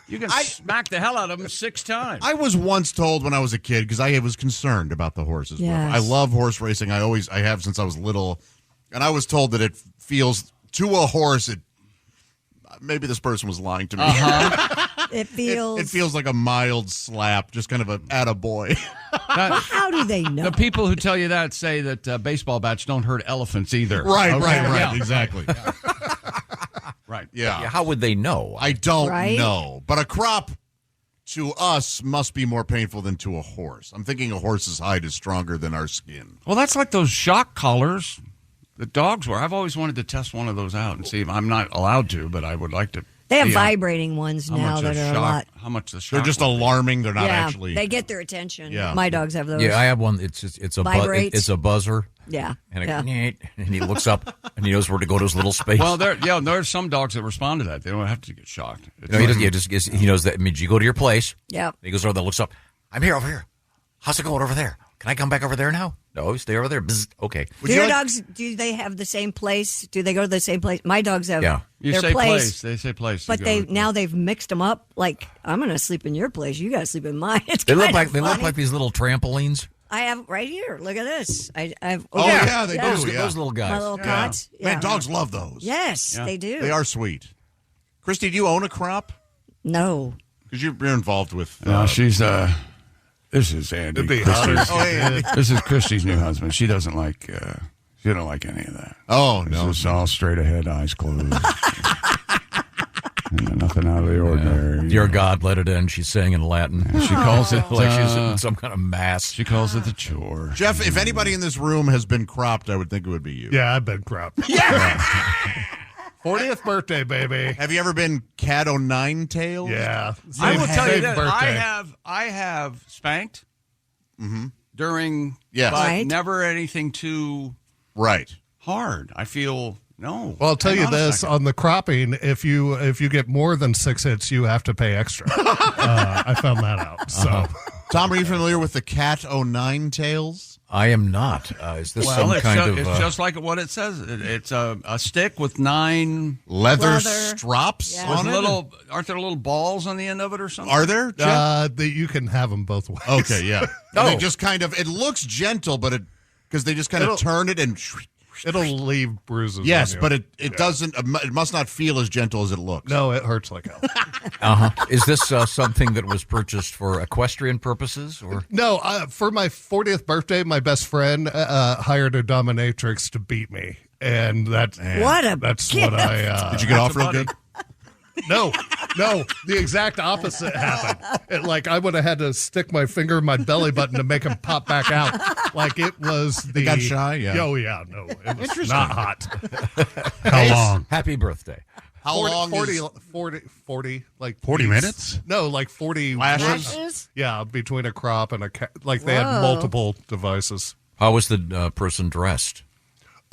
Speaker 10: You can smack the hell out of him 6 times.
Speaker 7: I was once told when I was a kid, because I was concerned about the horses.
Speaker 8: Yes.
Speaker 7: I love horse racing. I have since I was little. And I was told that it feels, to a horse, maybe this person was lying to me.
Speaker 8: It feels.
Speaker 7: It feels like a mild slap, just kind of a attaboy.
Speaker 8: How do they know?
Speaker 10: The people who tell you that say that baseball bats don't hurt elephants either.
Speaker 7: Right,
Speaker 10: Okay?
Speaker 7: right,
Speaker 10: Yeah.
Speaker 7: exactly.
Speaker 10: Right.
Speaker 7: Yeah.
Speaker 6: How would they know?
Speaker 7: I don't
Speaker 8: Right?
Speaker 7: know. But a crop to us must be more painful than to a horse. I'm thinking a horse's hide is stronger than our skin.
Speaker 10: Well, that's like those shock collars that dogs wear. I've always wanted to test one of those out and see if I'm not allowed to, but I would like to.
Speaker 8: They have
Speaker 10: see
Speaker 8: vibrating ones
Speaker 10: how
Speaker 8: now
Speaker 10: much
Speaker 8: that
Speaker 10: a
Speaker 8: are a
Speaker 10: shock-
Speaker 8: lot.
Speaker 10: How much the shock?
Speaker 7: They're just
Speaker 10: would be.
Speaker 7: alarming. They're not
Speaker 8: Yeah,
Speaker 7: actually.
Speaker 8: they get their attention.
Speaker 7: Yeah.
Speaker 8: My dogs have those.
Speaker 6: Yeah, I have one. It's a
Speaker 8: Vibrate.
Speaker 6: it's a buzzer.
Speaker 8: Yeah.
Speaker 6: And,
Speaker 8: yeah.
Speaker 6: and he looks up and he knows where to go to his little space.
Speaker 10: Well, there's some dogs that respond to that. They don't have to get shocked.
Speaker 6: No, he doesn't. He knows that. I mean, you go to your place.
Speaker 8: Yep.
Speaker 6: He goes over there, looks up. I'm here, over here. How's it going over there? Can I come back over there now? No, stay over there. Bzz. Okay.
Speaker 8: Do your dogs? Do they have the same place? Do they go to the same place? My dogs have.
Speaker 6: Yeah.
Speaker 10: You
Speaker 8: their
Speaker 10: say
Speaker 8: place.
Speaker 10: They say place.
Speaker 8: But
Speaker 10: You go-
Speaker 8: they've mixed them up. Like I'm going to sleep in your place. You got to sleep in mine. It's
Speaker 6: They look
Speaker 8: kinda
Speaker 6: like
Speaker 8: funny.
Speaker 6: these little trampolines.
Speaker 8: I have right here. Look at this. I have.
Speaker 7: Oh, yeah, they do.
Speaker 6: Those,
Speaker 7: Yeah.
Speaker 6: those little guys.
Speaker 8: My little cots.
Speaker 7: Man,
Speaker 8: Yeah.
Speaker 7: dogs love those.
Speaker 8: Yes,
Speaker 10: Yeah.
Speaker 8: they do.
Speaker 7: They are sweet. Christy, do you own a crop?
Speaker 8: No.
Speaker 7: Because you're involved with.
Speaker 10: No, she's this is Andy.
Speaker 5: It'd be
Speaker 10: Christy's-
Speaker 5: hotter.
Speaker 7: Oh, yeah.
Speaker 10: This is Christy's new husband. She doesn't like. She don't like any of that.
Speaker 7: Oh,
Speaker 10: This
Speaker 7: no.
Speaker 10: is all straight ahead, eyes closed. Nothing out of the ordinary.
Speaker 6: Dear God, let it end. She's saying in Latin.
Speaker 10: She calls it
Speaker 6: like she's in some kind of mass.
Speaker 10: She calls it the chore.
Speaker 7: Jeff, if anybody in this room has been cropped, I would think it would be you.
Speaker 5: Yeah, I've been cropped. 40th birthday, baby.
Speaker 7: Have you ever been cat o' nine tails?
Speaker 5: Yeah.
Speaker 10: I will tell you
Speaker 5: Same
Speaker 10: that
Speaker 5: birthday.
Speaker 10: I have spanked during,
Speaker 7: Yes.
Speaker 10: but
Speaker 8: Right.
Speaker 10: never anything too
Speaker 7: Right.
Speaker 10: hard. I feel no.
Speaker 5: Well, I'll tell
Speaker 10: Hang
Speaker 5: you
Speaker 10: on a
Speaker 5: this:
Speaker 10: second.
Speaker 5: on the cropping, if you get more than 6 hits, you have to pay extra. I found that out. So,
Speaker 7: Tom, are you familiar with the cat o' nine tails?
Speaker 6: I am not. Is this
Speaker 10: Well,
Speaker 6: some
Speaker 10: it's,
Speaker 6: kind
Speaker 10: ju-
Speaker 6: of?
Speaker 10: it's just like what it says. It's a stick with 9
Speaker 7: Leather
Speaker 8: Leather.
Speaker 7: strops
Speaker 8: Yeah.
Speaker 10: with
Speaker 7: on it?
Speaker 10: little. Aren't there little balls on the end of it or something?
Speaker 7: Are there, Jeff?
Speaker 5: you can have them both ways.
Speaker 7: Okay, yeah.
Speaker 6: No.
Speaker 7: They just kind of, it looks gentle, but because they just kind of
Speaker 5: It'll-
Speaker 7: turn it and.
Speaker 5: It'll leave bruises.
Speaker 7: Yes,
Speaker 5: on you.
Speaker 7: but it doesn't, it must not feel as gentle as it looks.
Speaker 5: No, it hurts like hell.
Speaker 6: Is this something that was purchased for equestrian purposes, or?
Speaker 5: No, for my 40th birthday, my best friend hired a dominatrix to beat me, and that's
Speaker 8: What a
Speaker 5: that's
Speaker 8: gift.
Speaker 5: what I.
Speaker 7: Did you get off real
Speaker 10: buddy.
Speaker 7: good?
Speaker 5: No, the exact opposite happened. I would have had to stick my finger in my belly button to make him pop back out. Like it was the.
Speaker 7: They got shy, yeah.
Speaker 5: Oh yeah, no, it was not hot.
Speaker 10: How long?
Speaker 6: Happy birthday.
Speaker 7: How long
Speaker 5: 40,
Speaker 7: is
Speaker 5: 40, like
Speaker 10: 40 minutes?
Speaker 5: No, like 40
Speaker 7: Lashes?
Speaker 8: Lashes?
Speaker 5: Yeah, between a crop and a like they had
Speaker 8: Whoa.
Speaker 5: multiple devices.
Speaker 6: How was the person dressed?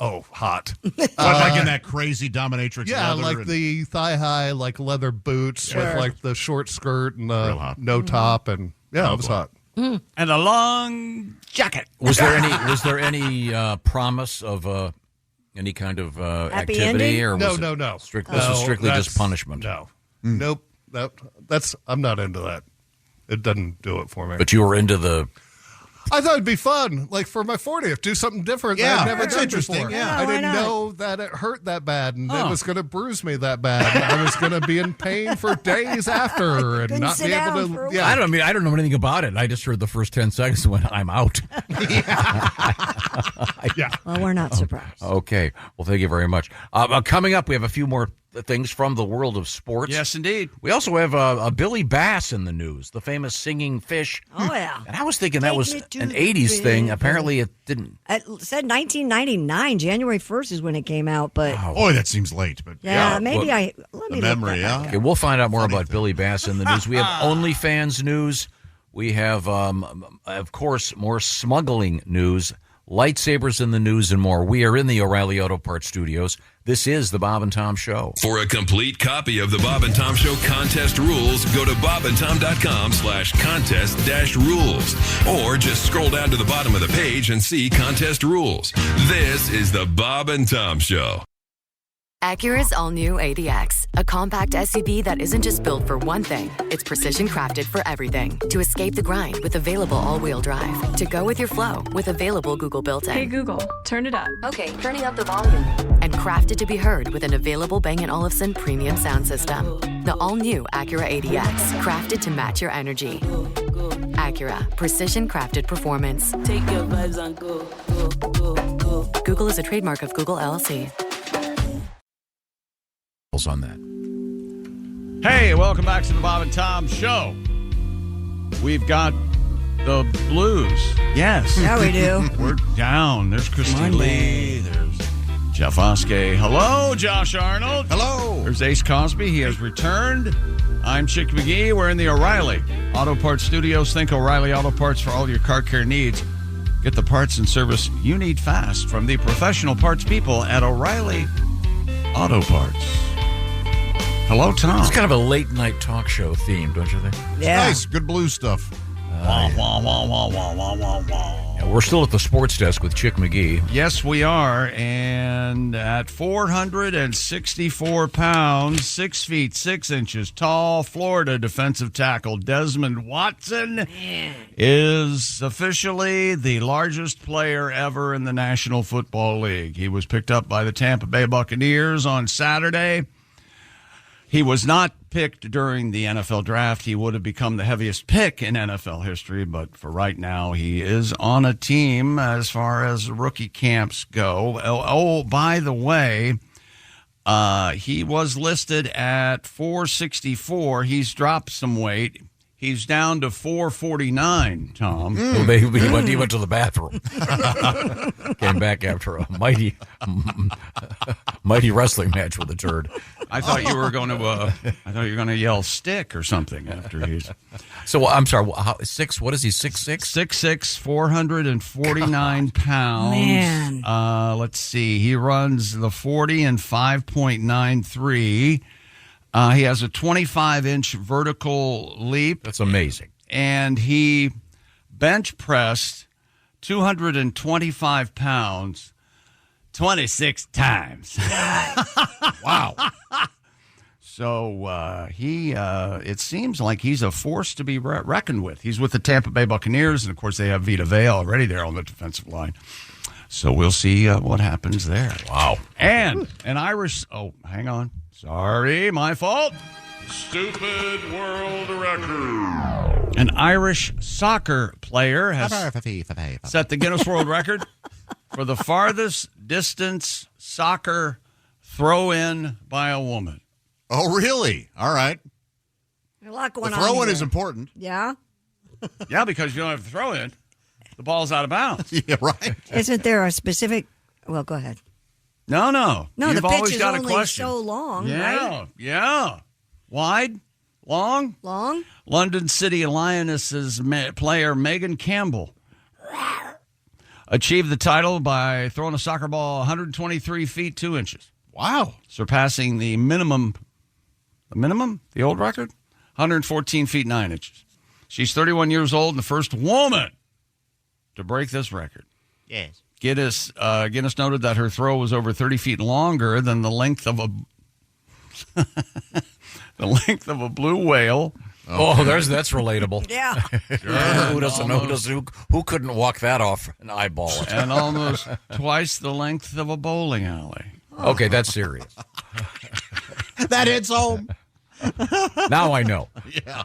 Speaker 5: Oh, hot.
Speaker 7: like in that crazy dominatrix
Speaker 5: Yeah,
Speaker 7: leather
Speaker 5: like
Speaker 7: and-
Speaker 5: the thigh high, like leather boots with
Speaker 8: Sure.
Speaker 5: like the short skirt and
Speaker 7: Real
Speaker 5: the
Speaker 7: hot.
Speaker 5: no top, and yeah, it was hot.
Speaker 10: and a long jacket.
Speaker 6: Was there any promise of any kind of activity
Speaker 8: ending?
Speaker 6: or was
Speaker 5: No.
Speaker 6: this is strictly just punishment?
Speaker 5: No. Nope. I'm not into that. It doesn't do it for me.
Speaker 6: But you were into the.
Speaker 5: I thought it'd be fun, like for my 40th, do something different that I've never
Speaker 7: that's
Speaker 5: done
Speaker 7: interesting,
Speaker 5: before.
Speaker 7: yeah.
Speaker 5: I
Speaker 8: why
Speaker 5: didn't
Speaker 8: not?
Speaker 5: know that it hurt that bad and it was going to bruise me that bad. And I was going to be in pain for days after and
Speaker 8: Couldn't
Speaker 5: not
Speaker 8: sit
Speaker 5: be able
Speaker 8: down for a
Speaker 5: to.
Speaker 6: I don't know anything about it. I just heard the first 10 seconds and went, I'm out.
Speaker 5: Yeah.
Speaker 8: Well, we're not surprised.
Speaker 6: Okay. Well, thank you very much. Coming up, we have a few more things from the world of sports.
Speaker 10: Yes, indeed.
Speaker 6: We also have a Billy Bass in the news, the famous singing fish.
Speaker 8: Oh, yeah.
Speaker 6: And I was thinking that
Speaker 8: Take
Speaker 6: was
Speaker 8: me to
Speaker 6: an
Speaker 8: the
Speaker 6: 80s thing.
Speaker 8: river.
Speaker 6: Apparently, it didn't.
Speaker 8: It said 1999, January 1st is when it came out, but
Speaker 7: Boy, that seems late. But
Speaker 8: maybe let me
Speaker 7: the
Speaker 8: look
Speaker 7: memory,
Speaker 8: that up.
Speaker 6: Okay, we'll find out more about Billy Bass in the news. We have OnlyFans news. We have, of course, more smuggling news, lightsabers in the news, and more. We are in the O'Reilly Auto Parts studios. This is the Bob and Tom Show.
Speaker 11: For a complete copy of the Bob and Tom Show contest rules, go to bobandtom.com/contest-rules. Or just scroll down to the bottom of the page and see contest rules. This is the Bob and Tom Show.
Speaker 16: Acura's all-new ADX, a compact SUV that isn't just built for one thing. It's precision crafted for everything. To escape the grind with available all-wheel drive. To go with your flow with available Google built-in.
Speaker 17: Hey Google, turn it up.
Speaker 16: Okay, turning up the volume. And crafted to be heard with an available Bang & Olufsen premium sound system. The all-new Acura ADX, crafted to match your energy. Acura, precision crafted performance.
Speaker 18: Take your vibes and go.
Speaker 16: Google is a trademark of Google LLC.
Speaker 6: On that.
Speaker 10: Hey, welcome back to the Bob and Tom Show. We've got the Blues. Yes.
Speaker 8: Yeah, we do.
Speaker 10: We're down. There's Christy Lee. There's Jeff Oskey. Hello, Josh Arnold.
Speaker 7: Hello.
Speaker 10: There's Ace Cosby. He has returned. I'm Chick McGee. We're in the O'Reilly Auto Parts Studios. Think O'Reilly Auto Parts for all your car care needs. Get the parts and service you need fast from the professional parts people at O'Reilly Auto Parts. Hello, Tom.
Speaker 6: It's kind of a late night talk show theme, don't you think?
Speaker 8: Yeah.
Speaker 7: Nice. Good blues stuff.
Speaker 10: Wah, wah, wah, wah, wah, wah, wah, wah.
Speaker 6: Yeah, we're still at the sports desk with Chick McGee.
Speaker 10: Yes, we are. And at 464 pounds, 6 feet 6 inches tall, Florida defensive tackle Desmond Watson is officially the largest player ever in the National Football League. He was picked up by the Tampa Bay Buccaneers on Saturday. He was not picked during the NFL draft. He would have become the heaviest pick in NFL history, but for right now, he is on a team as far as rookie camps go. Oh, by the way, he was listed at 464. He's dropped some weight. He's down to 449, Tom.
Speaker 6: He went to the bathroom. Came back after a mighty wrestling match with a turd.
Speaker 10: I thought you were going to yell stick or something after he's.
Speaker 6: So I'm sorry. Six? What is he? 6'6"?
Speaker 10: 6'6", 449 pounds.
Speaker 8: Man.
Speaker 10: Let's see. He runs the 40 in 5.93. He has a 25-inch vertical leap.
Speaker 6: That's amazing.
Speaker 10: And he bench pressed 225 pounds 26 times.
Speaker 7: Wow.
Speaker 10: So it seems like he's a force to be reckoned with. He's with the Tampa Bay Buccaneers, and of course they have Vita Vea already there on the defensive line. So we'll see what happens there.
Speaker 6: Wow.
Speaker 10: And an Irish. Oh, hang on. Sorry, my fault. Stupid world record. An Irish soccer player has set the Guinness World Record for the farthest distance soccer throw-in by a woman.
Speaker 7: Oh, really? All right.
Speaker 8: There's a lot going
Speaker 7: The
Speaker 8: on.
Speaker 7: throw-in
Speaker 8: here.
Speaker 7: is important.
Speaker 8: Yeah.
Speaker 10: Yeah, because you don't have to throw in. The ball's out of bounds.
Speaker 7: Yeah, right.
Speaker 8: Isn't there a specific? Well, go ahead.
Speaker 10: No.
Speaker 8: No,
Speaker 10: You've
Speaker 8: the pitch
Speaker 10: always
Speaker 8: is
Speaker 10: got
Speaker 8: only
Speaker 10: a question.
Speaker 8: so long,
Speaker 10: Yeah,
Speaker 8: right?
Speaker 10: yeah. Wide, long. London City Lionesses player Megan Campbell achieved the title by throwing a soccer ball 123 feet 2 inches.
Speaker 7: Wow.
Speaker 10: Surpassing the old record, 114 feet 9 inches. She's 31 years old and the first woman to break this record.
Speaker 7: Yes.
Speaker 10: Guinness noted that her throw was over 30 feet longer than the length of a blue whale.
Speaker 6: Oh, that's relatable.
Speaker 8: Yeah.
Speaker 6: Who doesn't know? Who couldn't walk that off and eyeball it?
Speaker 10: And almost twice the length of a bowling alley.
Speaker 6: Okay, that's serious.
Speaker 7: That hits home.
Speaker 6: Now I know.
Speaker 7: Yeah.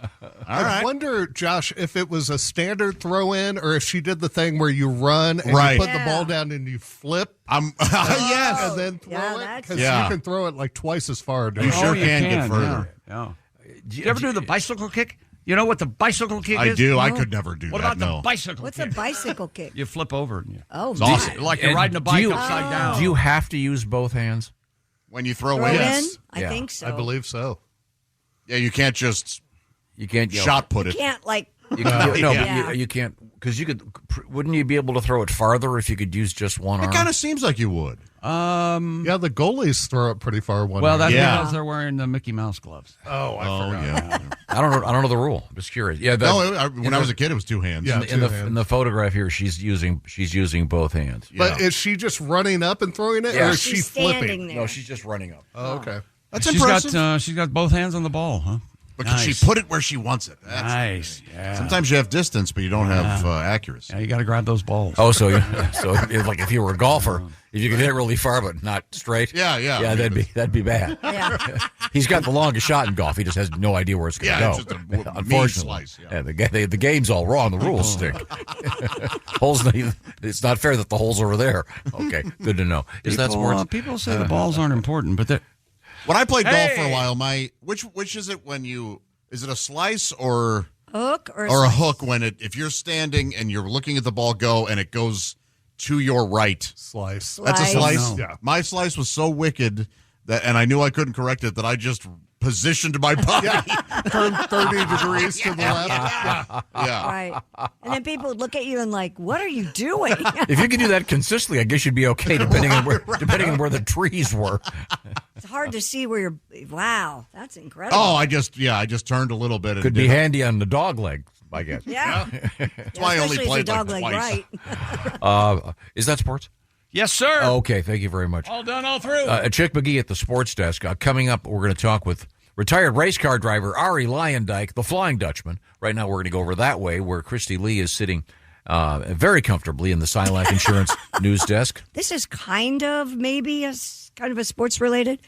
Speaker 5: I wonder, Josh, if it was a standard throw in or if she did the thing where you run and
Speaker 7: Right.
Speaker 5: you put the ball down and you flip.
Speaker 7: Yes.
Speaker 5: And then throw it. Because
Speaker 7: Yeah.
Speaker 5: you can throw it like twice as far.
Speaker 7: You sure can get further.
Speaker 10: Yeah. Do you ever do the bicycle kick? You know what the bicycle kick
Speaker 7: I
Speaker 10: is?
Speaker 7: do. I could never do
Speaker 10: what
Speaker 7: that.
Speaker 10: about the bicycle
Speaker 8: What's
Speaker 10: kick?
Speaker 8: a bicycle kick?
Speaker 10: You flip over. And
Speaker 8: Oh,
Speaker 10: awesome. Like you're
Speaker 6: And
Speaker 10: riding a
Speaker 6: do
Speaker 10: bike
Speaker 6: you-
Speaker 10: upside down.
Speaker 6: Do you have to use both hands?
Speaker 7: When you throw
Speaker 8: Throw
Speaker 7: in?
Speaker 8: in? I
Speaker 6: Yeah.
Speaker 8: think so.
Speaker 5: I believe so.
Speaker 7: Yeah, you can't just
Speaker 6: shot
Speaker 7: put
Speaker 8: You
Speaker 7: it.
Speaker 8: can't like.
Speaker 6: You can, no,
Speaker 8: Yeah.
Speaker 6: but you can't because you could. Wouldn't you be able to throw it farther if you could use just one arm?
Speaker 7: It kind of seems like you would.
Speaker 5: Yeah, the goalies throw it pretty far one
Speaker 10: Well,
Speaker 5: way.
Speaker 10: that's
Speaker 7: Yeah.
Speaker 10: because they're wearing the Mickey Mouse gloves.
Speaker 5: Oh, I forgot.
Speaker 7: Yeah.
Speaker 6: I don't know the rule. I'm just curious. Yeah,
Speaker 7: When I was a kid, it was two hands.
Speaker 5: Yeah.
Speaker 6: in the photograph here, she's using both hands.
Speaker 5: But is she just running up and throwing it,
Speaker 6: Yeah.
Speaker 5: or is she
Speaker 8: She's
Speaker 5: flipping?
Speaker 8: standing there.
Speaker 6: No, she's just running up.
Speaker 5: Oh, okay.
Speaker 7: That's
Speaker 10: She's
Speaker 7: impressive.
Speaker 10: got both hands on the ball, huh?
Speaker 7: But can
Speaker 10: Nice.
Speaker 7: she put it where she wants it? That's
Speaker 10: Nice. Yeah.
Speaker 7: Sometimes you have distance, but you don't have accuracy.
Speaker 10: Yeah, you got to grab those balls.
Speaker 6: Oh, so like if you were a golfer, if you could hit it really far but not straight.
Speaker 7: Yeah.
Speaker 6: that'd be bad.
Speaker 8: Yeah.
Speaker 6: He's got the longest shot in golf. He just has no idea where it's going to
Speaker 7: Yeah,
Speaker 6: go.
Speaker 7: it's just a mean
Speaker 6: Unfortunately,
Speaker 7: slice, yeah.
Speaker 6: the game's all wrong. The rules stink. Holes. It's not fair that the hole's over there. Okay, good to know. Is that sports?
Speaker 10: People say the balls aren't important, but
Speaker 7: When I played golf for a while, which is it when you is it a slice or
Speaker 8: Hook or
Speaker 7: a hook when if you're standing and you're looking at the ball go and it goes to your right?
Speaker 5: Slice.
Speaker 7: That's a slice.
Speaker 5: No. Yeah.
Speaker 7: My slice was so wicked and I knew I couldn't correct it that I just positioned my body.
Speaker 5: Turn 30 degrees to the left.
Speaker 7: Yeah.
Speaker 8: Right. And then people would look at you and like, what are you doing?
Speaker 6: If you could do that consistently, I guess you'd be okay, depending on where the trees were.
Speaker 8: It's hard to see where you're. Wow, that's incredible.
Speaker 7: Oh, I just turned a little bit. And
Speaker 6: Could be
Speaker 7: did it.
Speaker 6: handy on the dog leg, I guess.
Speaker 8: Yeah.
Speaker 7: That's why I only
Speaker 8: Especially
Speaker 7: played
Speaker 8: if your dog
Speaker 7: like
Speaker 8: leg
Speaker 7: twice.
Speaker 8: right.
Speaker 6: Is that sports?
Speaker 10: yes, sir.
Speaker 6: Okay, thank you very much.
Speaker 10: All done, all through.
Speaker 6: Chick McGee at the sports desk. Coming up, we're going to talk with retired race car driver Ari Lyondike, the Flying Dutchman. Right now, we're going to go over that way where Christy Lee is sitting very comfortably in the Silac Insurance news desk.
Speaker 8: This is kind of maybe kind of a sports related.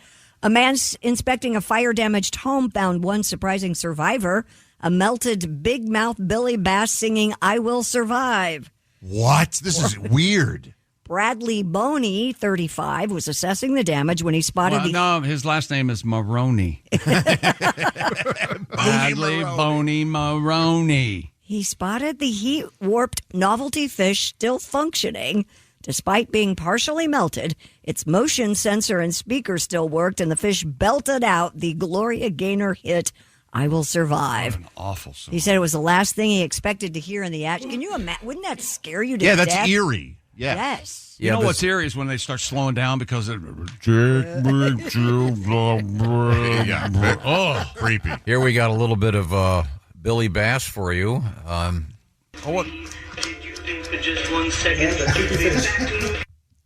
Speaker 8: A man inspecting a fire damaged home found one surprising survivor: a melted big mouth Billy Bass singing "I Will Survive."
Speaker 7: What? This is weird.
Speaker 8: Bradley Boney, 35, was assessing the damage when he spotted
Speaker 10: no, his last name is Maroney. Bradley Boney Maroney.
Speaker 8: He spotted the heat-warped novelty fish still functioning. Despite being partially melted, its motion sensor and speaker still worked, and the fish belted out the Gloria Gaynor hit, "I Will Survive."
Speaker 10: What an awful song.
Speaker 8: He said it was the last thing he expected to hear in the action. Can you imagine? Wouldn't that scare you to
Speaker 7: Yeah,
Speaker 8: death?
Speaker 7: that's eerie. Yeah.
Speaker 8: Yes.
Speaker 10: You know what's eerie is when they start slowing down because it. Take me to the
Speaker 7: Yeah. Oh, creepy.
Speaker 6: Here we got a little bit of Billy Bass for you.
Speaker 10: what?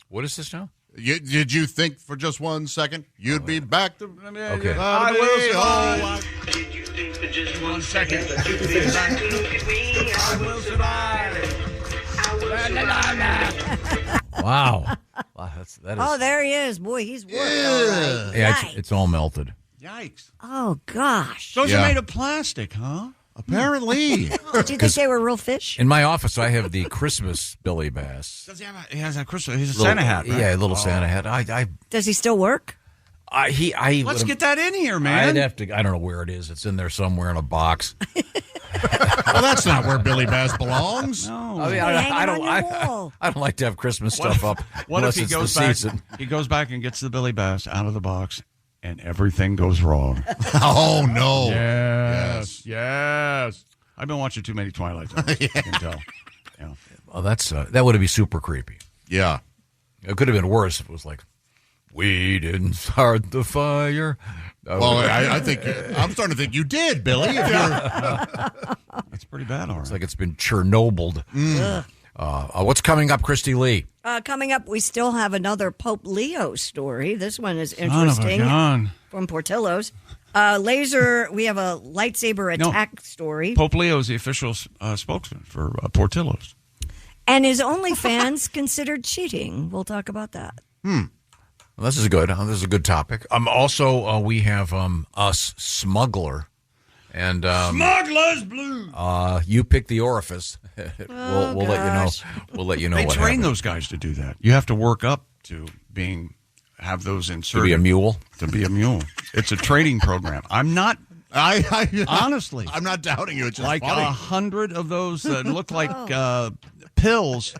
Speaker 6: What is this now?
Speaker 7: Did you think for just 1 second you'd be back to?
Speaker 6: Okay.
Speaker 10: I will
Speaker 7: Oh,
Speaker 10: survive. Did you think for just 1 second that you'd be back to me? I will survive.
Speaker 6: Wow. That is.
Speaker 8: Oh, there he is. Boy, he's worked all right.
Speaker 6: Yeah,
Speaker 8: Yikes.
Speaker 6: it's all melted.
Speaker 10: Yikes.
Speaker 8: Oh, gosh.
Speaker 10: Those
Speaker 7: Yeah.
Speaker 10: are made of plastic, huh?
Speaker 7: Apparently.
Speaker 8: Did you think they were real fish?
Speaker 6: In my office, I have the Christmas Billy Bass.
Speaker 10: He has a crystal. He's a
Speaker 6: Little-
Speaker 10: Santa hat, right?
Speaker 6: Yeah, a little Santa hat.
Speaker 8: Does he still work?
Speaker 10: Let's get that in here, man.
Speaker 6: I'd have to. I don't know where it is. It's in there somewhere in a box.
Speaker 7: Well, that's not where Billy Bass belongs.
Speaker 10: No.
Speaker 6: I mean, I don't like to have Christmas stuff up
Speaker 10: What
Speaker 6: unless
Speaker 10: if he
Speaker 6: it's
Speaker 10: goes
Speaker 6: the
Speaker 10: back?
Speaker 6: season.
Speaker 10: He goes back and gets the Billy Bass out of the box, and everything goes wrong.
Speaker 7: Oh no!
Speaker 10: Yes. I've been watching too many Twilight Zones. I can tell. Yeah.
Speaker 6: Well, that would be super creepy.
Speaker 7: Yeah.
Speaker 6: It could have been worse if it was like We didn't start the fire.
Speaker 7: Well, I think I'm starting to think you did, Billy. If
Speaker 10: That's pretty bad, all right.
Speaker 6: It's like it's been Chernobled. What's coming up, Christy Lee?
Speaker 8: Coming up, we still have another Pope Leo story. This one is
Speaker 10: Son of a
Speaker 8: interesting.
Speaker 10: gun.
Speaker 8: From Portillo's. We have a lightsaber attack story.
Speaker 10: Pope Leo is the official spokesman for Portillo's.
Speaker 8: And is OnlyFans considered cheating? We'll talk about that.
Speaker 6: Well, this is good. This is a good topic. Also, we have Us Smuggler. And
Speaker 10: Smuggler's Blues.
Speaker 6: You pick the orifice. We'll let you know. We'll let you know.
Speaker 10: They
Speaker 6: what
Speaker 10: train
Speaker 6: happened.
Speaker 10: those guys to do that. You have to work up to have those inserted.
Speaker 6: To be a mule.
Speaker 10: To be a mule. It's a training program. I'm not. Honestly,
Speaker 7: I'm not doubting you. It's just
Speaker 10: like
Speaker 7: funny.
Speaker 10: 100 of those that look like pills,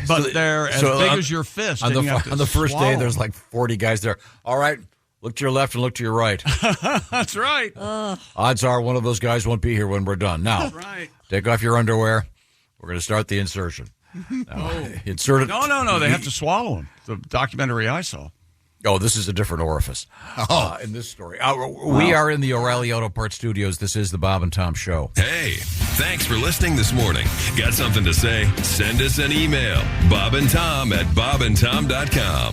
Speaker 10: but they're as big as your fist.
Speaker 6: On
Speaker 10: and you have to
Speaker 6: the first day,
Speaker 10: swallow
Speaker 6: there's
Speaker 10: them.
Speaker 6: like 40 guys there. All right, look to your left and look to your right.
Speaker 10: That's right.
Speaker 6: Odds are one of those guys won't be here when we're done. Now,
Speaker 10: right.
Speaker 6: Take off your underwear. We're going to start the insertion. Insert it.
Speaker 10: No. They have to swallow them. The documentary I saw.
Speaker 6: Oh, this is a different orifice in this story. We are in the O'Reilly Auto Parts Studios. This is the Bob and Tom Show.
Speaker 11: Hey, thanks for listening this morning. Got something to say? Send us an email. bobandtom@bobandtom.com.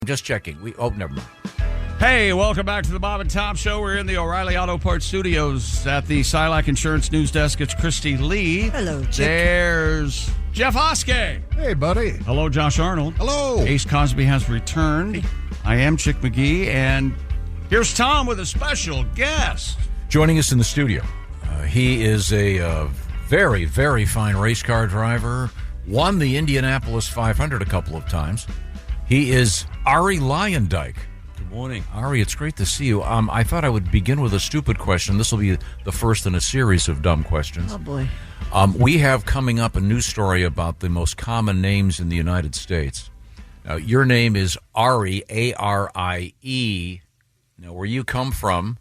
Speaker 6: I'm just checking. Never mind.
Speaker 10: Hey, welcome back to the Bob and Tom Show. We're in the O'Reilly Auto Parts Studios at the Silac Insurance News Desk. It's Christy Lee.
Speaker 8: Hello, Chick.
Speaker 10: There's Jeff Oskey.
Speaker 5: Hey, buddy.
Speaker 10: Hello, Josh Arnold.
Speaker 7: Hello.
Speaker 10: Ace Cosby has returned. I am Chick McGee, and here's Tom with a special guest.
Speaker 6: Joining us in the studio, he is a very, very fine race car driver. Won the Indianapolis 500 a couple of times. He is Ari Lyondike.
Speaker 17: Good morning.
Speaker 6: Ari, it's great to see you. I thought I would begin with a stupid question. This will be the first in a series of dumb questions.
Speaker 8: Oh, boy.
Speaker 6: We have coming up a news story about the most common names in the United States. Now, your name is Ari, A-R-I-E. Now, where you come from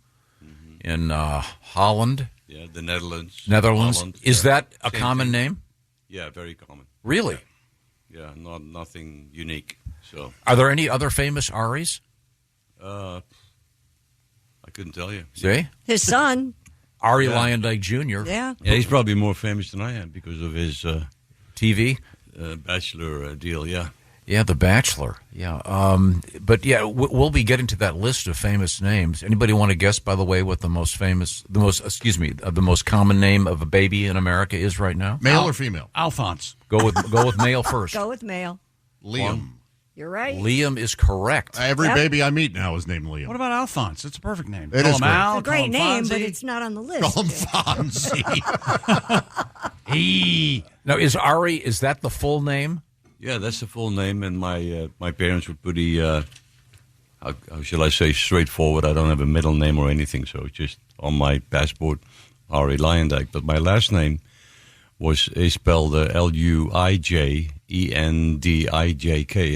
Speaker 6: in Holland?
Speaker 17: Yeah, the Netherlands.
Speaker 6: Holland, is that a
Speaker 17: Same
Speaker 6: common
Speaker 17: thing.
Speaker 6: name?
Speaker 17: Yeah, very common.
Speaker 6: Really?
Speaker 17: Yeah, nothing unique. So,
Speaker 6: Are there any other famous Aris?
Speaker 17: I couldn't tell you.
Speaker 6: See?
Speaker 8: His son.
Speaker 6: Ari
Speaker 17: Yeah.
Speaker 6: Lyondike Jr.
Speaker 8: Yeah.
Speaker 17: Yeah, he's probably more famous than I am because of his
Speaker 6: TV
Speaker 17: Bachelor deal. Yeah.
Speaker 6: Yeah, The Bachelor. Yeah, but yeah, we'll be getting to that list of famous names. Anybody want to guess, by the way, what the most common name of a baby in America is right now?
Speaker 7: Male or female?
Speaker 10: Alphonse.
Speaker 6: Go with male first.
Speaker 8: Go with male.
Speaker 7: Liam.
Speaker 8: You're right.
Speaker 6: Liam is correct.
Speaker 7: Every baby I meet now is named Liam.
Speaker 10: What about Alphonse? It's a perfect name.
Speaker 7: It
Speaker 10: Call
Speaker 7: is
Speaker 10: him
Speaker 7: great.
Speaker 10: Al,
Speaker 8: It's a great
Speaker 10: call him
Speaker 8: name,
Speaker 10: Fonzie.
Speaker 8: but it's not on the list.
Speaker 7: Call him Fonzie.
Speaker 6: Now, is that the full name?
Speaker 17: Yeah, that's the full name, and my parents were pretty, how shall I say, straightforward. I don't have a middle name or anything, so it's just on my passport, Ari Lyondike. But my last name is spelled L-U-I-J-E-N-D-I-J-K,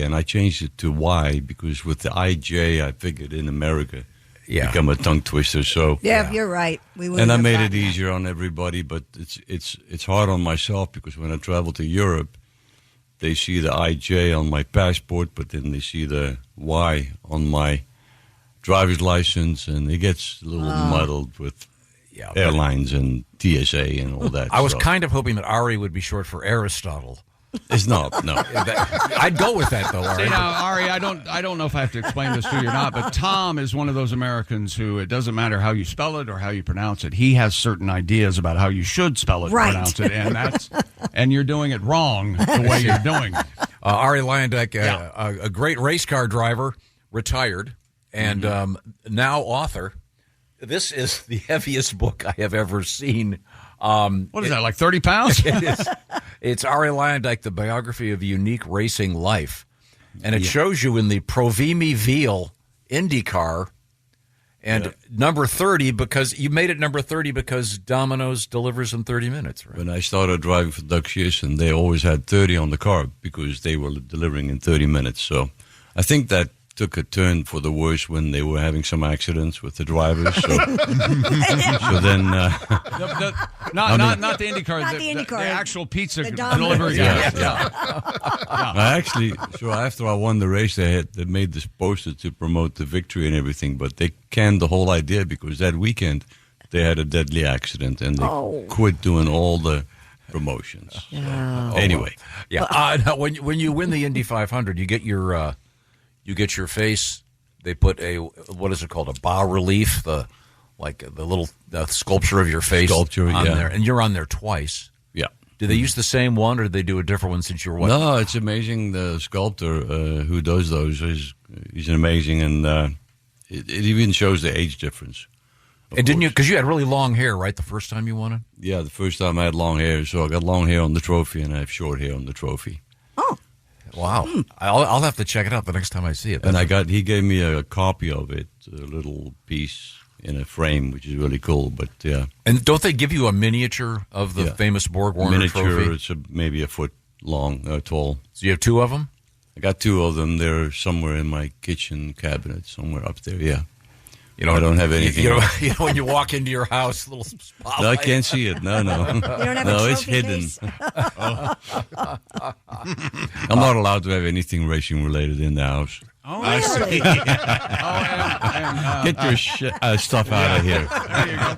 Speaker 17: and I changed it to Y because with the I-J, I figured in America, become a tongue twister. So
Speaker 8: You're right. We wouldn't
Speaker 17: and I
Speaker 8: have
Speaker 17: made it
Speaker 8: gotten that.
Speaker 17: easier on everybody, but it's hard on myself because when I travel to Europe, they see the IJ on my passport, but then they see the Y on my driver's license, and it gets a little muddled with airlines and TSA and all that.
Speaker 6: I was kind of hoping that Ari would be short for Aristotle.
Speaker 17: It's not. No,
Speaker 6: I'd go with that though. Ari.
Speaker 10: See, now, Ari, I don't know if I have to explain this to you or not, but Tom is one of those Americans who it doesn't matter how you spell it or how you pronounce it. He has certain ideas about how you should spell it,
Speaker 8: Right.
Speaker 10: and pronounce it, and you're doing it wrong the way you're doing it.
Speaker 6: Ari Lyondike, a great race car driver, retired, and now author. This is the heaviest book I have ever seen.
Speaker 10: What is that, like 30 pounds?
Speaker 6: It is. It's Ari Lyondike, the biography of a unique racing life. And it shows you in the Provimi Veal IndyCar and number 30 because you made it number 30 because Domino's delivers in 30 minutes, right?
Speaker 17: when I started driving for Doug Shearson, they always had 30 on the car because they were delivering in 30 minutes. So I think that took a turn for the worse when they were having some accidents with the drivers. So, so then,
Speaker 10: Not the IndyCar,
Speaker 8: Not the IndyCar.
Speaker 10: the actual pizza
Speaker 8: The
Speaker 10: delivery
Speaker 8: Domino's.
Speaker 10: guy. Yeah.
Speaker 17: I actually, so after I won the race, they made this poster to promote the victory and everything, but they canned the whole idea because that weekend they had a deadly accident and they quit doing all the promotions. So, anyway,
Speaker 6: Now, when you win the Indy 500, you get your face. They put what is it called? A bas relief, the little sculpture of your face on there, and you're on there twice.
Speaker 17: Yeah.
Speaker 6: Do they use the same one, or do they do a different one since you're what?
Speaker 17: No, it's amazing. The sculptor who does those he's amazing, and it even shows the age difference.
Speaker 6: And didn't you? Because you had really long hair, right? The first time you won it.
Speaker 17: Yeah, the first time I had long hair, so I got long hair on the trophy, and I have short hair on the trophy.
Speaker 6: Wow. I'll have to check it out the next time I see it.
Speaker 17: And he gave me a copy of it, a little piece in a frame, which is really cool. But yeah.
Speaker 6: And don't they give you a miniature of the famous Borg Warner trophy?
Speaker 17: It's maybe a foot long, tall.
Speaker 6: So you have two of them?
Speaker 17: I got two of them. They're somewhere in my kitchen cabinet, somewhere up there. Yeah. I don't have anything.
Speaker 6: You know, when you walk into your house, little spotlight.
Speaker 17: No, I can't see it. No.
Speaker 8: You don't have a
Speaker 17: it's
Speaker 8: trophy
Speaker 17: hidden.
Speaker 8: case?
Speaker 17: I'm not allowed to have anything racing related in the house.
Speaker 10: Oh,
Speaker 17: I
Speaker 10: really?
Speaker 17: see. Get your stuff out of here.
Speaker 10: There you go.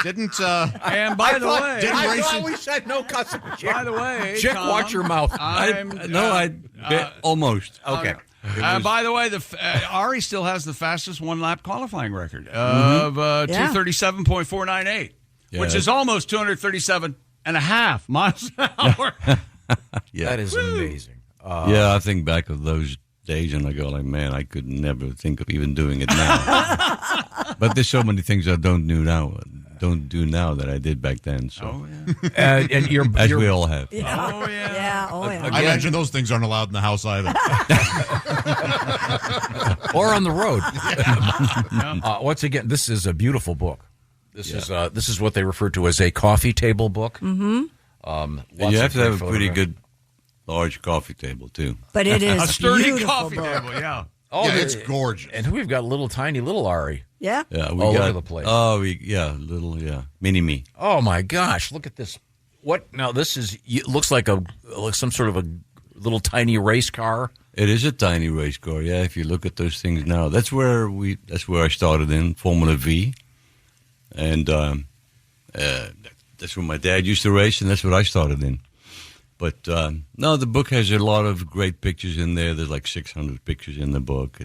Speaker 7: Didn't
Speaker 10: and by the way,
Speaker 6: I thought we said no cussing.
Speaker 10: By the way,
Speaker 6: Chick,
Speaker 10: Tom,
Speaker 6: watch your mouth.
Speaker 17: Almost.
Speaker 6: Okay.
Speaker 10: By the way, Ari still has the fastest one-lap qualifying record of 237.498, which is almost 237 and a half miles an hour.
Speaker 17: Yeah.
Speaker 6: That is amazing.
Speaker 17: I think back of those days and I go like, man, I could never think of even doing it now. But there's so many things I don't do now that I did back then. So,
Speaker 6: and
Speaker 17: as we all have.
Speaker 7: I imagine those things aren't allowed in the house either.
Speaker 6: Or on the road. Once again, this is a beautiful book. This is what they refer to as a coffee table book.
Speaker 8: Mm-hmm.
Speaker 17: You have to have a pretty good large coffee table too.
Speaker 8: But it is
Speaker 10: a sturdy
Speaker 8: beautiful
Speaker 10: coffee
Speaker 8: book.
Speaker 10: table. Yeah.
Speaker 17: Oh, it's gorgeous.
Speaker 6: And we've got tiny little Ari.
Speaker 8: Yeah.
Speaker 17: Yeah,
Speaker 6: all over the place.
Speaker 17: Oh, mini me.
Speaker 6: Oh my gosh, look at this. What now? This looks like some sort of a little tiny race car.
Speaker 17: It is a tiny race car. Yeah, if you look at those things now, that's where I started in Formula V, and that's where my dad used to race, and that's what I started in. But no, the book has a lot of great pictures in there. There's like 600 pictures in the book.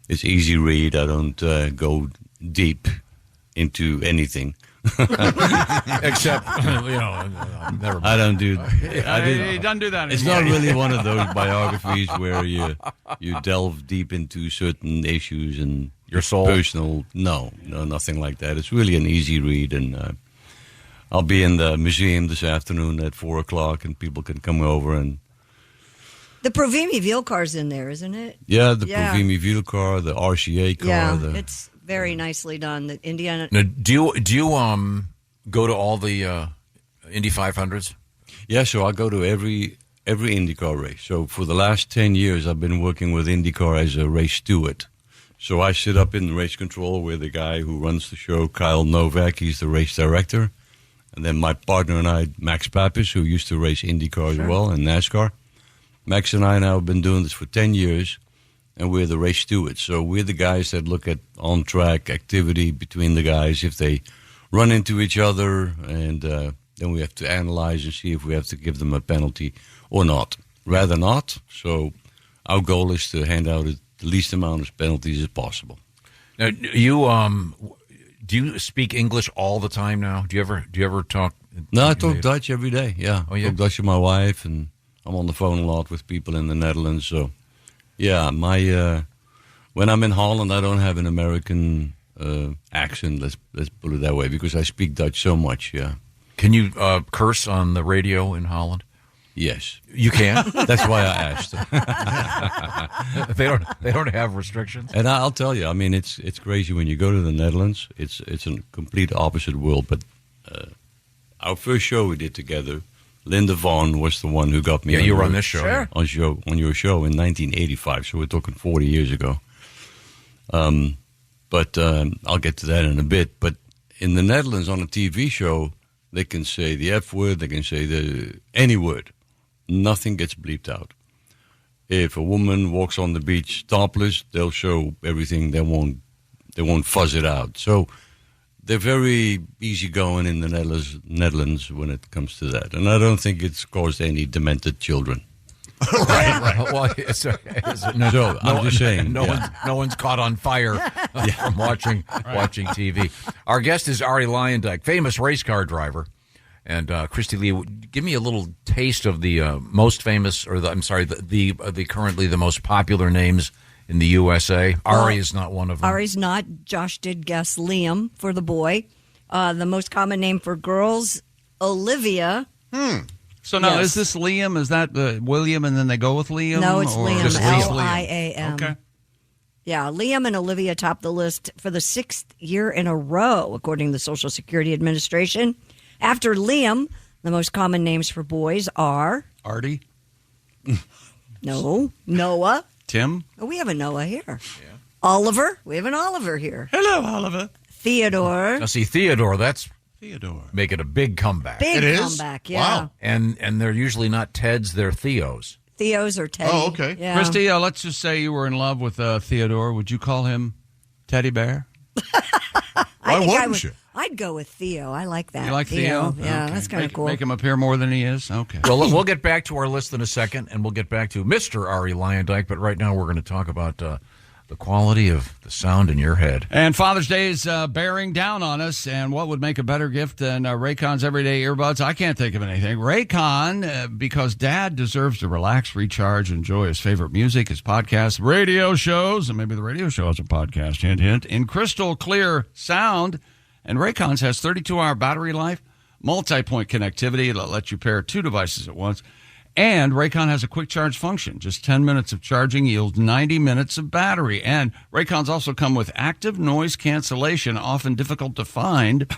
Speaker 17: It's easy read. I don't go deep into anything.
Speaker 6: Except, never mind.
Speaker 17: I don't do.
Speaker 10: He doesn't do that anymore.
Speaker 17: It's not really one of those biographies where you delve deep into certain issues and
Speaker 6: your soul.
Speaker 17: Personal. No, nothing like that. It's really an easy read, and I'll be in the museum this afternoon at 4:00, and people can come over and.
Speaker 8: The Provimi Veal car's in there, isn't it?
Speaker 17: Yeah, the Provimi Veal car, the RCA car.
Speaker 8: Yeah, it's very nicely done. The Indiana.
Speaker 6: Now, do you go to all the Indy 500s?
Speaker 17: Yeah, so I go to every IndyCar race. So for the last 10 years, I've been working with IndyCar as a race steward. So I sit up in the race control with the guy who runs the show, Kyle Novak. He's the race director. And then my partner and I, Max Papis, who used to race IndyCar as well and NASCAR. Max and I now have been doing this for 10 years, and we're the race stewards. So we're the guys that look at on-track activity between the guys, if they run into each other, and then we have to analyze and see if we have to give them a penalty or not. Rather not. So our goal is to hand out the least amount of penalties as possible.
Speaker 6: Now, do you speak English all the time now? Do you ever talk?
Speaker 17: No, I talk Dutch every day. Yeah,
Speaker 6: oh, yeah?
Speaker 17: I talk Dutch with my wife, and I'm on the phone a lot with people in the Netherlands. So, yeah, when I'm in Holland, I don't have an American accent. Let's put it that way, because I speak Dutch so much. Yeah.
Speaker 6: Can you curse on the radio in Holland?
Speaker 17: Yes,
Speaker 6: you can.
Speaker 17: That's why I asked.
Speaker 6: They don't have restrictions.
Speaker 17: And I'll tell you, I mean, it's crazy when you go to the Netherlands. It's a complete opposite world. But our first show we did together, Linda Vaughn was the one who got me.
Speaker 6: Yeah, you were on this show.
Speaker 8: Sure.
Speaker 17: On your show in 1985. So we're talking 40 years ago. But I'll get to that in a bit. But in the Netherlands, on a TV show, they can say the F word. They can say any word. Nothing gets bleeped out. If a woman walks on the beach topless, they'll show everything. They won't fuzz it out. So they're very easygoing in the Netherlands when it comes to that. And I don't think it's caused any demented children.
Speaker 6: Right. Well, I'm
Speaker 17: just saying.
Speaker 6: No one's caught on fire from watching TV. Our guest is Arie Luyendyk, famous race car driver. And Christy Lee, give me a little taste of the most famous, the currently the most popular names in the USA. Arie is not one of them.
Speaker 8: Arie's not. Josh did guess Liam for the boy. The most common name for girls, Olivia.
Speaker 10: So now, is this Liam? Is that William and then they go with Liam?
Speaker 8: No, it's Liam,
Speaker 10: just
Speaker 8: Liam.
Speaker 10: Okay.
Speaker 8: Yeah, Liam and Olivia top the list for the 6th year in a row, according to the Social Security Administration. After Liam, the most common names for boys are...
Speaker 10: Artie?
Speaker 8: No. Noah.
Speaker 10: Tim?
Speaker 8: Oh, we have a Noah here. Yeah. Oliver. We have an Oliver here.
Speaker 10: Hello, Oliver.
Speaker 8: Theodore.
Speaker 6: Now, see, Theodore, that's...
Speaker 10: Theodore.
Speaker 6: Make it a big comeback.
Speaker 8: Big comeback, yeah.
Speaker 6: Wow. And they're usually not Teds, they're Theos.
Speaker 8: Theos or Teddy.
Speaker 7: Oh, okay.
Speaker 8: Yeah.
Speaker 10: Christy, let's just say you were in love with Theodore. Would you call him Teddy Bear?
Speaker 7: Why wouldn't you?
Speaker 8: I'd go with Theo. I like that.
Speaker 10: You like Theo?
Speaker 8: Yeah,
Speaker 10: Okay.
Speaker 8: that's kind of cool.
Speaker 10: Make him appear more than he is? Okay.
Speaker 6: Well, we'll get back to our list in a second, and we'll get back to Mr. Arie Luyendyk, but right now we're going to talk about the quality of the sound in your head.
Speaker 10: And Father's Day is bearing down on us, and what would make a better gift than Raycon's everyday earbuds? I can't think of anything. Raycon, because Dad deserves to relax, recharge, enjoy his favorite music, his podcasts, radio shows, and maybe the radio show has a podcast, hint, hint, in crystal clear sound. And Raycon's has 32-hour battery life, multi-point connectivity that lets you pair 2 devices at once. And Raycon has a quick charge function. Just 10 minutes of charging yields 90 minutes of battery. And Raycons also come with active noise cancellation, often difficult to find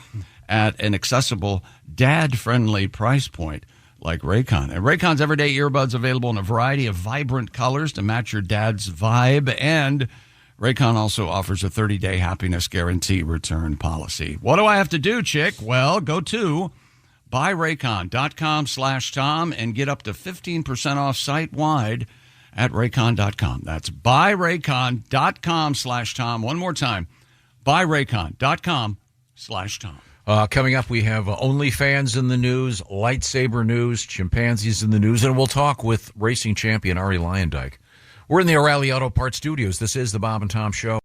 Speaker 10: at an accessible, dad-friendly price point like Raycon. And Raycon's everyday earbuds available in a variety of vibrant colors to match your dad's vibe. And Raycon also offers a 30-day happiness guarantee return policy. What do I have to do, chick? Well, go to buyraycon.com/Tom and get up to 15% off site-wide at raycon.com. That's buyraycon.com/Tom. One more time, buyraycon.com/Tom.
Speaker 6: Coming up, we have OnlyFans in the news, lightsaber news, chimpanzees in the news, and we'll talk with racing champion Arie Luyendyk. We're in the O'Reilly Auto Parts studios. This is the Bob and Tom Show.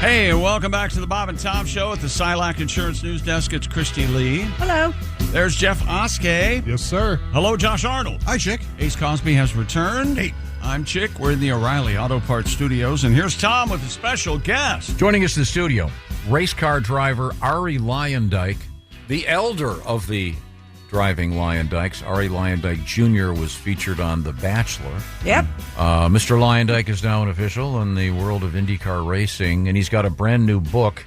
Speaker 10: Hey, welcome back to the Bob and Tom Show at the Silac Insurance News Desk. It's Christy Lee.
Speaker 8: Hello.
Speaker 10: There's Jeff Oskey.
Speaker 5: Yes, sir.
Speaker 10: Hello, Josh Arnold.
Speaker 7: Hi, Chick.
Speaker 10: Ace Cosby has returned.
Speaker 7: Hey.
Speaker 10: I'm Chick. We're in the O'Reilly Auto Parts studios, and here's Tom with a special guest.
Speaker 6: Joining us in the studio, race car driver Arie Luyendyk, the elder of the driving Luyendyks. Arie Luyendyk Jr. was featured on The Bachelor.
Speaker 8: Yep.
Speaker 6: Mr. Luyendyk is now an official in the world of IndyCar racing, and he's got a brand new book.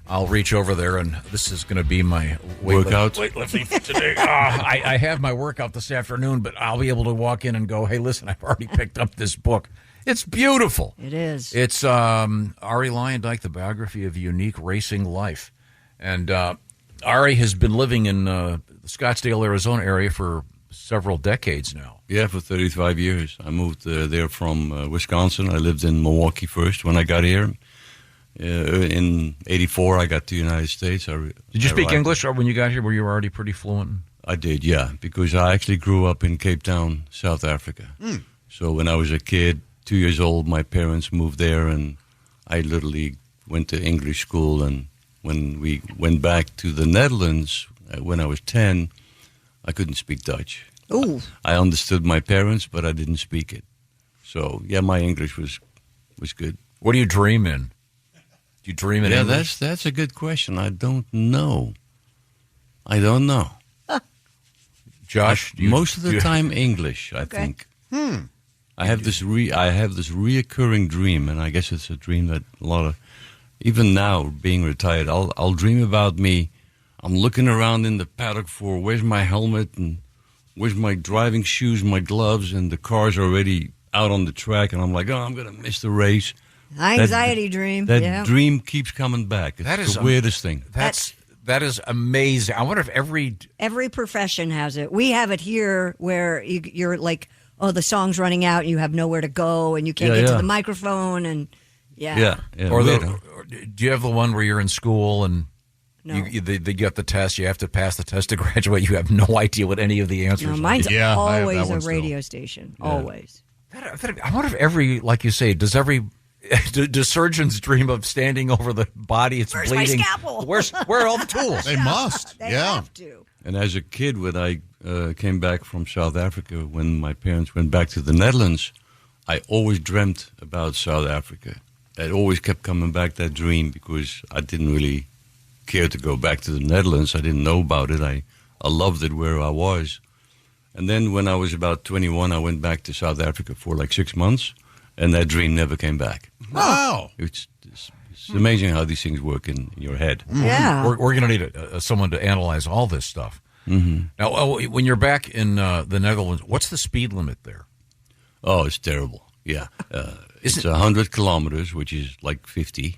Speaker 6: I'll reach over there, and this is going to be my weightlifting for today. I have my workout this afternoon, but I'll be able to walk in and go, hey, listen, I've already picked up this book. It's beautiful.
Speaker 8: It is.
Speaker 6: It's Arie Luyendyk, The Biography of a Unique Racing Life. And Arie has been living in the Scottsdale, Arizona area for several decades now.
Speaker 17: Yeah, for 35 years. I moved there from Wisconsin. I lived in Milwaukee first when I got here. In 84, I got to the United States.
Speaker 6: Did you speak English or when you got here? Were you already pretty fluent?
Speaker 17: I did, yeah, because I actually grew up in Cape Town, South Africa. So when I was a kid, 2 years old, my parents moved there, and I literally went to English school. And when we went back to the Netherlands, when I was 10, I couldn't speak Dutch.
Speaker 8: Ooh.
Speaker 17: I understood my parents, but I didn't speak it. So, yeah, my English was good.
Speaker 6: What do you dream in? Do you dream in English?
Speaker 17: Yeah, that's a good question. I don't know.
Speaker 6: Josh?
Speaker 17: Most of the time English, I think. I have this reoccurring dream, and I guess it's a dream that a lot of, even now being retired, I'll dream about me I'm looking around in the paddock for where's my helmet and where's my driving shoes, my gloves, and the car's already out on the track, and I'm like, oh, I'm going to miss the race.
Speaker 8: Anxiety dream.
Speaker 17: That dream keeps coming back. It's the weirdest thing.
Speaker 6: That is amazing. I wonder if
Speaker 8: every profession has it. We have it here where you're like, oh, the song's running out, and you have nowhere to go, and you can't get to the microphone, and
Speaker 6: Or do you have the one where you're in school and they got the test, you have to pass the test to graduate, you have no idea what any of the answers are?
Speaker 8: Mine's always a radio station, always.
Speaker 6: I wonder if like you say, do surgeons dream of standing over the body? It's
Speaker 8: Where's
Speaker 6: bleeding.
Speaker 8: my scalpel?
Speaker 6: Where are all the tools?
Speaker 5: They must.
Speaker 8: They have to.
Speaker 17: And as a kid, when I came back from South Africa, when my parents went back to the Netherlands, I always dreamt about South Africa. It always kept coming back, that dream, because I didn't really care to go back to the Netherlands. I didn't know about it. I loved it where I was. And then when I was about 21, I went back to South Africa for like 6 months, and that dream never came back.
Speaker 7: Wow.
Speaker 17: It's amazing how these things work in your head.
Speaker 8: Yeah.
Speaker 6: We're going to need someone to analyze all this stuff.
Speaker 17: Mm-hmm.
Speaker 6: Now, when you're back in the Netherlands, what's the speed limit there?
Speaker 17: Oh, it's terrible. Yeah. It's 100 kilometers, which is like 50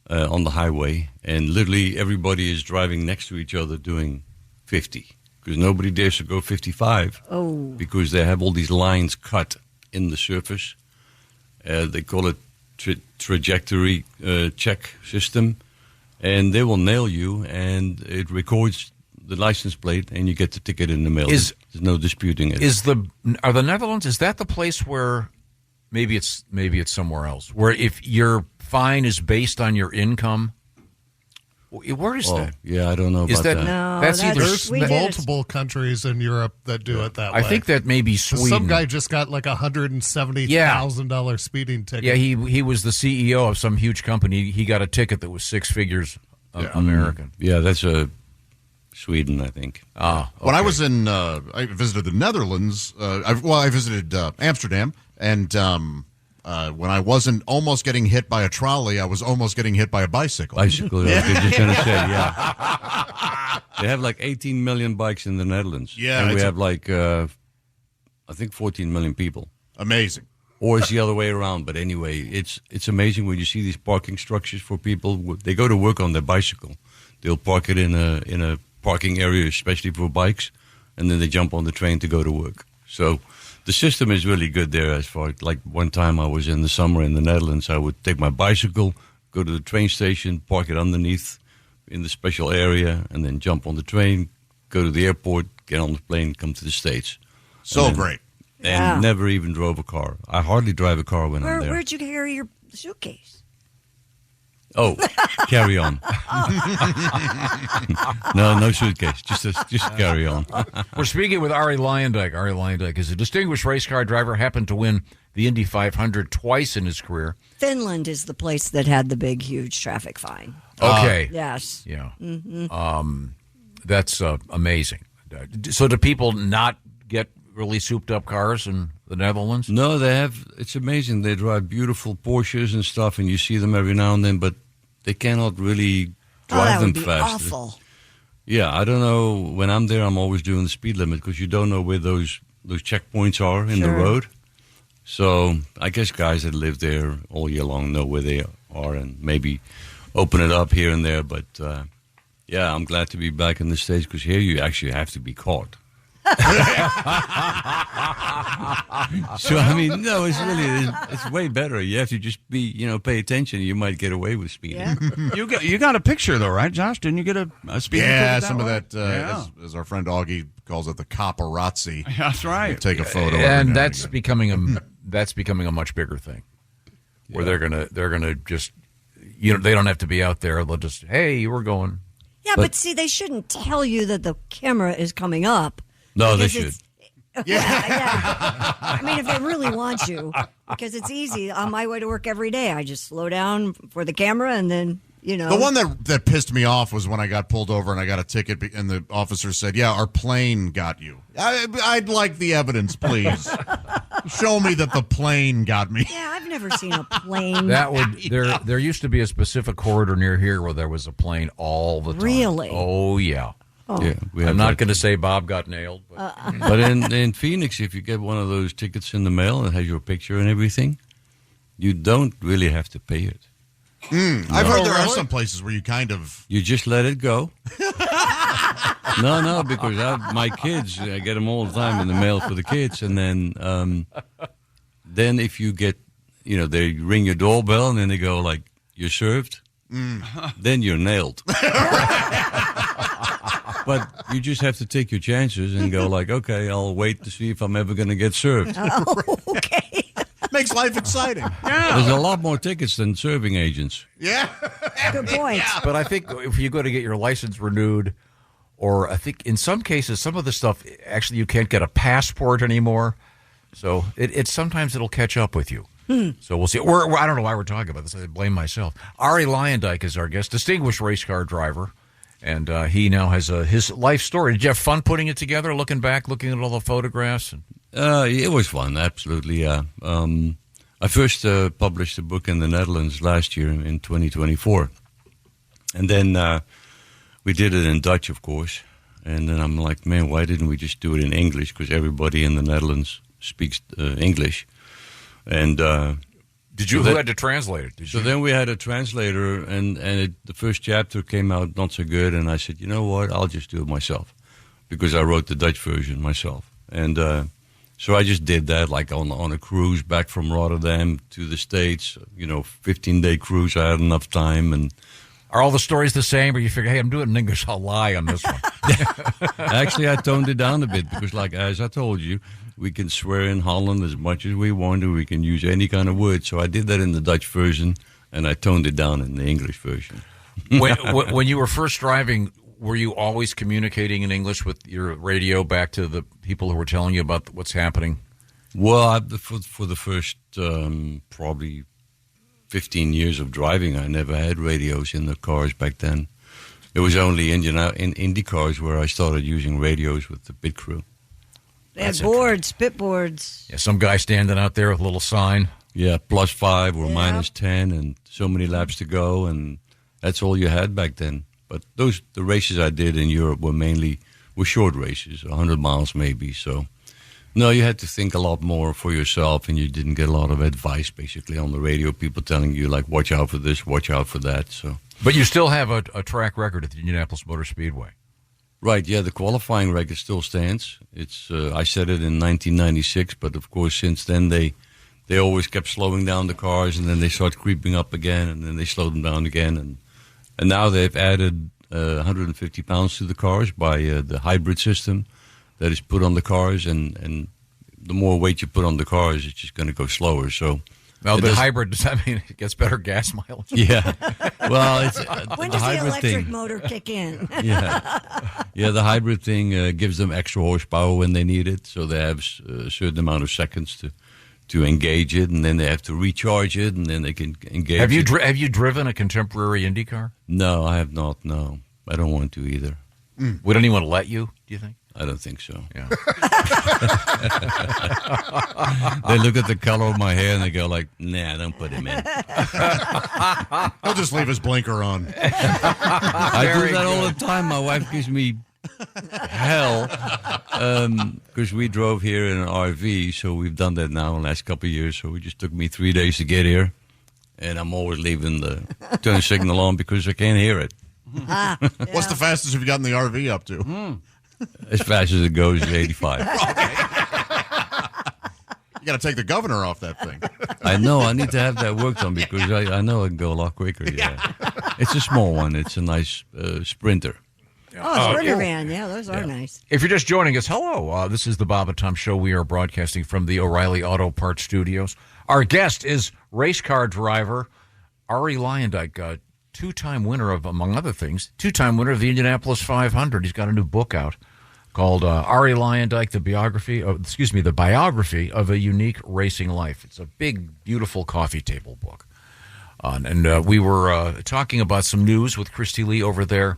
Speaker 17: on the highway. And literally everybody is driving next to each other doing 50. Because nobody dares to go 55.
Speaker 8: Oh.
Speaker 17: Because they have all these lines cut in the surface. They call it trajectory check system. And they will nail you, and it records the license plate, and you get the ticket in the mail. There's no disputing it.
Speaker 6: Are the Netherlands, is that the place where, maybe it's somewhere else, where if your fine is based on your income? Where is that?
Speaker 17: Yeah, I don't know about that.
Speaker 8: No,
Speaker 6: that's either
Speaker 5: There's multiple countries in Europe that do it that way.
Speaker 6: I think that may be Sweden.
Speaker 5: Some guy just got like $170,000 speeding ticket.
Speaker 6: Yeah, he was the CEO of some huge company. He got a ticket that was 6 figures American.
Speaker 17: Yeah, that's Sweden, I think.
Speaker 6: Oh, okay.
Speaker 7: When I was in, I visited the Netherlands. I visited Amsterdam, and when I wasn't almost getting hit by a trolley, I was almost getting hit by a bicycle.
Speaker 17: I was just going to say, yeah. They have like 18 million bikes in the Netherlands.
Speaker 7: Yeah.
Speaker 17: And we have like, I think 14 million people.
Speaker 7: Amazing.
Speaker 17: Or it's the other way around. But anyway, it's amazing when you see these parking structures for people. They go to work on their bicycle. They'll park it in a parking area, especially for bikes, and then they jump on the train to go to work. So the system is really good there. As far like one time I was in the summer in the Netherlands, I would take my bicycle, go to the train station, park it underneath in the special area, and then jump on the train, go to the airport, get on the plane, come to the States.
Speaker 7: So great.
Speaker 17: And never even drove a car. I hardly drive a car when I'm there.
Speaker 8: Where'd you carry your suitcase?
Speaker 17: Oh, carry on. No suitcase. Just carry on.
Speaker 6: We're speaking with Arie Luyendyk. Arie Luyendyk is a distinguished race car driver, happened to win the Indy 500 twice in his career.
Speaker 8: Finland is the place that had the big, huge traffic fine.
Speaker 6: Okay.
Speaker 8: Yes.
Speaker 6: Yeah.
Speaker 8: Mm-hmm.
Speaker 6: That's amazing. So do people not get really souped-up cars in the Netherlands?
Speaker 17: No, they have. It's amazing. They drive beautiful Porsches and stuff, and you see them every now and then, but they cannot really drive them fast.
Speaker 8: That would be awful.
Speaker 17: Yeah, I don't know. When I'm there, I'm always doing the speed limit because you don't know where those checkpoints are in the road. So I guess guys that live there all year long know where they are and maybe open it up here and there. But, yeah, I'm glad to be back in the States because here you actually have to be caught. So I mean, no, it's way better. You have to just pay attention. You might get away with speeding.
Speaker 10: Yeah. You got a picture though, right, Josh? Didn't you get a speeding?
Speaker 7: Yeah,
Speaker 10: ticket
Speaker 7: some
Speaker 10: way?
Speaker 7: of that, as our friend Augie calls it, the paparazzi.
Speaker 10: That's right.
Speaker 7: You take a photo,
Speaker 6: and that's becoming a much bigger thing. Where they're gonna just they don't have to be out there. They'll just we're going.
Speaker 8: Yeah, but see, they shouldn't tell you that the camera is coming up.
Speaker 17: No, they should.
Speaker 8: Yeah. I mean, if they really want you, because it's easy. On my way to work every day, I just slow down for the camera and then,
Speaker 7: The one that pissed me off was when I got pulled over and I got a ticket and the officer said, yeah, our plane got you. I'd like the evidence, please. Show me that the plane got me.
Speaker 8: Yeah, I've never seen a plane.
Speaker 6: There used to be a specific corridor near here where there was a plane all the time.
Speaker 8: Really?
Speaker 6: Oh, yeah.
Speaker 8: Oh.
Speaker 17: Yeah,
Speaker 6: I'm not going to say Bob got nailed.
Speaker 17: But in Phoenix, if you get one of those tickets in the mail and has your picture and everything, you don't really have to pay it.
Speaker 7: I've heard there are some places where you kind of...
Speaker 17: You just let it go. No, because my kids, I get them all the time in the mail for the kids. And then if you get, they ring your doorbell and then they go like, you're served, then you're nailed. But you just have to take your chances and go like, okay, I'll wait to see if I'm ever going to get served.
Speaker 8: Oh, okay.
Speaker 7: Makes life exciting.
Speaker 17: Yeah. There's a lot more tickets than serving agents.
Speaker 7: Yeah.
Speaker 8: Good point.
Speaker 6: Yeah. But I think if you go to get your license renewed, or I think in some cases, some of the stuff, actually you can't get a passport anymore. So it's sometimes it'll catch up with you. So we'll see. I don't know why we're talking about this. I blame myself. Ari Lyondike is our guest, distinguished race car driver. And he now has his life story. Did you have fun putting it together, looking back, looking at all the photographs?
Speaker 17: It was fun, absolutely, yeah. I first published a book in the Netherlands last year in 2024. And then we did it in Dutch, of course. And then I'm like, man, why didn't we just do it in English? Because everybody in the Netherlands speaks English. And...
Speaker 6: who had to translate it?
Speaker 17: So then we had a translator, and the first chapter came out not so good, and I said, you know what, I'll just do it myself, because I wrote the Dutch version myself. And so I just did that, like on a cruise back from Rotterdam to the States, 15-day cruise. I had enough time. And
Speaker 6: are all the stories the same, or you figure, hey, I'm doing it in English, I'll lie on this one?
Speaker 17: Actually, I toned it down a bit, because like as I told you, we can swear in Holland as much as we want to. We can use any kind of word. So I did that in the Dutch version, and I toned it down in the English version.
Speaker 6: When you were first driving, were you always communicating in English with your radio back to the people who were telling you about what's happening?
Speaker 17: Well, for the first probably 15 years of driving, I never had radios in the cars back then. It was only in Indy cars where I started using radios with the pit crew.
Speaker 8: They had boards, pit boards.
Speaker 6: Yeah, some guy standing out there with a little sign.
Speaker 17: Yeah, +5 or -10, and so many laps to go, and that's all you had back then. But the races I did in Europe were short races, 100 miles maybe. So, no, you had to think a lot more for yourself, and you didn't get a lot of advice basically on the radio. People telling you like, watch out for this, watch out for that. So,
Speaker 6: but you still have a track record at the Indianapolis Motor Speedway.
Speaker 17: Right, yeah, the qualifying record still stands. It's I set it in 1996, but of course since then they always kept slowing down the cars, and then they start creeping up again, and then they slow them down again, and now they've added 150 pounds to the cars by the hybrid system that is put on the cars, and the more weight you put on the cars, it's just going to go slower. So.
Speaker 6: Well, the hybrid, does that mean it gets better gas mileage?
Speaker 17: Yeah. Well, it's
Speaker 8: when does the electric motor kick in?
Speaker 17: Yeah, the hybrid thing gives them extra horsepower when they need it, so they have a certain amount of seconds to engage it, and then they have to recharge it, and then they can engage it.
Speaker 6: Have you driven a contemporary Indy car?
Speaker 17: No, I have not, no. I don't want to either.
Speaker 6: Would anyone let you, do you think?
Speaker 17: I don't think so.
Speaker 6: Yeah.
Speaker 17: They look at the color of my hair and they go like, nah, don't put him in.
Speaker 7: He'll just leave his blinker on.
Speaker 17: I do that all the time. My wife gives me hell because we drove here in an RV, so we've done that now in the last couple of years. So it just took me 3 days to get here, and I'm always leaving the turn signal on because I can't hear it.
Speaker 8: Yeah.
Speaker 7: What's the fastest have you gotten the RV up to?
Speaker 17: As fast as it goes is 85.
Speaker 7: You got to take the governor off that thing.
Speaker 17: I know. I need to have that worked on because I know I can go a lot quicker. Yeah. It's a small one. It's a nice Sprinter.
Speaker 8: Oh, Sprinter van. Yeah, those are nice.
Speaker 6: If you're just joining us, hello. This is the Bob and Tom Show. We are broadcasting from the O'Reilly Auto Parts Studios. Our guest is race car driver Ari Lyondike, two-time winner of, among other things, two-time winner of the Indianapolis 500. He's got a new book out called Ari Lyondike, the biography of a unique racing life. It's a big, beautiful coffee table book. And we were talking about some news with Christy Lee over there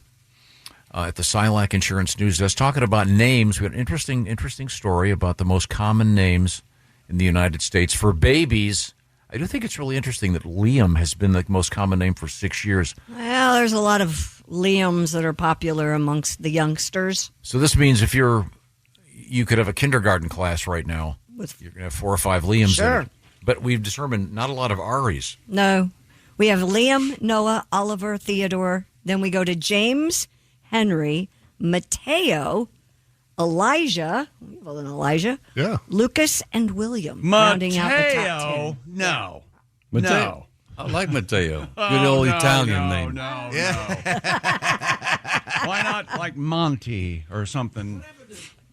Speaker 6: at the Silac Insurance News Desk, talking about names. We had an interesting story about the most common names in the United States. For babies, I do think it's really interesting that Liam has been the most common name for 6 years.
Speaker 8: Well, there's a lot of Liams that are popular amongst the youngsters.
Speaker 6: So this means if you could have a kindergarten class right now. You're going to have 4 or 5 Liams
Speaker 8: Sure.
Speaker 6: in it. But we've determined not a lot of Aries.
Speaker 8: No. We have Liam, Noah, Oliver, Theodore. Then we go to James, Henry, Mateo, Elijah. Well, then Elijah.
Speaker 5: Yeah.
Speaker 8: Lucas and William. Rounding out the top 10.
Speaker 10: No.
Speaker 17: Mateo. I like Mateo.
Speaker 10: Oh,
Speaker 17: Good old
Speaker 10: no,
Speaker 17: Italian
Speaker 10: no,
Speaker 17: name.
Speaker 10: No, Why not like Monty or something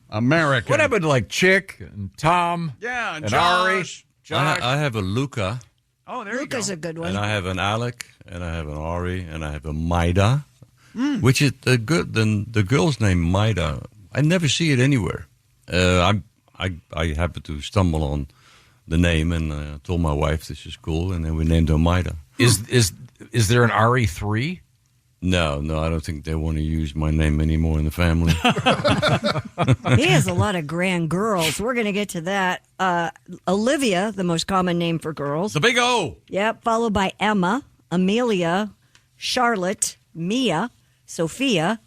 Speaker 10: American?
Speaker 6: What happened to like Chick and Tom?
Speaker 10: Yeah,
Speaker 6: and Ari?
Speaker 17: I have a Luca.
Speaker 10: Oh, there
Speaker 8: Luca's
Speaker 10: you
Speaker 8: a good one.
Speaker 17: And I have an Alec, and I have an Ari, and I have a Maida, which is the girl's name Maida. I never see it anywhere. I happened to stumble on the name, and told my wife this is cool, and then we named her Maida.
Speaker 6: Is there an RE3?
Speaker 17: No, I don't think they want to use my name anymore in the family.
Speaker 8: He has a lot of grand girls. We're going to get to that. Olivia, the most common name for girls.
Speaker 10: The big O.
Speaker 8: Yep, followed by Emma, Amelia, Charlotte, Mia, Sophia,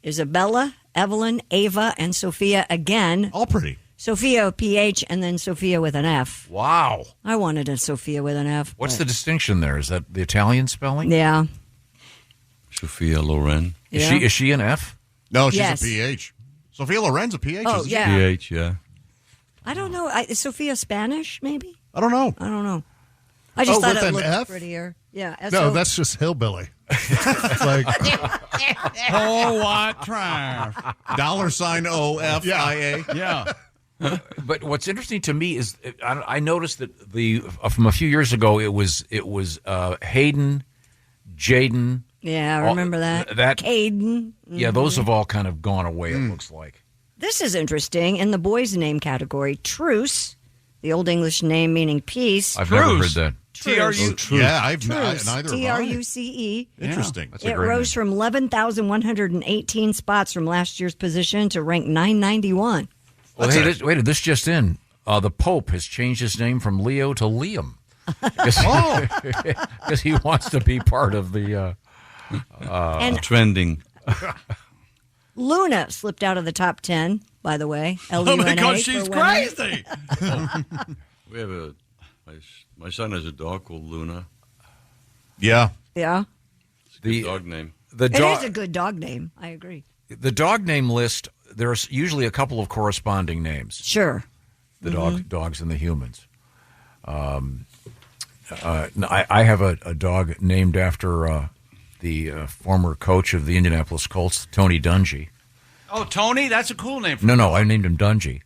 Speaker 8: Isabella, Evelyn, Ava, and Sophia again.
Speaker 7: All pretty.
Speaker 8: Sophia, PH, and then Sophia with an F.
Speaker 6: Wow.
Speaker 8: I wanted a Sophia with an F.
Speaker 6: What's the distinction there? Is that the Italian spelling?
Speaker 8: Yeah.
Speaker 17: Sophia Loren.
Speaker 6: Is she an F?
Speaker 7: No, she's
Speaker 8: Yes.
Speaker 7: a PH. Sophia Loren's a PH.
Speaker 8: Oh,
Speaker 7: isn't she?
Speaker 8: yeah.
Speaker 17: PH, yeah.
Speaker 8: I don't know. Is Sophia Spanish, maybe?
Speaker 7: I don't know.
Speaker 8: I just thought
Speaker 5: with
Speaker 8: it
Speaker 5: an
Speaker 8: looked
Speaker 5: F?
Speaker 8: prettier. Yeah.
Speaker 5: No, that's just hillbilly. It's like
Speaker 10: Oh, what trash.
Speaker 7: $OFIA.
Speaker 10: Yeah.
Speaker 6: But what's interesting to me is I noticed that from a few years ago it was Hayden, Jaden.
Speaker 8: Yeah, I remember that. Caden.
Speaker 6: Yeah, those have all kind of gone away, it looks like.
Speaker 8: This is interesting. In the boys' name category, Truce, the Old English name meaning peace.
Speaker 6: I've never heard that.
Speaker 8: Truce.
Speaker 7: Yeah, I've
Speaker 8: Truce.
Speaker 7: neither have I.
Speaker 8: Truce.
Speaker 7: Interesting.
Speaker 6: That's a
Speaker 8: It
Speaker 6: great
Speaker 8: rose from 11,118 spots from last year's position to rank 991.
Speaker 6: Well, hey, this just in. The Pope has changed his name from Leo to Liam. Because he wants to be part of the
Speaker 8: And-
Speaker 17: trending.
Speaker 8: Luna slipped out of the top 10, by the way. L-U-N-A
Speaker 10: because
Speaker 8: for
Speaker 10: she's
Speaker 8: women.
Speaker 10: crazy.
Speaker 17: We have my son has a dog called Luna.
Speaker 7: Yeah.
Speaker 8: Yeah.
Speaker 17: It's a good dog name.
Speaker 6: The
Speaker 8: It
Speaker 6: dog.
Speaker 8: is a good dog name. I agree.
Speaker 6: The dog name list, there's usually a couple of corresponding names.
Speaker 8: Sure.
Speaker 6: The dogs and the humans. I have a dog named after the former coach of the Indianapolis Colts, Tony Dungy.
Speaker 10: Oh, Tony? That's a cool name.
Speaker 6: No, I named him Dungy.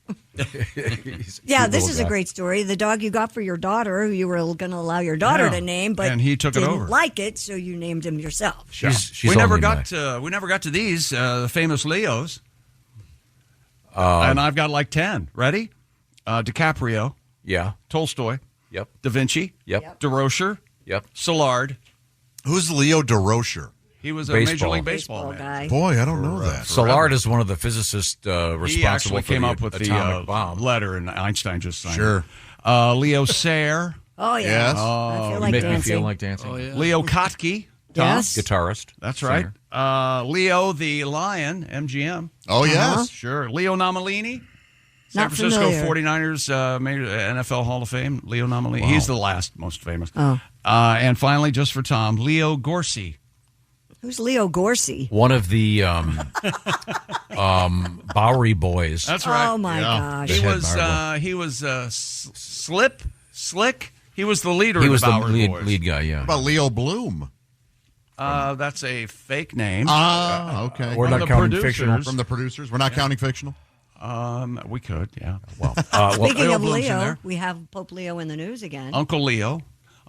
Speaker 8: Yeah, this is a great story. The dog you got for your daughter, who you were going to allow your daughter
Speaker 10: Yeah.
Speaker 8: to name, but
Speaker 10: And he took it
Speaker 8: didn't
Speaker 10: over.
Speaker 8: like it, so you named him yourself.
Speaker 6: She's
Speaker 10: we never
Speaker 6: only
Speaker 10: got
Speaker 6: nine.
Speaker 10: we never got to these the famous Leos, and I've got like 10. Ready? DiCaprio.
Speaker 6: Yeah.
Speaker 10: Tolstoy.
Speaker 6: Yep.
Speaker 10: Da Vinci.
Speaker 6: Yep.
Speaker 10: DeRocher.
Speaker 6: Yep.
Speaker 10: Szilard.
Speaker 7: Who's Leo DeRocher?
Speaker 10: He was a
Speaker 6: Baseball.
Speaker 10: Major League Baseball man.
Speaker 8: guy.
Speaker 7: Boy, I don't know that.
Speaker 6: Szilard is one of the physicists
Speaker 10: He
Speaker 6: responsible
Speaker 10: actually
Speaker 6: for
Speaker 10: came
Speaker 6: the
Speaker 10: up with
Speaker 6: atomic
Speaker 10: the
Speaker 6: bomb.
Speaker 10: letter, and Einstein just signed
Speaker 7: Sure.
Speaker 10: it. Leo Sayer.
Speaker 8: Oh, yeah.
Speaker 7: Yes.
Speaker 8: I feel like
Speaker 6: Make me
Speaker 8: dancing.
Speaker 6: feel like dancing.
Speaker 17: Oh, yeah.
Speaker 10: Leo Kottke. Tom.
Speaker 8: Yes.
Speaker 6: Guitarist.
Speaker 10: That's right.
Speaker 6: singer.
Speaker 10: Leo the Lion, MGM.
Speaker 7: Oh, yes.
Speaker 10: Sure. Leo Nomalini. San
Speaker 8: Not
Speaker 10: Francisco
Speaker 8: familiar.
Speaker 10: 49ers major NFL Hall of Fame. Leo Nomalini. He's the last most famous.
Speaker 8: Oh.
Speaker 10: And finally, just for Tom, Leo Gorcey.
Speaker 8: Who's Leo Gorcey?
Speaker 6: One of the Bowery boys.
Speaker 10: That's right.
Speaker 8: Oh, my gosh.
Speaker 10: He was Slick. He was the leader
Speaker 6: He
Speaker 10: of
Speaker 6: was
Speaker 10: the
Speaker 6: the
Speaker 10: Bowery
Speaker 6: lead,
Speaker 10: Boys.
Speaker 6: lead guy, yeah.
Speaker 7: What about Leo Bloom?
Speaker 10: That's a fake name.
Speaker 7: Okay.
Speaker 6: We're
Speaker 10: From
Speaker 6: not
Speaker 10: the
Speaker 6: counting
Speaker 10: producers.
Speaker 6: fictional.
Speaker 7: From the producers. We're not counting fictional.
Speaker 10: We could, yeah.
Speaker 6: Well,
Speaker 8: Speaking
Speaker 10: Leo
Speaker 8: of
Speaker 10: Bloom's in
Speaker 8: Leo,
Speaker 10: there.
Speaker 8: we have Pope Leo in the news again.
Speaker 10: Uncle Leo.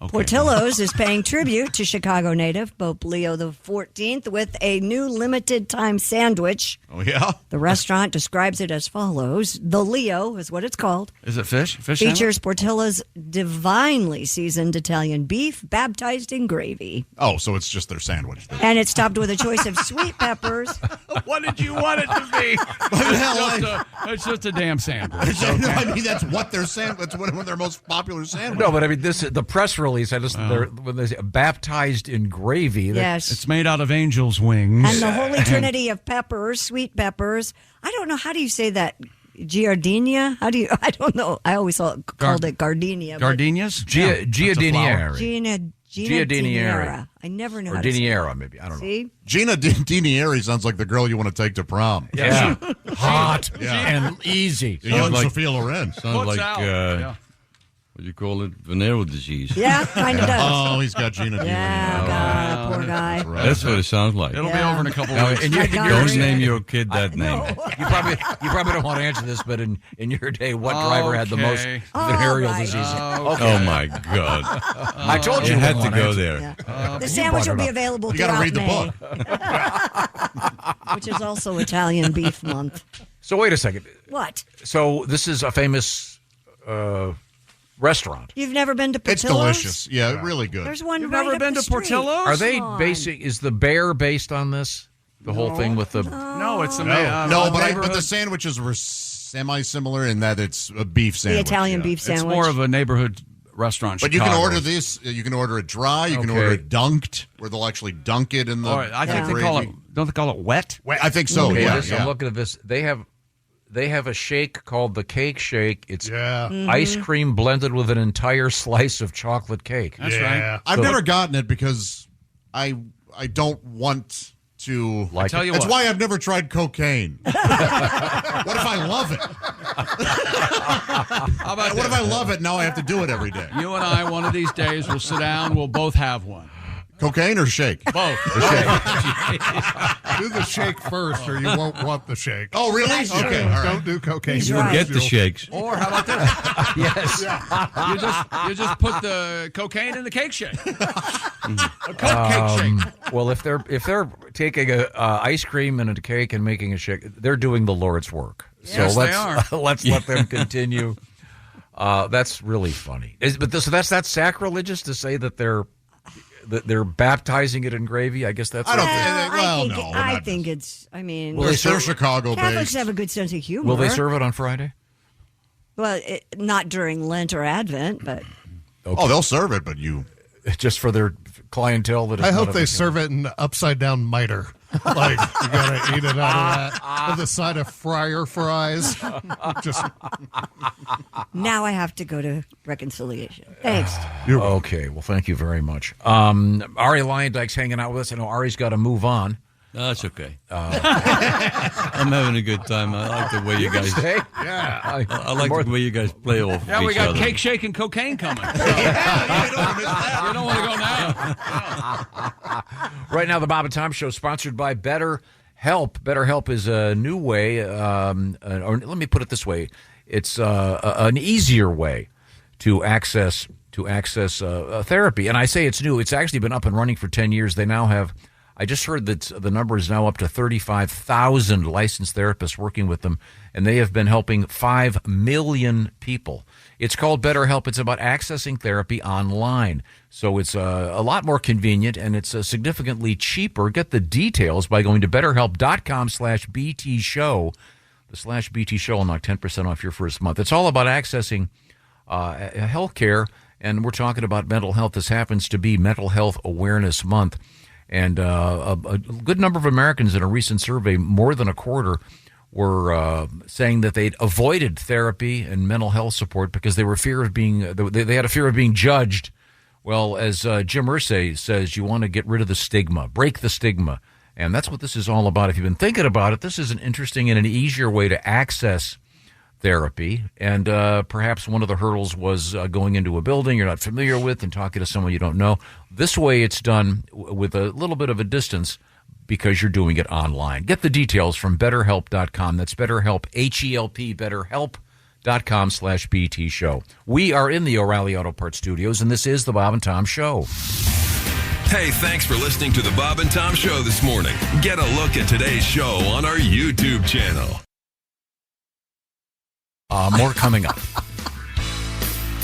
Speaker 8: Portillo's is paying tribute to Chicago native Pope Leo XIV with a new limited time sandwich.
Speaker 10: Oh, yeah?
Speaker 8: The restaurant describes it as follows. The Leo is what it's called.
Speaker 10: Is it fish? Fish
Speaker 8: Features
Speaker 10: sandwich?
Speaker 8: Portillo's divinely seasoned Italian beef baptized in gravy.
Speaker 7: Oh, so it's just their sandwich.
Speaker 8: And it's topped with a choice of sweet peppers.
Speaker 10: What did you want it to be? It's just a damn sandwich.
Speaker 7: I mean, that's what their sandwich. That's one of their most popular sandwiches.
Speaker 6: No, but I mean, the press release. I just when they say baptized in gravy.
Speaker 8: Yes.
Speaker 10: It's made out of angel's wings.
Speaker 8: And the holy trinity of peppers, sweet peppers. I don't know. How do you say that? Giardina? How do you? I don't know. I always called it gardenia.
Speaker 10: Gardenias?
Speaker 6: Giardiniera.
Speaker 8: Gina Diniera. I never know.
Speaker 6: Or
Speaker 8: how to say
Speaker 6: Diniera,
Speaker 8: it.
Speaker 6: maybe. I don't know.
Speaker 8: See?
Speaker 7: Gina Dinieri sounds like the girl you want to take to prom.
Speaker 6: Yeah. Hot
Speaker 7: Yeah.
Speaker 6: and easy.
Speaker 7: Young
Speaker 17: like-
Speaker 7: Sophia Loren.
Speaker 17: Sounds like, what do you call it? Venereal disease.
Speaker 8: Yeah, kind of does.
Speaker 7: Oh, he's got Gina Dinieri.
Speaker 8: Yeah, God, poor guy.
Speaker 17: That's what it sounds like.
Speaker 10: It'll be over in a couple
Speaker 6: Now,
Speaker 10: weeks.
Speaker 6: in your-
Speaker 17: Don't name your kid that name.
Speaker 6: You probably don't want to answer this, but in your day, what driver had the most
Speaker 10: Okay.
Speaker 6: venereal
Speaker 8: right.
Speaker 6: diseases?
Speaker 17: Oh my God!
Speaker 6: I told you
Speaker 17: You had
Speaker 6: one
Speaker 17: to go
Speaker 6: answer.
Speaker 17: there.
Speaker 8: The sandwich will
Speaker 6: brought
Speaker 8: be
Speaker 6: it up.
Speaker 8: available
Speaker 7: You got to
Speaker 8: throughout
Speaker 7: read the
Speaker 8: May,
Speaker 7: book.
Speaker 8: which is also Italian Beef Month.
Speaker 6: So wait a second.
Speaker 8: What?
Speaker 6: So this is a famous restaurant.
Speaker 8: You've never been to
Speaker 7: It's
Speaker 8: Portillo's?
Speaker 7: delicious. Yeah, really good.
Speaker 8: There's one
Speaker 10: You've
Speaker 8: right
Speaker 10: never
Speaker 8: up
Speaker 10: been
Speaker 8: the
Speaker 10: to
Speaker 8: street.
Speaker 10: Portillo's?
Speaker 6: Are they
Speaker 8: Come on.
Speaker 6: basic? Is the bear based on this? The whole thing with the
Speaker 10: No, it's a
Speaker 7: No, but
Speaker 10: neighborhood.
Speaker 7: the sandwiches were semi-similar in that it's a beef sandwich.
Speaker 8: Italian
Speaker 7: yeah.
Speaker 8: beef sandwich.
Speaker 10: It's more of a neighborhood restaurant.
Speaker 7: But you can
Speaker 10: Chicago.
Speaker 7: order this. You can order it dry. You can
Speaker 6: Okay.
Speaker 7: order it dunked, where they'll actually dunk it in the.
Speaker 10: Or I think
Speaker 7: the
Speaker 10: they call it.
Speaker 7: gravy.
Speaker 10: Don't they call it wet?
Speaker 7: I think so.
Speaker 6: Okay,
Speaker 7: yeah,
Speaker 6: this, I'm looking at this. They have a shake called the cake shake. It's ice cream blended with an entire slice of chocolate cake.
Speaker 10: That's right.
Speaker 7: I've
Speaker 6: So-
Speaker 7: never gotten it because I don't want to.
Speaker 6: Like
Speaker 10: I tell you
Speaker 7: That's
Speaker 10: what.
Speaker 7: why I've never tried cocaine. What if I love it?
Speaker 10: How about
Speaker 7: What if I love it? Now I have to do it every day.
Speaker 10: you and I, one of these days, we'll sit down. We'll both have one.
Speaker 7: Cocaine or shake?
Speaker 10: Both.
Speaker 5: Do the shake first, or you won't want the shake.
Speaker 7: Oh, really?
Speaker 8: That's
Speaker 7: Okay.
Speaker 8: true.
Speaker 7: All right.
Speaker 5: Don't do cocaine.
Speaker 8: He's
Speaker 17: You don't
Speaker 8: right.
Speaker 17: get the shakes.
Speaker 10: Or how about this?
Speaker 6: Yes.
Speaker 10: You just put the cocaine in the cake shake. A coke cake shake.
Speaker 6: Well, if they're taking a ice cream and a cake and making a shake, they're doing the Lord's work.
Speaker 10: Yes,
Speaker 6: so
Speaker 10: they are.
Speaker 6: let's let them continue. That's really funny. So that's sacrilegious to say that they're baptizing it in gravy. I guess that's.
Speaker 7: I don't
Speaker 8: Well,
Speaker 7: think.
Speaker 8: I
Speaker 7: Well,
Speaker 8: think
Speaker 7: no.
Speaker 8: I
Speaker 7: not
Speaker 8: think
Speaker 7: just-
Speaker 8: it's. I mean,
Speaker 6: Will they
Speaker 7: They're
Speaker 6: serve-
Speaker 7: Chicago
Speaker 8: Catholics
Speaker 7: based.
Speaker 8: have a good sense of humor.
Speaker 6: Will they serve it on Friday?
Speaker 8: Well, not during Lent or Advent, but
Speaker 7: Oh, they'll serve it, but you.
Speaker 6: Just for their clientele that is
Speaker 5: I
Speaker 6: not
Speaker 5: hope
Speaker 6: of
Speaker 5: they
Speaker 6: the-
Speaker 5: serve it in upside down miter. Like you gotta eat it out of that with a side of fryer fries. Just
Speaker 8: now I have to go to reconciliation. Thanks.
Speaker 6: Okay. Well, thank you very much. Ari Lyondike's hanging out with us. I know Ari's got to move on.
Speaker 17: No, that's okay. I'm having a good time. I like the way you guys.
Speaker 6: Yeah.
Speaker 17: I like the way you guys play off
Speaker 10: Yeah,
Speaker 17: each
Speaker 10: we got
Speaker 17: other.
Speaker 10: cake shake and cocaine coming. So. You don't want to go now.
Speaker 6: Right now, the Bob and Tom Show is sponsored by BetterHelp. BetterHelp is a new way, or let me put it this way: it's an easier way to access therapy. And I say it's new; it's actually been up and running for 10 years. They now have. I just heard that the number is now up to 35,000 licensed therapists working with them, and they have been helping 5 million people. It's called BetterHelp. It's about accessing therapy online. So it's a lot more convenient, and it's significantly cheaper. Get the details by going to BetterHelp.com/BT Show. The /BT Show will knock 10% off your first month. It's all about accessing health care, and we're talking about mental health. This happens to be Mental Health Awareness Month. And a good number of Americans in a recent survey, more than a quarter, were saying that they'd avoided therapy and mental health support because they had a fear of being judged. Well, as Jim Irsay says, you want to get rid of the stigma, break the stigma. And that's what this is all about. If you've been thinking about it, this is an interesting and an easier way to access therapy. And perhaps one of the hurdles was going into a building you're not familiar with and talking to someone you don't know. This way it's done with a little bit of a distance because you're doing it online. Get the details from BetterHelp.com. That's BetterHelp, H-E-L-P, BetterHelp.com. O'Reilly.com/BT show. We are in the O'Reilly Auto Parts studios, and this is the Bob and Tom Show.
Speaker 11: Hey, thanks for listening to the Bob and Tom Show this morning. Get a look at today's show on our YouTube channel.
Speaker 6: More coming up.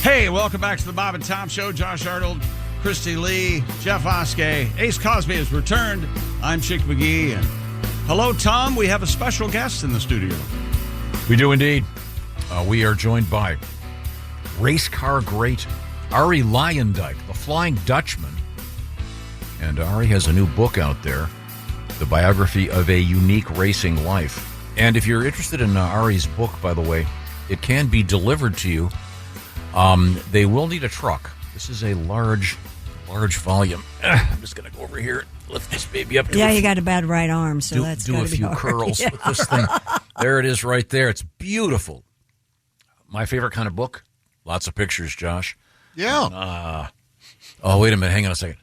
Speaker 10: Hey, welcome back to the Bob and Tom Show. Josh Arnold, Christy Lee, Jeff Oskey, Ace Cosby has returned. I'm Chick McGee. And hello, Tom. We have a special guest in the studio.
Speaker 6: We do indeed. We are joined by race car great Arie Luyendyk, the Flying Dutchman. And Arie has a new book out there, The Biography of a Unique Racing Life. And if you're interested in Arie's book, by the way, it can be delivered to you. They will need a truck. This is a large volume. I'm just going to go over here and lift this baby up.
Speaker 8: You got a bad right arm, so that's
Speaker 6: do a
Speaker 8: gotta be
Speaker 6: few
Speaker 8: hard.
Speaker 6: curls with this thing. There it is right there. It's beautiful. My favorite kind of book. Lots of pictures, Josh.
Speaker 7: Yeah.
Speaker 6: Oh, wait a minute. Hang on a second.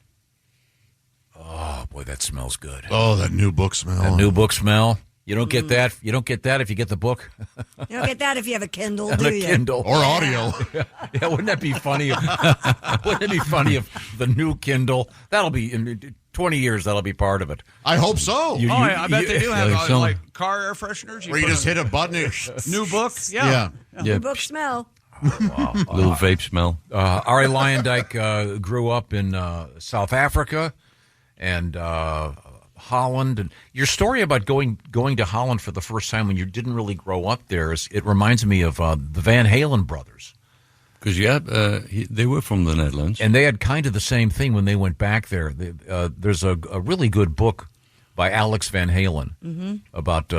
Speaker 6: Oh, boy, that smells good.
Speaker 7: Oh, that new book smell.
Speaker 6: That new book smell. You don't get that. You don't get that if you get the book.
Speaker 8: You don't get that if you have a Kindle,
Speaker 6: On
Speaker 8: do
Speaker 6: a
Speaker 8: you?
Speaker 6: Kindle
Speaker 7: Or audio.
Speaker 6: Yeah, wouldn't that be funny? Wouldn't it be funny if the new Kindle? That'll be in 20 years. That'll be part of it.
Speaker 7: I hope so.
Speaker 10: I bet they do have like car air fresheners.
Speaker 7: Where you just hit a button.
Speaker 10: New book.
Speaker 7: Yeah.
Speaker 8: New book smell.
Speaker 6: Wow.
Speaker 17: Little vape smell.
Speaker 6: Arie Luyendyk grew up in South Africa and Holland. And your story about going to Holland for the first time when you didn't really grow up there, it reminds me of the Van Halen brothers.
Speaker 17: Because, they were from the Netherlands.
Speaker 6: And they had kind of the same thing when they went back there. There's a really good book by Alex Van Halen about...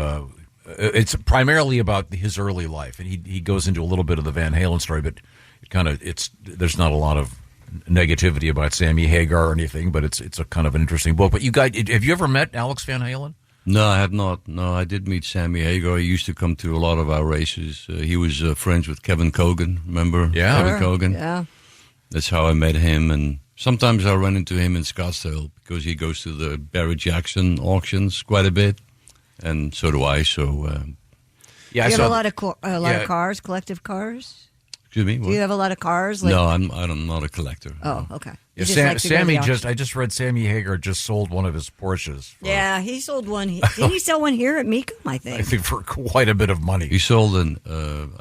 Speaker 6: it's primarily about his early life, and he goes into a little bit of the Van Halen story, but there's not a lot of negativity about Sammy Hagar or anything, but it's a kind of an interesting book. But have you ever met Alex Van Halen?
Speaker 17: No, I have not. No, I did meet Sammy Hagar. He used to come to a lot of our races. He was friends with Kevin Cogan, remember?
Speaker 6: Yeah.
Speaker 17: Kevin Cogan.
Speaker 8: Yeah.
Speaker 17: That's how I met him, and sometimes I run into him in Scottsdale because he goes to the Barrett Jackson auctions quite a bit. And so do I. So,
Speaker 8: Do you have a lot of cars, collective cars?
Speaker 17: Excuse me.
Speaker 8: Do you have a lot of cars?
Speaker 17: No, I'm not a collector.
Speaker 8: Oh, okay.
Speaker 6: Yeah, I just read Sammy Hagar just sold one of his Porsches.
Speaker 8: Yeah, he sold one. Didn't he sell one here at Mecum? I think
Speaker 6: for quite a bit of money.
Speaker 17: He sold I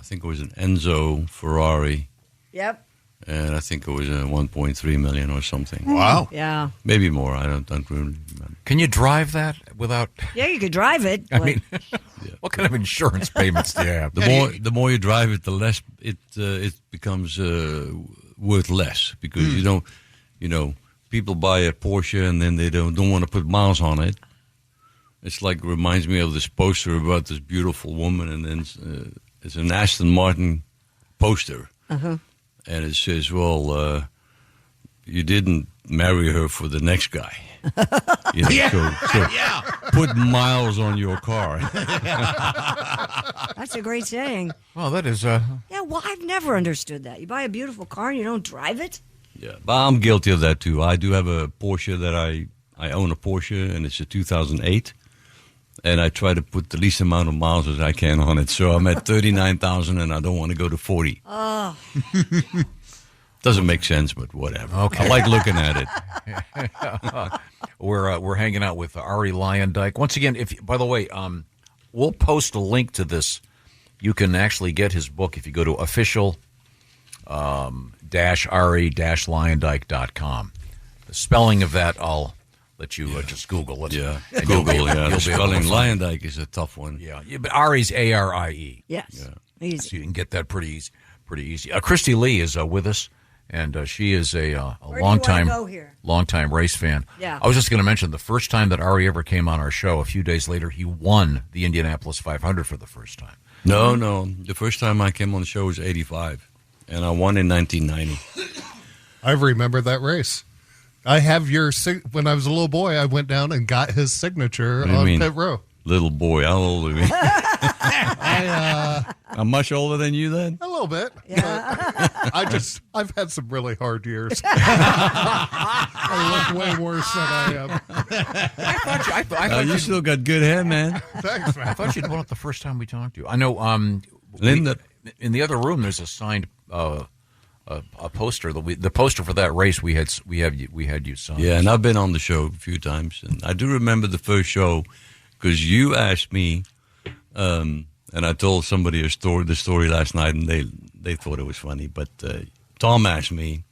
Speaker 17: think it was an Enzo Ferrari.
Speaker 8: Yep.
Speaker 17: And I think it was 1.3 million or something.
Speaker 7: Wow.
Speaker 8: Yeah.
Speaker 17: Maybe more. I don't really remember.
Speaker 6: Can you drive that without?
Speaker 8: Yeah, you could drive it.
Speaker 6: I mean, what kind of insurance payments do you have?
Speaker 17: The more you drive it, the less it becomes worth less because people buy a Porsche and then they don't want to put miles on it. It's like reminds me of this poster about this beautiful woman, and then it's an Aston Martin poster.
Speaker 8: Uh-huh.
Speaker 17: And it says, well, you didn't marry her for the next guy. So put miles on your car.
Speaker 8: That's a great saying.
Speaker 6: Well, that is...
Speaker 8: Yeah, well, I've never understood that. You buy a beautiful car and you don't drive it?
Speaker 17: Yeah, but I'm guilty of that, too. I do have a Porsche that I own a Porsche, and it's a 2008. And I try to put the least amount of miles as I can on it. So I'm at 39,000, and I don't want to go to 40.
Speaker 8: Oh.
Speaker 17: Doesn't make sense, but whatever.
Speaker 6: Okay.
Speaker 17: I like looking at it.
Speaker 6: We're hanging out with Arie Luyendyk. Once again, by the way, we'll post a link to this. You can actually get his book if you go to official Arie-Luyendyk.com. The spelling of that, I'll let you just Google it.
Speaker 17: Yeah,
Speaker 6: And
Speaker 17: Google.
Speaker 6: you'll be able
Speaker 17: The
Speaker 6: to
Speaker 17: spelling
Speaker 6: find it.
Speaker 17: Luyendyk is a tough one.
Speaker 6: Yeah, but Arie's A-R-I-E.
Speaker 8: Yes.
Speaker 17: Yeah.
Speaker 8: Easy.
Speaker 6: So you can get that pretty easy. Christy Lee is with us, and she is a
Speaker 8: Where do you wanna go here?
Speaker 6: longtime race fan.
Speaker 8: Yeah.
Speaker 6: I was just going to mention the first time that Arie ever came on our show, a few days later, he won the Indianapolis 500 for the first time.
Speaker 17: No. The first time I came on the show was 85, and I won in 1990.
Speaker 5: I remember that race. I have when I was a little boy, I went down and got his signature
Speaker 17: What do you
Speaker 5: on
Speaker 17: mean?
Speaker 5: pit row.
Speaker 17: Little boy, how old are you? I'm much older than you then?
Speaker 5: A little bit.
Speaker 8: Yeah.
Speaker 5: I've had some really hard years. I look way worse than I am.
Speaker 6: I thought
Speaker 17: you still got good hair, man.
Speaker 5: Thanks, man.
Speaker 6: I thought you'd won it the first time we talked to you. I know.
Speaker 17: Linda
Speaker 6: in the other room, there's a signed a poster. The poster for that race we had you sign.
Speaker 17: Yeah, and I've been on the show a few times, and I do remember the first show because you asked me, and I told somebody the story last night, and they thought it was funny. But Tom asked me.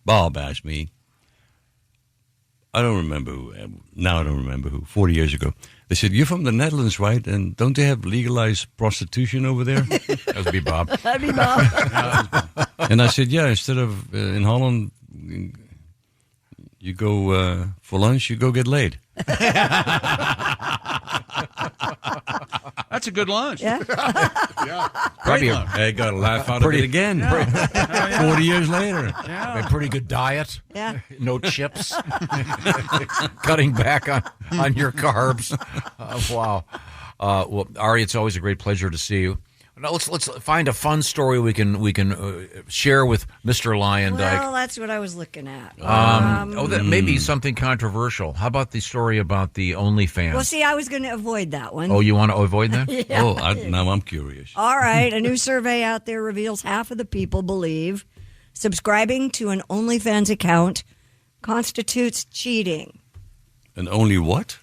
Speaker 17: Bob asked me. I don't remember who. Now I don't remember who. 40 years ago. They said, "You're from the Netherlands, right? And don't they have legalized prostitution over there?" That would be Bob.
Speaker 8: That'd be Bob.
Speaker 17: And I said, "Yeah, instead of in Holland, you go for lunch, you go get laid."
Speaker 10: That's a good lunch.
Speaker 8: Yeah.
Speaker 6: Probably
Speaker 17: I got a laugh out of it again.
Speaker 6: Yeah.
Speaker 17: 40 years later.
Speaker 6: A pretty good diet.
Speaker 8: Yeah.
Speaker 6: No chips. Cutting back on your carbs. Wow. Well, Ari, it's always a great pleasure to see you. Now let's find a fun story we can share with Mr. Lyondike.
Speaker 8: Well, that's what I was looking at.
Speaker 6: That may be something controversial. How about the story about the OnlyFans?
Speaker 8: Well, see, I was going to avoid that one.
Speaker 6: Oh, you want to avoid that?
Speaker 8: Yeah.
Speaker 17: Oh, now I'm curious.
Speaker 8: All right. A new survey out there reveals half of the people believe subscribing to an OnlyFans account constitutes cheating.
Speaker 17: And only what?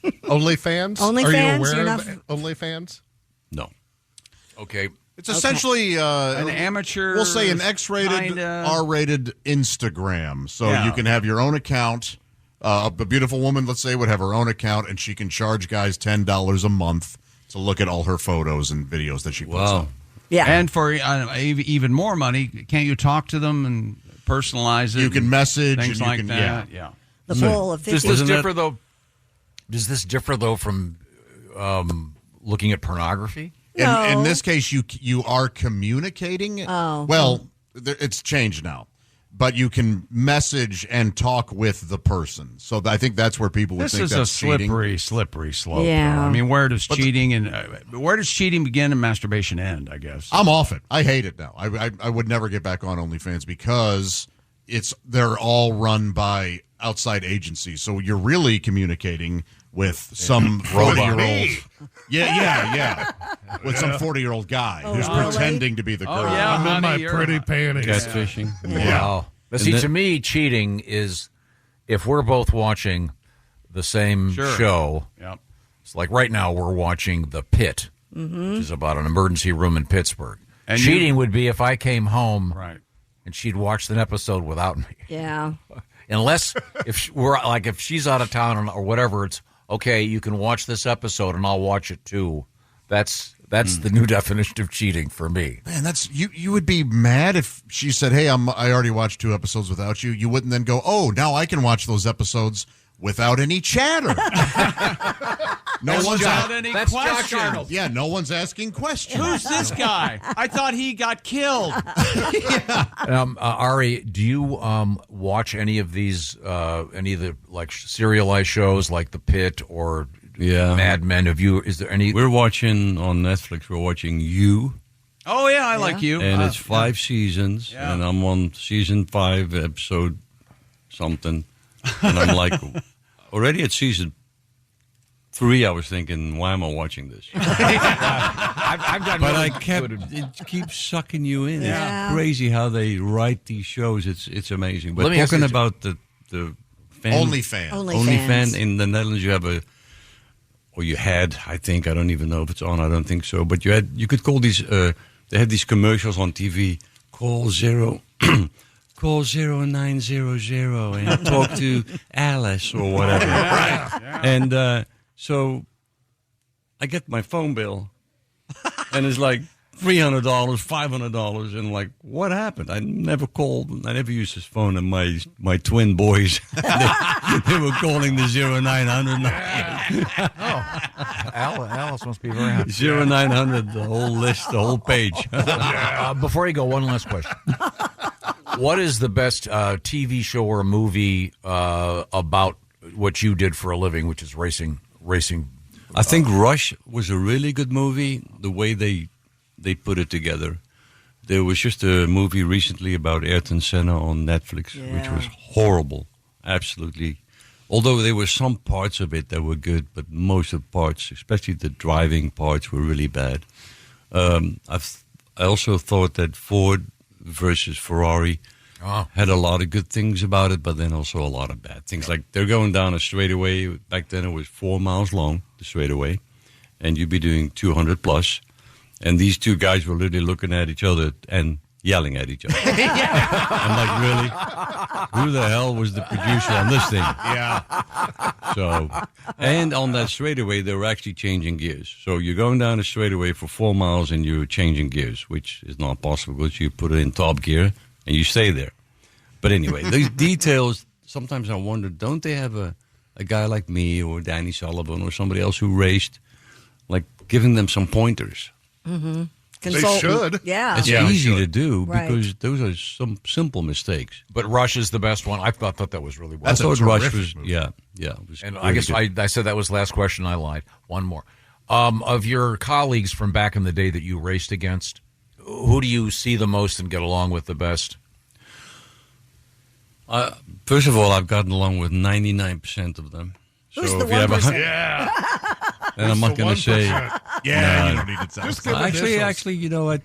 Speaker 5: OnlyFans?
Speaker 8: OnlyFans?
Speaker 5: Are you aware
Speaker 8: You're
Speaker 5: of
Speaker 8: not-
Speaker 5: OnlyFans?
Speaker 17: No.
Speaker 6: Okay.
Speaker 7: It's essentially
Speaker 10: an amateur.
Speaker 7: We'll say an X-rated,
Speaker 10: kinda-
Speaker 7: R-rated Instagram. So
Speaker 10: Yeah.
Speaker 7: you can have your own account. A beautiful woman, let's say, would have her own account, and she can charge guys $10 a month to look at all her photos and videos that she puts up.
Speaker 8: Yeah.
Speaker 10: And for even more money, can't you talk to them and personalize it?
Speaker 7: You can message
Speaker 10: things
Speaker 7: and you
Speaker 10: like
Speaker 7: can-
Speaker 10: that.
Speaker 7: yeah.
Speaker 8: The poll of 50.
Speaker 6: Does this differ though from looking at pornography?
Speaker 7: In this case, you are communicating.
Speaker 8: Oh.
Speaker 7: Well, it's changed now, but you can message and talk with the person. So I think that's where people would
Speaker 10: This
Speaker 7: think
Speaker 10: is
Speaker 7: that's
Speaker 10: a slippery,
Speaker 7: cheating.
Speaker 10: slippery slope.
Speaker 8: Yeah.
Speaker 10: though. I mean, where does cheating begin and masturbation end? I guess.
Speaker 7: I'm off it. I hate it now. I would never get back on OnlyFans because they're all run by outside agencies. So you're really communicating with some 40-year-old. Yeah. With some 40-year-old guy who's pretending to be the girl.
Speaker 10: yeah,
Speaker 5: I'm in
Speaker 10: honey,
Speaker 5: my
Speaker 10: you're
Speaker 5: pretty
Speaker 10: right.
Speaker 5: panties.
Speaker 17: Catfishing.
Speaker 6: Wow. But see, to me, cheating is if we're both watching the same show.
Speaker 10: Yep.
Speaker 6: It's like right now we're watching The Pit, which is about an emergency room in Pittsburgh.
Speaker 10: And
Speaker 6: cheating would be if I came home
Speaker 10: Right.
Speaker 6: and she'd watched an episode without me.
Speaker 8: Yeah.
Speaker 6: Unless if she's out of town or whatever, it's okay. You can watch this episode and I'll watch it too. That's the new definition of cheating for me.
Speaker 7: Man, that's you would be mad if she said, "Hey, I already watched 2 episodes without you." You wouldn't then go, "Oh, now I can watch those episodes without any chatter." No one's
Speaker 10: Without any
Speaker 6: That's Josh
Speaker 10: questions.
Speaker 6: Arnold.
Speaker 7: Yeah, no one's asking questions.
Speaker 10: Who's this guy? I thought he got killed.
Speaker 6: Ari, do you watch any of these, any of the like serialized shows like The Pit or Mad Men? Is there any?
Speaker 17: We're watching on Netflix. We're watching You,
Speaker 10: Oh yeah, I like you.
Speaker 17: and it's 5 seasons,
Speaker 10: Yeah.
Speaker 17: and I'm on season 5, episode something, and I'm like, already at season 3, I was thinking, why am I watching this?
Speaker 6: I've got
Speaker 17: But it keeps sucking you in.
Speaker 8: Yeah.
Speaker 17: It's crazy how they write these shows. It's amazing. But
Speaker 6: Let me ask
Speaker 17: talking
Speaker 6: you-
Speaker 17: about the
Speaker 7: OnlyFans.
Speaker 17: OnlyFans in the Netherlands, you have you had, I think, I don't even know if it's on. I don't think so. But you could call these. They had these commercials on TV. Call 0900 and talk to Alice or whatever.
Speaker 10: Yeah.
Speaker 17: And so I get my phone bill, and it's like $300, $500, and like, what happened? I never called. I never used his phone, and my twin boys, they were calling the 0900.
Speaker 6: Alice must be very happy.
Speaker 17: 0900, the whole list, the whole page.
Speaker 6: Before you go, one last question. What is the best TV show or movie about what you did for a living, which is racing?
Speaker 17: I think Rush was a really good movie, the way they put it together. There was just a movie recently about Ayrton Senna on Netflix, which was horrible, absolutely. Although there were some parts of it that were good, but most of the parts, especially the driving parts, were really bad. I also thought that Ford versus Ferrari had a lot of good things about it, but then also a lot of bad things. Like they're going down a straightaway. Back then it was 4 miles long, the straightaway, and you'd be doing 200 plus. And these two guys were literally looking at each other and yelling at each other. I'm like, really? Who the hell was the producer on this thing?
Speaker 10: Yeah.
Speaker 17: So, and on that straightaway, they were actually changing gears. So you're going down a straightaway for 4 miles and you're changing gears, which is not possible because you put it in top gear and you stay there. But anyway, these details, sometimes I wonder, don't they have a guy like me or Danny Sullivan or somebody else who raced, like giving them some pointers?
Speaker 8: Mm-hmm.
Speaker 5: They should.
Speaker 8: Yeah.
Speaker 17: It's easy to do
Speaker 8: Right.
Speaker 17: because those are some simple mistakes.
Speaker 6: But Rush is the best one. I thought that was really well.
Speaker 17: I thought Rush was,
Speaker 6: movie.
Speaker 17: yeah. It was
Speaker 6: And I
Speaker 17: really
Speaker 6: guess
Speaker 17: good.
Speaker 6: I said that was the last question. I lied. One more. Of your colleagues from back in the day that you raced against, who do you see the most and get along with the best?
Speaker 17: First of all, I've gotten along with 99% of them. So
Speaker 8: Who's
Speaker 17: if
Speaker 8: the
Speaker 17: you have
Speaker 8: 1%?
Speaker 17: Yeah. And I'm not going to say.
Speaker 7: Yeah,
Speaker 17: No.
Speaker 7: you don't need to
Speaker 5: Just give initials.
Speaker 17: Actually, you know what?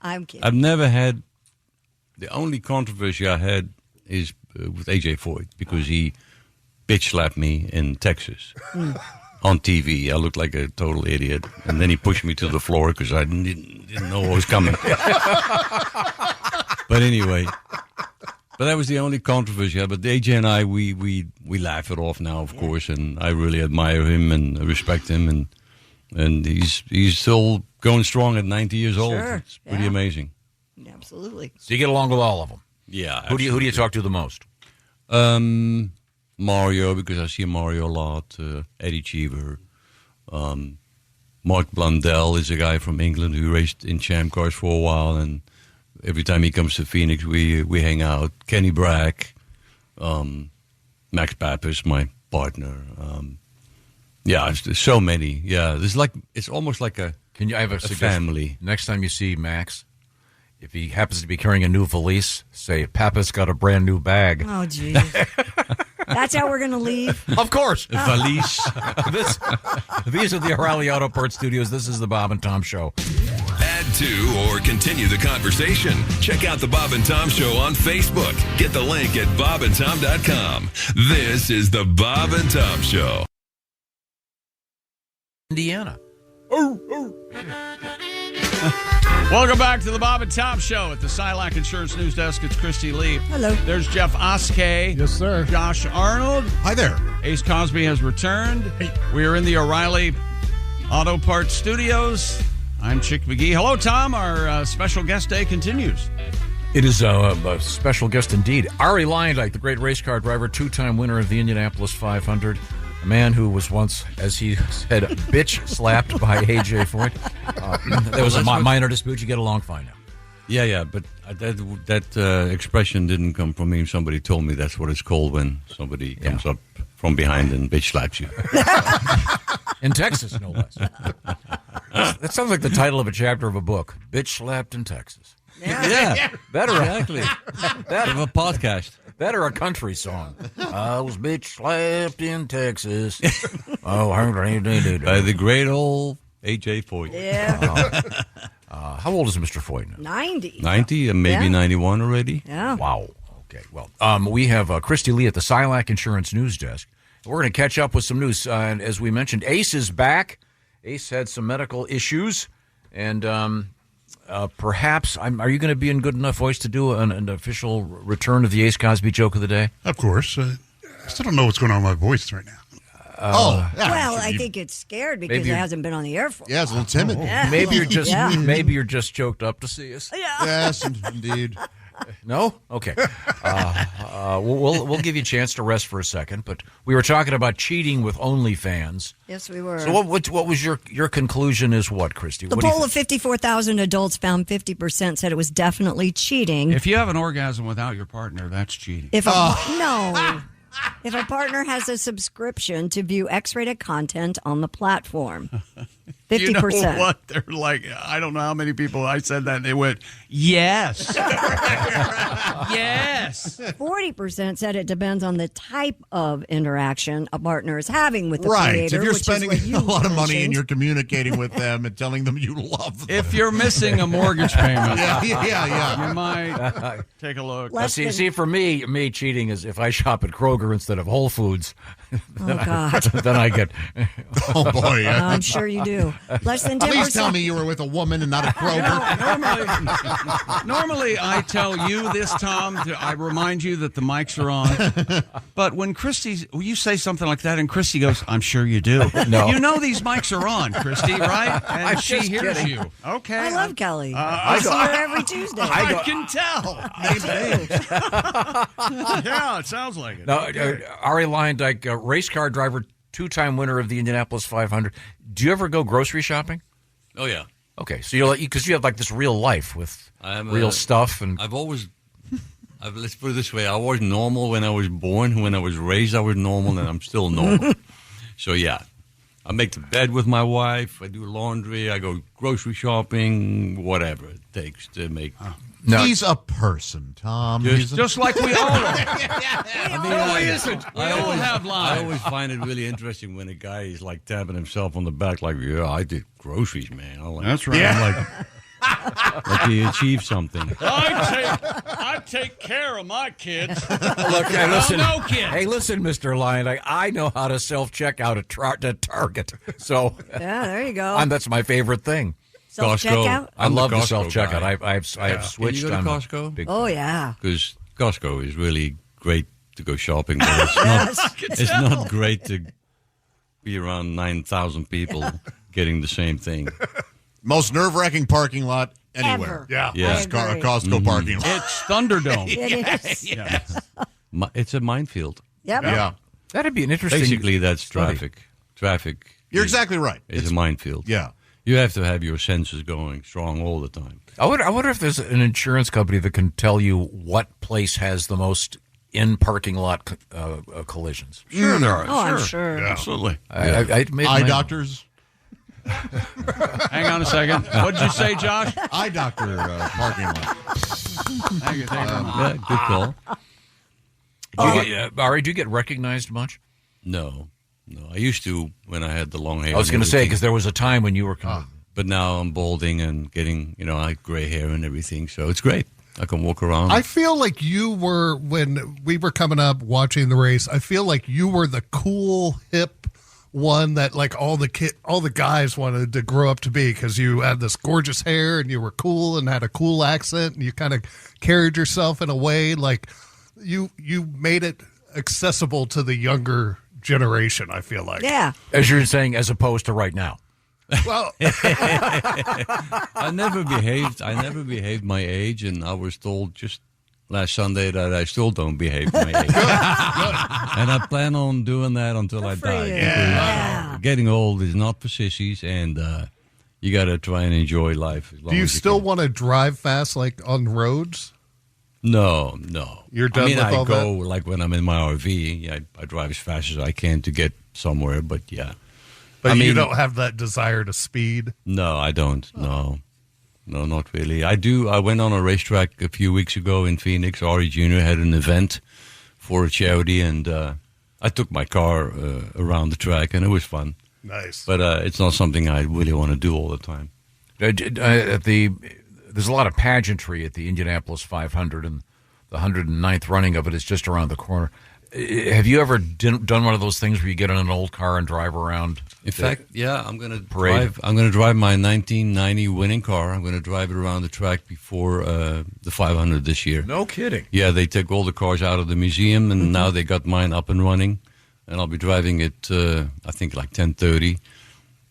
Speaker 8: I'm kidding.
Speaker 17: I've never had. The only controversy I had is with AJ Foyt because he bitch slapped me in Texas on TV. I looked like a total idiot, and then he pushed me to the floor because I didn't know what was coming. But anyway, but that was the only controversy. But AJ and I, we laugh it off now, of course, and I really admire him and respect him, and he's still going strong at 90 years old.
Speaker 8: Sure,
Speaker 17: It's pretty amazing.
Speaker 8: Absolutely.
Speaker 6: So you get along with all of them.
Speaker 17: Yeah.
Speaker 6: Who do you talk to the most?
Speaker 17: Mario, because I see Mario a lot. Eddie Cheever. Mark Blundell is a guy from England who raced in Champ Cars for a while, and every time he comes to Phoenix, we hang out. Kenny Bragg, Max Pappas, my partner. Yeah, there's so many. Yeah, it's almost like a.
Speaker 6: Can you? I have a suggestion.
Speaker 17: Family.
Speaker 6: Next time you see Max, if he happens to be carrying a new valise, say Papa's got a brand new bag.
Speaker 8: Oh, geez. That's how we're going to leave?
Speaker 6: Of course.
Speaker 17: A valise.
Speaker 6: These are the O'Reilly Auto Parts Studios. This is the Bob and Tom Show.
Speaker 11: Add to or continue the conversation. Check out the Bob and Tom Show on Facebook. Get the link at bobandtom.com. This is the Bob and Tom Show.
Speaker 6: Indiana.
Speaker 10: Welcome back to the Bob and Tom Show at the Silac Insurance News Desk. It's Christy Lee.
Speaker 8: Hello.
Speaker 10: There's Jeff Oskay.
Speaker 5: Yes, sir.
Speaker 10: Josh Arnold.
Speaker 7: Hi there.
Speaker 10: Ace Cosby has returned. Hey. We are in the O'Reilly Auto Parts Studios. I'm Chick McGee. Hello, Tom. Our special guest day continues.
Speaker 6: It is a special guest indeed. Ari Lyondike, the great race car driver, two-time winner of the Indianapolis 500. A man who was once, as he said, bitch slapped by A.J. Foyt. There was a minor dispute. You get along fine now.
Speaker 17: Yeah, but that expression didn't come from me. Somebody told me that's what it's called when somebody comes up from behind and bitch slaps you.
Speaker 6: In Texas, no less. That sounds like the title of a chapter of a book. Bitch slapped in Texas.
Speaker 17: Yeah.
Speaker 6: Better
Speaker 17: Exactly. That of a podcast.
Speaker 6: That or a country song. I was bitch slapped in Texas. Oh,
Speaker 17: by the great old A.J. Foyt.
Speaker 8: Yeah.
Speaker 6: How old is Mr. Foyt now?
Speaker 8: 90.
Speaker 17: 90 and maybe 91 already.
Speaker 8: Yeah.
Speaker 6: Wow. Okay. Well, we have Christy Lee at the Silac Insurance News Desk. We're going to catch up with some news. And as we mentioned, Ace is back. Ace had some medical issues, and perhaps, are you going to be in good enough voice to do an official return of the Ace Cosby joke of the day?
Speaker 18: Of course. I still don't know what's going on with my voice right now.
Speaker 8: Well, I think it's scared because it hasn't been on the air for.
Speaker 7: Yeah, it's a little timid.
Speaker 8: Yeah.
Speaker 6: Maybe you're just choked up to see us.
Speaker 8: Yeah.
Speaker 7: Yes, indeed.
Speaker 6: No? Okay. We'll give you a chance to rest for a second, but we were talking about cheating with OnlyFans.
Speaker 8: Yes, we were.
Speaker 6: So what was your conclusion is what, Christy?
Speaker 8: The poll of 54,000 adults found 50% said it was definitely cheating.
Speaker 10: If you have an orgasm without your partner, that's cheating.
Speaker 8: No. if a partner has a subscription to view X-rated content on the platform. 50%.
Speaker 10: You know what? They're like, I don't know how many people I said that, and they went, yes. Yes.
Speaker 8: 40% said it depends on the type of interaction a partner is having with the
Speaker 7: Right.
Speaker 8: creator.
Speaker 7: If you're
Speaker 8: which is
Speaker 7: spending
Speaker 8: what you
Speaker 7: a lot of money
Speaker 8: mentioned.
Speaker 7: and you're communicating with them and telling them you love them.
Speaker 10: If you're missing a mortgage payment,
Speaker 7: yeah.
Speaker 10: you might take a look.
Speaker 6: Now, see, for me, cheating is if I shop at Kroger instead of Whole Foods. Then
Speaker 8: God.
Speaker 6: then I get.
Speaker 7: Oh boy, yeah.
Speaker 8: I'm sure you do. Less than 10%.
Speaker 7: Please tell me you were with a woman and not a Kroger.
Speaker 10: Normally, I tell you this, Tom. I remind you that the mics are on. But when you say something like that, and Christy goes, "I'm sure you do."
Speaker 6: No.
Speaker 10: You know these mics are on, Christy, right? And
Speaker 6: I'm
Speaker 10: she
Speaker 6: just
Speaker 10: hears
Speaker 6: kidding.
Speaker 10: you. Okay.
Speaker 8: I love Kelly.
Speaker 10: I
Speaker 8: see her every Tuesday.
Speaker 10: I can tell. Yeah, it sounds like it.
Speaker 6: No, Ari Leyendijk, race car driver, 2-time winner of the Indianapolis 500. Do you ever go grocery shopping?
Speaker 17: Oh, yeah.
Speaker 6: Okay, so because you have like this real life with real stuff, and
Speaker 17: let's put it this way: I was normal when I was born. When I was raised, I was normal, and I'm still normal. So yeah, I make the bed with my wife. I do laundry. I go grocery shopping. Whatever it takes to make.
Speaker 7: No. He's a person, Tom.
Speaker 10: Just like we all are.
Speaker 17: I always have lives. I always find it really interesting when a guy is like tapping himself on the back, like, "Yeah, I did groceries, man." I'm like,
Speaker 10: that's right.
Speaker 17: Yeah. I'm like he achieved something.
Speaker 10: I take care of my kids.
Speaker 6: Look, hey, listen,
Speaker 10: no kids.
Speaker 6: Hey, listen, Mr. Lyon, I know how to self-checkout at Target. So
Speaker 8: yeah, there you go.
Speaker 6: That's my favorite thing.
Speaker 8: Self-checkout?
Speaker 6: I love the
Speaker 17: Costco
Speaker 6: self-checkout.
Speaker 17: guy.
Speaker 6: I have switched.
Speaker 17: Can you
Speaker 6: I'm
Speaker 17: go
Speaker 6: a
Speaker 17: to Costco?
Speaker 6: big
Speaker 8: Oh, yeah.
Speaker 17: Because Costco is really great to go shopping, but it's not great to be around 9,000 people getting the same thing.
Speaker 7: Most nerve-wracking parking lot anywhere.
Speaker 8: Ever.
Speaker 17: Yeah.
Speaker 7: It's a Costco parking lot.
Speaker 10: It's Thunderdome.
Speaker 8: It is.
Speaker 10: Yes.
Speaker 17: It's a minefield.
Speaker 8: Yep.
Speaker 7: Yeah.
Speaker 6: That'd be an interesting.
Speaker 17: Basically, that's
Speaker 6: study.
Speaker 17: traffic. Traffic.
Speaker 7: You're exactly right.
Speaker 17: It's a minefield.
Speaker 7: Yeah.
Speaker 17: You have to have your senses going strong all the time.
Speaker 6: I wonder if there's an insurance company that can tell you what place has the most in parking lot collisions.
Speaker 10: Sure, there are.
Speaker 8: Oh, I'm sure.
Speaker 10: Yeah. Absolutely.
Speaker 6: I made
Speaker 7: Eye
Speaker 6: my-
Speaker 7: doctors.
Speaker 10: Hang on a second. What did you say, Josh?
Speaker 7: Eye doctor parking lot.
Speaker 10: Thank you.
Speaker 17: Yeah, good call.
Speaker 6: Ari, do you get recognized much?
Speaker 17: No. I used to when I had the long hair.
Speaker 6: I was going to say, because there was a time when you were kind of...
Speaker 17: But now I'm balding and getting, I have gray hair and everything, so it's great. I can walk around.
Speaker 5: I feel like you were, when we were coming up watching the race, I feel like you were the cool, hip one that like all the guys wanted to grow up to be, because you had this gorgeous hair and you were cool and had a cool accent and you kind of carried yourself in a way like you made it accessible to the younger generation, I feel like.
Speaker 8: Yeah.
Speaker 6: As you're saying, as opposed to right now.
Speaker 5: Well,
Speaker 17: I never behaved my age, and I was told just last Sunday that I still don't behave my age. And I plan on doing that until I die.
Speaker 8: Yeah.
Speaker 17: Getting old is not for sissies, and you got to try and enjoy life. As long
Speaker 5: do you
Speaker 17: as
Speaker 5: still
Speaker 17: can.
Speaker 5: want to drive fast like on roads?
Speaker 17: No.
Speaker 5: You're done with all
Speaker 17: that? I go, like when I'm in my RV, I drive as fast as I can to get somewhere, but yeah.
Speaker 5: But you don't have that desire to speed?
Speaker 17: No, I don't. No, not really. I do. I went on a racetrack a few weeks ago in Phoenix. Ari Jr. had an event for a charity, and I took my car around the track, and it was fun.
Speaker 5: Nice.
Speaker 17: But it's not something I really want to do all the time.
Speaker 6: There's a lot of pageantry at the Indianapolis 500, and the 109th running of it is just around the corner. Have you ever done one of those things where you get in an old car and drive around?
Speaker 17: In fact, yeah, I'm going to drive my 1990 winning car. I'm going to drive it around the track before the 500 this year.
Speaker 6: No kidding.
Speaker 17: Yeah, they took all the cars out of the museum, and now they got mine up and running. And I'll be driving it, I think, like 10:30.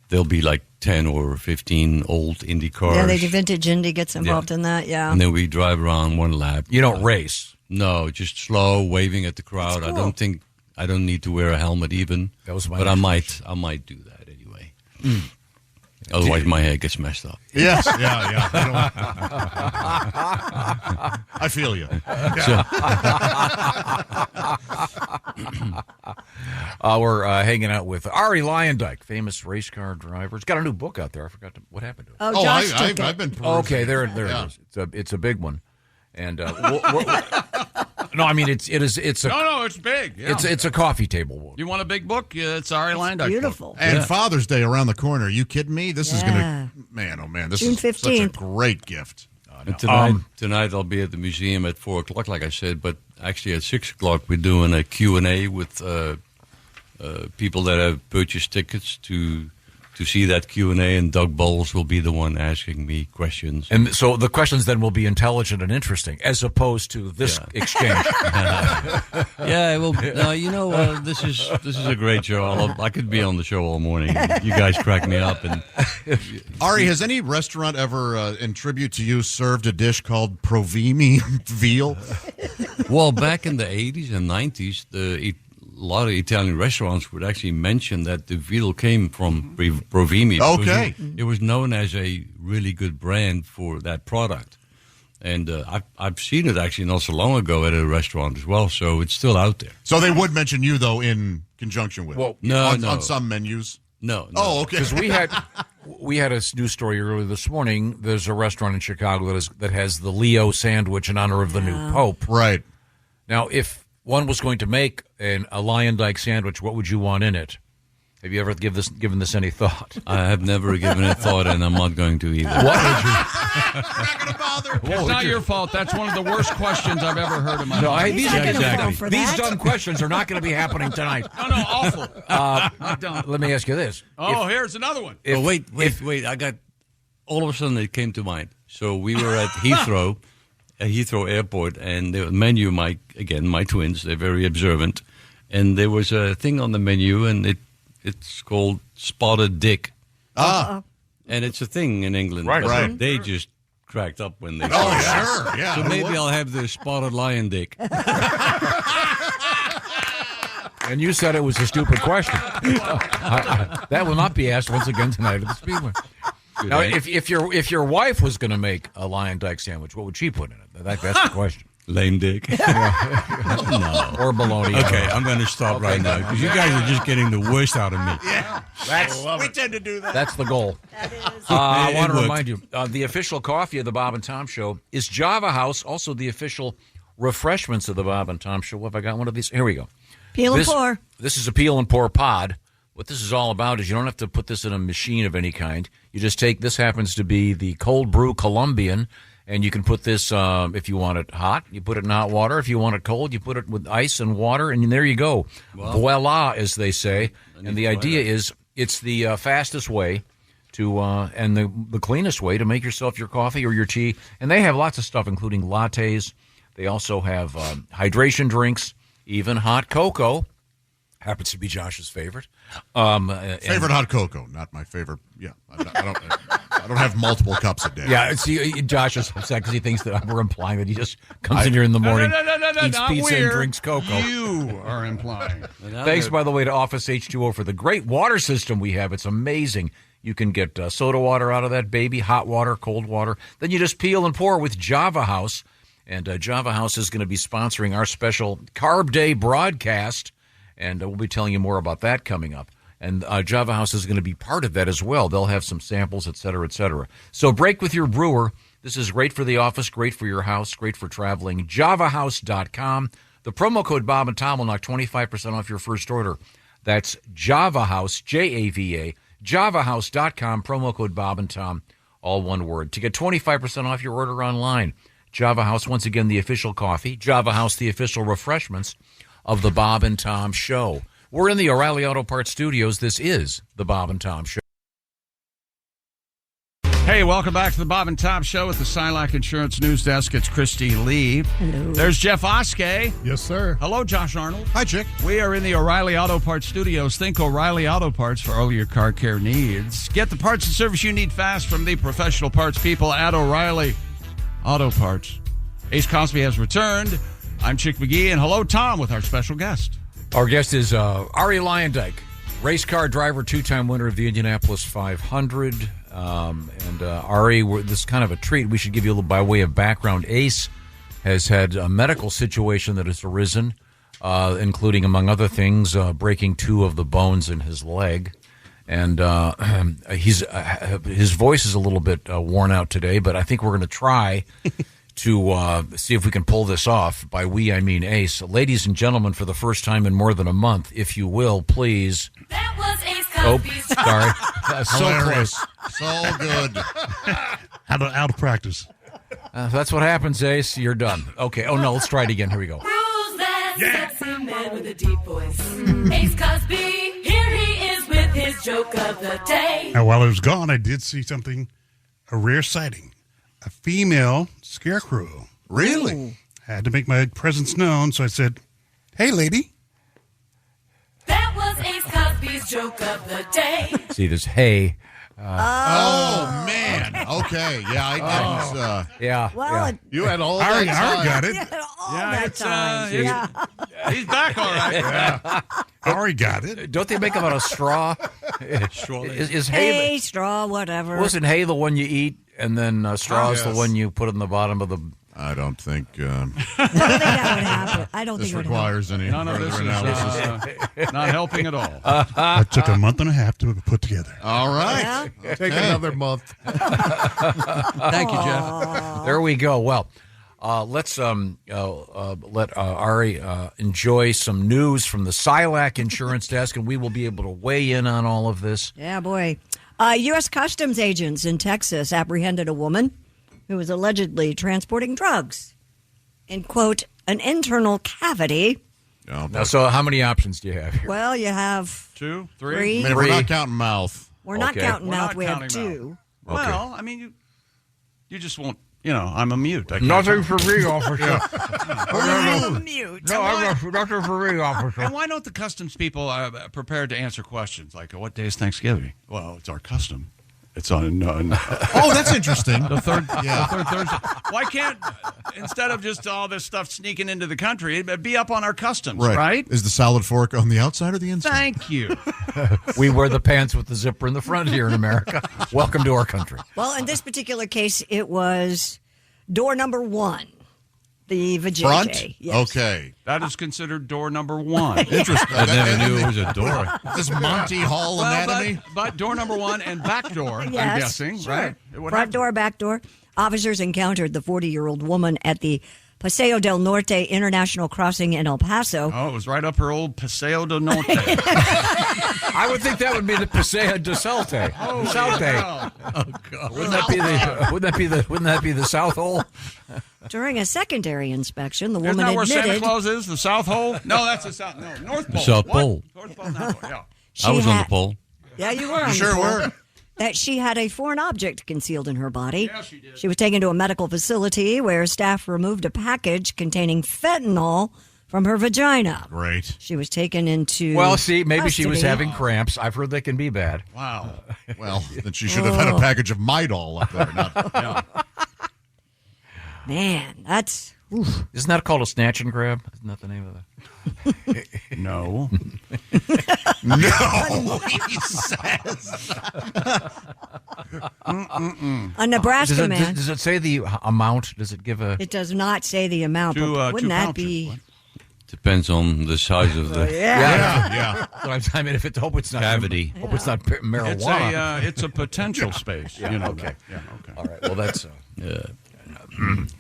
Speaker 17: There'll be like 10 or 15 old Indy cars.
Speaker 8: Yeah, the Vintage Indy gets involved in that, yeah.
Speaker 17: And then we drive around one lap.
Speaker 6: You don't race?
Speaker 17: No, just slow, waving at the crowd.
Speaker 8: Cool.
Speaker 17: I don't need to wear a helmet even.
Speaker 6: That was my
Speaker 17: but I might do that anyway. Otherwise, my hair gets messed up.
Speaker 7: Yes, yeah. I feel you.
Speaker 6: We're hanging out with Ari Lyondike, famous race car driver. He's got a new book out there. I forgot what happened to it.
Speaker 12: Oh, Josh took it.
Speaker 7: I've been perusing.
Speaker 6: Okay, there it is. It's a big one, and no, I mean it's a
Speaker 10: No, it's big. Yeah.
Speaker 6: it's a coffee table book.
Speaker 10: You want a big book? It's Ari Lyondike.
Speaker 12: Beautiful.
Speaker 7: And Father's Day around the corner. Are you kidding me? This is gonna, man, oh man, this
Speaker 12: June
Speaker 7: is such a
Speaker 12: 15th.
Speaker 7: great gift.
Speaker 17: And tonight I'll be at the museum at 4 o'clock, like I said. But actually at 6 o'clock we're doing a Q&A with people that have purchased tickets to see that Q&A, and Doug Bowles will be the one asking me questions.
Speaker 6: And so the questions then will be intelligent and interesting, as opposed to this exchange.
Speaker 17: Yeah, well, this is a great show. I could be on the show all morning. You guys crack me up. And
Speaker 7: Ari, has any restaurant ever, in tribute to you, served a dish called Provimi veal?
Speaker 17: Well, back in the 80s and 90s, a lot of Italian restaurants would actually mention that the veal came from Provimi.
Speaker 7: Okay.
Speaker 17: It was known as a really good brand for that product. And I've seen it actually not so long ago at a restaurant as well, so it's still out there.
Speaker 7: So they would mention you, though, in conjunction with it? On some menus?
Speaker 17: No.
Speaker 7: Oh, okay.
Speaker 6: Because we had a news story earlier this morning. There's a restaurant in Chicago that has the Leo sandwich in honor of the new Pope.
Speaker 7: Right.
Speaker 6: Now, if one was going to make a Lyondike sandwich, what would you want in it? Have you ever given this any thought?
Speaker 17: I have never given it thought, and I'm not going to either.
Speaker 10: We're not going to bother. It's not your fault. That's one of the worst questions I've ever heard in my life.
Speaker 6: These dumb questions are not going to be happening tonight.
Speaker 10: No, awful. Not dumb.
Speaker 6: Let me ask you this.
Speaker 10: Here's another one.
Speaker 17: Wait. I got, all of a sudden it came to mind. So we were at Heathrow Airport, and the menu, my twins, they're very observant, and there was a thing on the menu, and it's called Spotted Dick. And it's a thing in England.
Speaker 7: Right.
Speaker 17: They just cracked up when they saw it.
Speaker 7: Sure, yeah.
Speaker 17: So maybe I'll have the Spotted Lion Dick.
Speaker 6: And you said it was a stupid question. That will not be asked once again tonight at the Speedway. Now, if your wife was going to make a Lyondike sandwich, what would she put in it? That's the question.
Speaker 17: Lame dick.
Speaker 6: No. Or baloney.
Speaker 17: Okay, I'm going to stop right now because you guys are just getting the worst out of me.
Speaker 10: Yeah, we tend to do that.
Speaker 6: That's the goal.
Speaker 12: That is.
Speaker 6: I want to remind you, the official coffee of the Bob and Tom Show is Java House, also the official refreshments of the Bob and Tom Show. Have I got one of these? Here we go.
Speaker 12: Peel and pour.
Speaker 6: This is a peel and pour pod. What this is all about is you don't have to put this in a machine of any kind. You just take, this happens to be the cold brew Colombian, and you can put this, if you want it hot, you put it in hot water. If you want it cold, you put it with ice and water, and there you go. Wow. Voila, as they say. And the idea is it's the fastest way to, and the cleanest way to make yourself your coffee or your tea. And they have lots of stuff, including lattes. They also have hydration drinks, even hot cocoa. Happens to be Josh's favorite.
Speaker 7: Favorite hot cocoa, not my favorite. Yeah, I don't have multiple cups a day.
Speaker 6: Yeah, see, Josh is upset because he thinks that we're implying that he just comes in here in the morning, eats pizza, and drinks cocoa.
Speaker 10: You are implying.
Speaker 6: Thanks, by the way, to Office H2O for the great water system we have. It's amazing. You can get soda water out of that baby, hot water, cold water. Then you just peel and pour with Java House. And Java House is going to be sponsoring our special Carb Day broadcast. And we'll be telling you more about that coming up. And Java House is going to be part of that as well. They'll have some samples, et cetera, et cetera. So break with your brewer. This is great for the office, great for your house, great for traveling. JavaHouse.com. The promo code Bob and Tom will knock 25% off your first order. That's Java House, Java, JavaHouse.com, promo code Bob and Tom, all one word. To get 25% off your order online. Java House, once again, the official coffee. Java House, the official refreshments of the Bob and Tom Show. We're in the O'Reilly Auto Parts studios. This is the Bob and Tom Show.
Speaker 10: Hey, welcome back to the Bob and Tom Show at the Silac Insurance News Desk. It's Christy Lee.
Speaker 12: Hello.
Speaker 10: There's Jeff Oskey.
Speaker 5: Yes, sir.
Speaker 10: Hello, Josh Arnold.
Speaker 7: Hi, Chick.
Speaker 10: We are in the O'Reilly Auto Parts studios. Think O'Reilly Auto Parts for all your car care needs. Get the parts and service you need fast from the professional parts people at O'Reilly Auto Parts. Ace Cosby has returned. I'm Chick McGee, and hello, Tom, with our special guest.
Speaker 6: Our guest is Ari Lyondike, race car driver, two-time winner of the Indianapolis 500. And Ari, this is kind of a treat. We should give you a little by way of background. Ace has had a medical situation that has arisen, including, among other things, breaking 2 of the bones in his leg. And his voice is a little bit worn out today, but I think we're going to try to see if we can pull this off. By we, I mean Ace. Ladies and gentlemen, for the first time in more than a month, if you will, please.
Speaker 19: That was Ace Cosby's.
Speaker 6: Oh, sorry. So close.
Speaker 7: So good.
Speaker 18: Out of practice.
Speaker 6: That's what happens, Ace. You're done. Okay. Oh, no. Let's try it again. Here we go.
Speaker 19: Who's that sexy man with a deep voice? Ace Cosby, here he is with his joke of the day.
Speaker 18: Now, while I was gone, I did see something, a rare sighting. A female scarecrow.
Speaker 7: Really?
Speaker 18: Had to make my presence known, so I said, "Hey, lady."
Speaker 19: That was Ace Cosby's joke of the day.
Speaker 6: See, there's hey.
Speaker 7: Oh, man. Okay. Yeah, I didn't.
Speaker 6: Yeah.
Speaker 8: Well,
Speaker 5: You had all
Speaker 18: I
Speaker 5: that
Speaker 18: already got it.
Speaker 8: that time.
Speaker 10: He's back all right.
Speaker 18: Yeah. I already got it.
Speaker 6: Don't they make them out of straw? Is hay?
Speaker 8: Hey, straw, whatever.
Speaker 6: Wasn't hay the one you eat, and then straw is the
Speaker 7: yes.
Speaker 6: one you put in the bottom of the?
Speaker 7: I don't think
Speaker 8: I don't think that would happen. I don't
Speaker 7: this
Speaker 8: think it would
Speaker 7: requires any
Speaker 10: None of
Speaker 7: further
Speaker 10: this
Speaker 7: analysis.
Speaker 10: not helping at all.
Speaker 18: That took a month and a half to put together.
Speaker 7: All right.
Speaker 5: Take another month.
Speaker 10: Thank you, Jeff.
Speaker 6: There we go. Well, let's let Ari enjoy some news from the Silac Insurance Desk, and we will be able to weigh in on all of this.
Speaker 8: Yeah, boy. U.S. Customs agents in Texas apprehended a woman who was allegedly transporting drugs in, quote, an internal cavity.
Speaker 6: Now, so how many options do you have here?
Speaker 8: Well, you have
Speaker 10: 2, 3.
Speaker 8: Three.
Speaker 7: I mean, if we're not counting mouth.
Speaker 8: We're not
Speaker 6: Okay.
Speaker 8: counting
Speaker 10: We're
Speaker 8: mouth.
Speaker 10: not
Speaker 8: We have
Speaker 10: counting
Speaker 8: 2.
Speaker 10: Well, I mean, you just won't. I'm a mute. I can't
Speaker 6: Nothing
Speaker 10: talk.
Speaker 6: for me, officer.
Speaker 8: I'm a mute.
Speaker 6: No, nothing for me, officer.
Speaker 10: And why don't the customs people prepared to answer questions like, "What day is Thanksgiving?" Well, it's our custom. It's on.
Speaker 7: Oh, that's interesting.
Speaker 10: The third Thursday. Why can't instead of just all this stuff sneaking into the country, it be up on our customs, right?
Speaker 7: Is the salad fork on the outside or the inside?
Speaker 10: Thank you.
Speaker 6: We wear the pants with the zipper in the front here in America. Welcome to our country.
Speaker 8: Well, in this particular case, it was door number 1, the vajayjay.
Speaker 7: Front?
Speaker 8: Yes.
Speaker 7: Okay.
Speaker 10: That is considered door number 1.
Speaker 7: Interesting.
Speaker 17: I never knew it was a door.
Speaker 7: This Monty Hall anatomy?
Speaker 10: But door number 1 and back door, I'm
Speaker 8: Yes,
Speaker 10: guessing,
Speaker 8: sure.
Speaker 10: right? It would
Speaker 8: Front
Speaker 10: have-
Speaker 8: door, back door. Officers encountered the 40-year-old woman at the Paseo del Norte International Crossing in El Paso.
Speaker 10: Oh, it was right up her old Paseo del Norte.
Speaker 6: I would think that would be the Paseo de Salte.
Speaker 10: Oh,
Speaker 6: Salte.
Speaker 10: yeah.
Speaker 6: Oh, God. Wouldn't that be the South Hole?
Speaker 8: During a secondary inspection, the
Speaker 10: Isn't
Speaker 8: woman
Speaker 10: that where Santa
Speaker 8: admitted
Speaker 10: Claus is? The South Hole? No, that's the South. No, North Pole.
Speaker 17: South
Speaker 10: What?
Speaker 17: Pole.
Speaker 10: North Pole, South Pole. Yeah.
Speaker 17: I was on the
Speaker 8: had-
Speaker 17: pole.
Speaker 8: Yeah, you were on
Speaker 7: Sure
Speaker 8: the pole.
Speaker 7: were.
Speaker 8: That she had a foreign object concealed in her body. Yeah, she did. She was taken to a medical facility where staff removed a package containing fentanyl from her vagina.
Speaker 7: Great.
Speaker 8: She was taken into
Speaker 6: Well, see, maybe she was
Speaker 8: custody.
Speaker 6: having cramps. I've heard they can be bad.
Speaker 10: Wow.
Speaker 7: Well, then she should have had a package of Midol up there. Not,
Speaker 8: Man, that's... Oof.
Speaker 6: Isn't that called a snatch and grab? Isn't that the name of that?
Speaker 10: No.
Speaker 7: No, he says.
Speaker 8: A Nebraska man.
Speaker 6: Does it say the amount? Does it give a...
Speaker 8: It does not say the amount, but wouldn't that be...
Speaker 17: Depends on the size of the
Speaker 7: Yeah.
Speaker 6: I mean, if it's hope it's not
Speaker 17: cavity.
Speaker 6: Hope it's not marijuana.
Speaker 10: It's a potential space.
Speaker 6: Yeah,
Speaker 10: You know
Speaker 6: okay.
Speaker 10: that. Yeah, okay.
Speaker 6: All right. Well, that's.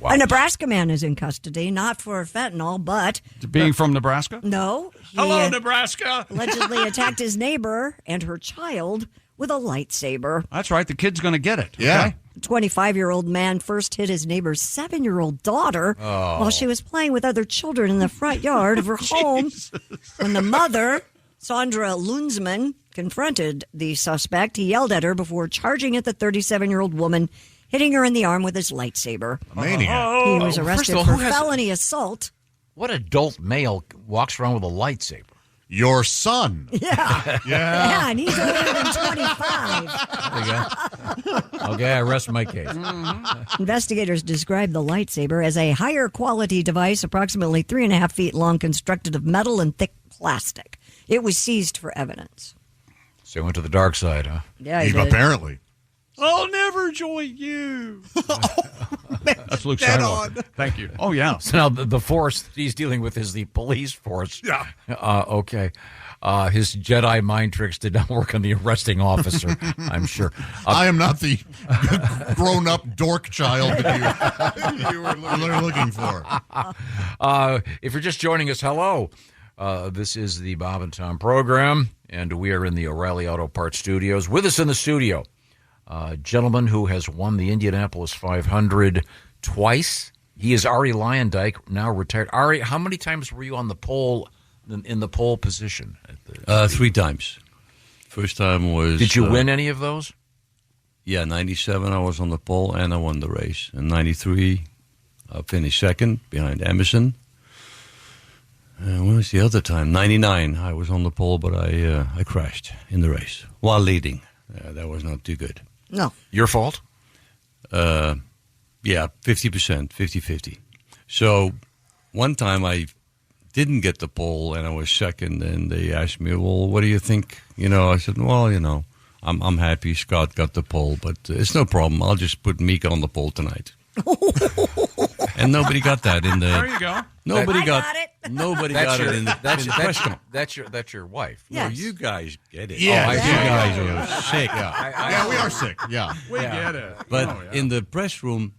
Speaker 8: A Nebraska man is in custody, not for fentanyl, but...
Speaker 10: Being from Nebraska?
Speaker 8: No. He,
Speaker 10: Hello, Nebraska.
Speaker 8: allegedly attacked his neighbor and her child with a lightsaber.
Speaker 10: That's right. The kid's going to get it.
Speaker 7: Yeah.
Speaker 10: Okay?
Speaker 8: The 25-year-old man first hit his neighbor's 7-year-old daughter while she was playing with other children in the front yard of her home. When the mother, Sandra Lunzman, confronted the suspect, he yelled at her before charging at the 37-year-old woman, hitting her in the arm with his lightsaber.
Speaker 7: Maniac.
Speaker 8: He was
Speaker 6: First of
Speaker 8: arrested
Speaker 6: all,
Speaker 8: for
Speaker 6: who has-
Speaker 8: felony assault.
Speaker 6: What adult male walks around with a lightsaber?
Speaker 7: Your son.
Speaker 8: Yeah.
Speaker 7: Yeah.
Speaker 8: And he's older than 25.
Speaker 6: Okay, I rest my case.
Speaker 8: Investigators described the lightsaber as a higher quality device, approximately 3.5 feet long, constructed of metal and thick plastic. It was seized for evidence.
Speaker 6: So he went to the dark side, huh?
Speaker 8: Yeah, he did.
Speaker 7: Apparently.
Speaker 18: I'll never join you.
Speaker 10: That's Luke
Speaker 18: Dead
Speaker 10: Skywalker.
Speaker 18: on.
Speaker 10: Thank you. Oh, yeah.
Speaker 6: So now the force he's dealing with is the police force.
Speaker 18: Yeah.
Speaker 6: Okay. His Jedi mind tricks did not work on the arresting officer, I'm sure.
Speaker 7: I am not the grown-up dork child that you were looking for.
Speaker 6: If you're just joining us, hello. This is the Bob and Tom program, and we are in the O'Reilly Auto Parts studios. With us in the studio, a gentleman who has won the Indianapolis 500 twice. He is Arie Luyendyk, now retired. Arie, how many times were you on the pole, in the pole position?
Speaker 17: 3 times. First time was...
Speaker 6: Did you win any of those?
Speaker 17: Yeah, 97 I was on the pole and I won the race. In 93 I finished second behind Emerson. When was the other time? 99 I was on the pole, but I crashed in the race while leading. That was not too good.
Speaker 8: No.
Speaker 6: Your fault?
Speaker 17: Yeah, 50%, 50-50. So one time I didn't get the pole and I was second, and they asked me, well, what do you think? I said, well, I'm happy Scott got the pole, but it's no problem. I'll just put Mika on the pole tonight. And nobody got that in the...
Speaker 10: There you go.
Speaker 17: Nobody got
Speaker 8: it.
Speaker 17: Nobody got it in the press conference.
Speaker 6: That's your wife.
Speaker 17: No,
Speaker 8: Yes.
Speaker 17: you guys get it.
Speaker 7: Yeah,
Speaker 17: you guys are sick.
Speaker 7: Yeah, we are sick. Yeah.
Speaker 10: We get it.
Speaker 17: But in the press room,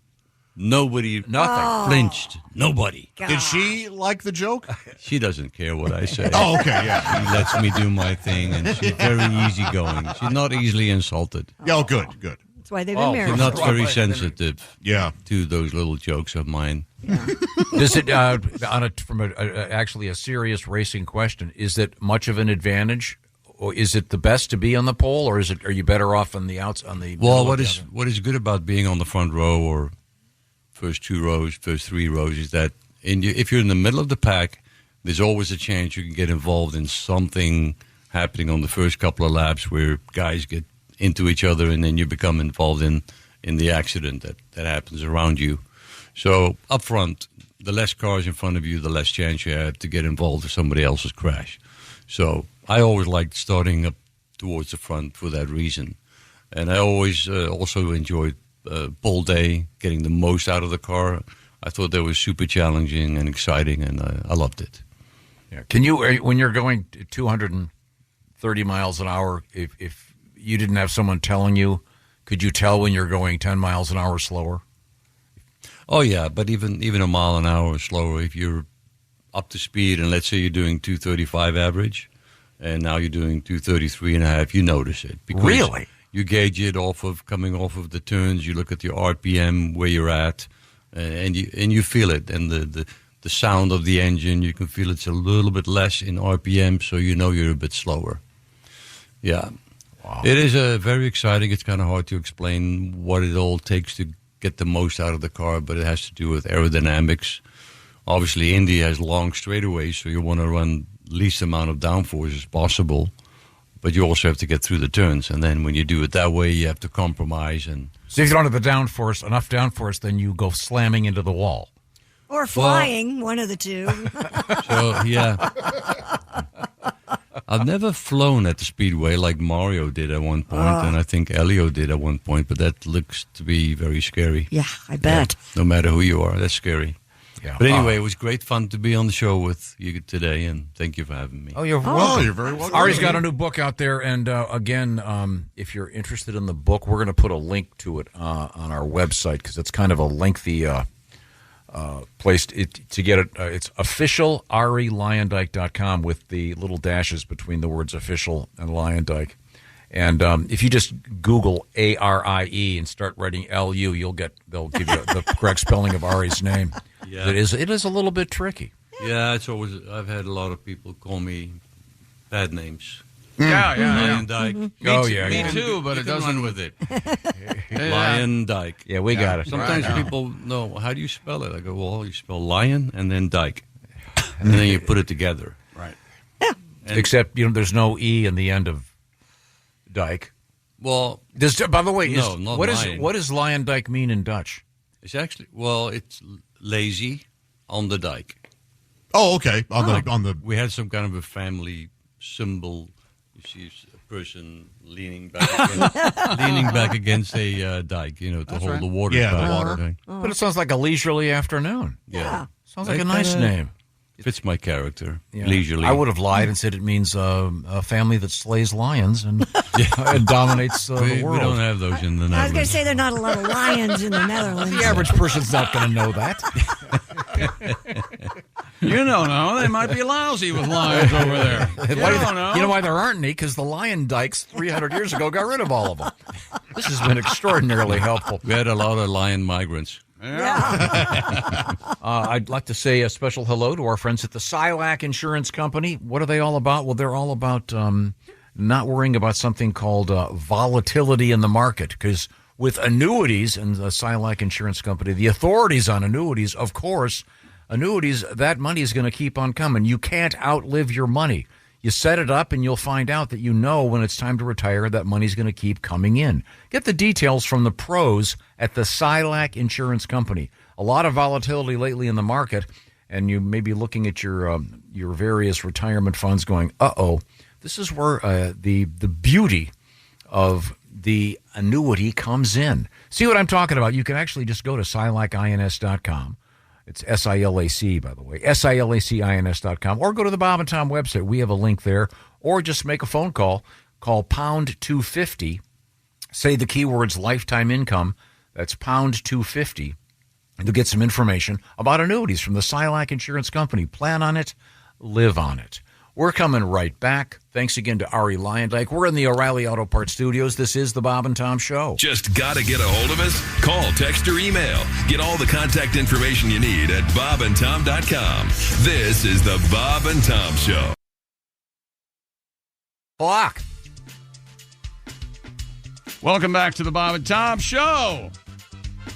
Speaker 17: nobody
Speaker 6: Nothing.
Speaker 17: flinched. Nobody.
Speaker 7: Did she like the joke?
Speaker 17: She doesn't care what I say.
Speaker 7: Oh, okay, yeah.
Speaker 17: She lets me do my thing, and she's very easygoing. She's not easily insulted.
Speaker 7: Oh, good.
Speaker 8: That's why they've been married.
Speaker 17: She's not very sensitive to those little jokes of mine.
Speaker 6: Does it, actually a serious racing question, is it much of an advantage? Or is it the best to be on the pole, or are you better off on the outs on the?
Speaker 17: Well, what is good about being on the front row or first 2 rows, first 3 rows is that if you're in the middle of the pack, there's always a chance you can get involved in something happening on the first couple of laps where guys get into each other and then you become involved in the accident that happens around you. So up front, the less cars in front of you, the less chance you have to get involved in somebody else's crash. So I always liked starting up towards the front for that reason. And I always also enjoyed pole day, getting the most out of the car. I thought that was super challenging and exciting, and I loved it.
Speaker 6: Yeah. Can you, when you're going 230 miles an hour, if you didn't have someone telling you, could you tell when you're going 10 miles an hour slower?
Speaker 17: Oh, yeah, but even a mile an hour slower, if you're up to speed, and let's say you're doing 235 average, and now you're doing 233 and a half, you notice it. Because
Speaker 6: really?
Speaker 17: You gauge it coming off of the turns, you look at your RPM, where you're at, and you feel it. And the sound of the engine, you can feel it's a little bit less in RPM, so you know you're a bit slower. Yeah. Wow. It is very exciting. It's kind of hard to explain what it all takes to get the most out of the car, but it has to do with aerodynamics. Obviously, Indy has long straightaways, so you want to run least amount of downforce as possible, but you also have to get through the turns. And then when you do it that way, you have to compromise. And
Speaker 6: so if you don't have enough downforce, then you go slamming into the wall.
Speaker 8: Or flying, one of the two.
Speaker 17: So, yeah. I've never flown at the Speedway like Mario did at one point, and I think Elio did at one point, but that looks to be very scary.
Speaker 8: Yeah, I bet.
Speaker 17: Yeah, no matter who you are, that's scary.
Speaker 6: Yeah.
Speaker 17: But anyway, it was great fun to be on the show with you today, and thank you for having me.
Speaker 6: Oh, you're welcome.
Speaker 7: Oh, you're very welcome.
Speaker 6: Arie's got a new book out there, and again, if you're interested in the book, we're going to put a link to it on our website because it's kind of a lengthy place to get it. It's officialarielyuyendyk.com with the little dashes between the words official and Luyendyk. And if you just Google ARIE and start writing LU, they'll give you the correct spelling of Arie's name.
Speaker 17: Yeah.
Speaker 6: It is a little bit tricky.
Speaker 17: Yeah, I've had a lot of people call me bad names.
Speaker 10: Yeah.
Speaker 17: Luyendyk.
Speaker 10: Me too, but it doesn't
Speaker 17: run with it. Luyendyk.
Speaker 6: Yeah, we got it.
Speaker 17: Sometimes people know, how do you spell it? I go, well, you spell lion and then dyke. And then you put it together.
Speaker 10: Right.
Speaker 8: Yeah.
Speaker 6: Except, there's no E in the end of Dyke.
Speaker 17: Well,
Speaker 6: by the way, what
Speaker 17: lion.
Speaker 6: does Luyendyk mean in Dutch?
Speaker 17: It's actually, it's lazy on the dike.
Speaker 7: Oh, okay. On the
Speaker 17: we had some kind of a family symbol. You see a person leaning back against a dike, to hold the water.
Speaker 6: Yeah,
Speaker 17: back.
Speaker 6: the water.
Speaker 17: Okay.
Speaker 6: But it sounds like a leisurely afternoon.
Speaker 17: Yeah.
Speaker 6: Sounds like a nice name.
Speaker 17: Fits my character.
Speaker 6: Yeah.
Speaker 17: Leisurely.
Speaker 6: I would have lied and said it means a family that slays lions and, and dominates the world.
Speaker 17: We don't have those in the
Speaker 12: I was
Speaker 17: Netherlands.
Speaker 12: going to say there are not a lot of lions in the Netherlands.
Speaker 6: The average person's not going to know that.
Speaker 10: You don't know. They might be lousy with lions over there. You don't know.
Speaker 6: You know why there aren't any? Because the lion dikes 300 years ago got rid of all of them. This has been extraordinarily helpful.
Speaker 17: We had a lot of lion migrants.
Speaker 6: I'd like to say a special hello to our friends at the Silac Insurance Company. What are they all about? Well, they're all about not worrying about something called volatility in the market. Because with annuities and the Silac Insurance Company, the authorities on annuities, of course, annuities, that money is going to keep on coming. You can't outlive your money. You set it up and you'll find out that when it's time to retire, that money's going to keep coming in. Get the details from the pros at the Silac Insurance Company. A lot of volatility lately in the market, and you may be looking at your various retirement funds going, this is where the beauty of the annuity comes in. See what I'm talking about? You can actually just go to silacins.com. It's SILAC, by the way, SILACINS.com, or go to the Bob and Tom website. We have a link there, or just make a phone call. Call pound 250. Say the keywords lifetime income. That's pound 250. You'll get some information about annuities from the Silac Insurance Company. Plan on it, live on it. We're coming right back. Thanks again to Ari Lyondike. We're in the O'Reilly Auto Parts Studios. This is the Bob and Tom Show.
Speaker 11: Just got to get a hold of us? Call, text, or email. Get all the contact information you need at bobandtom.com. This is the Bob and Tom Show.
Speaker 6: Block.
Speaker 10: Welcome back to the Bob and Tom Show.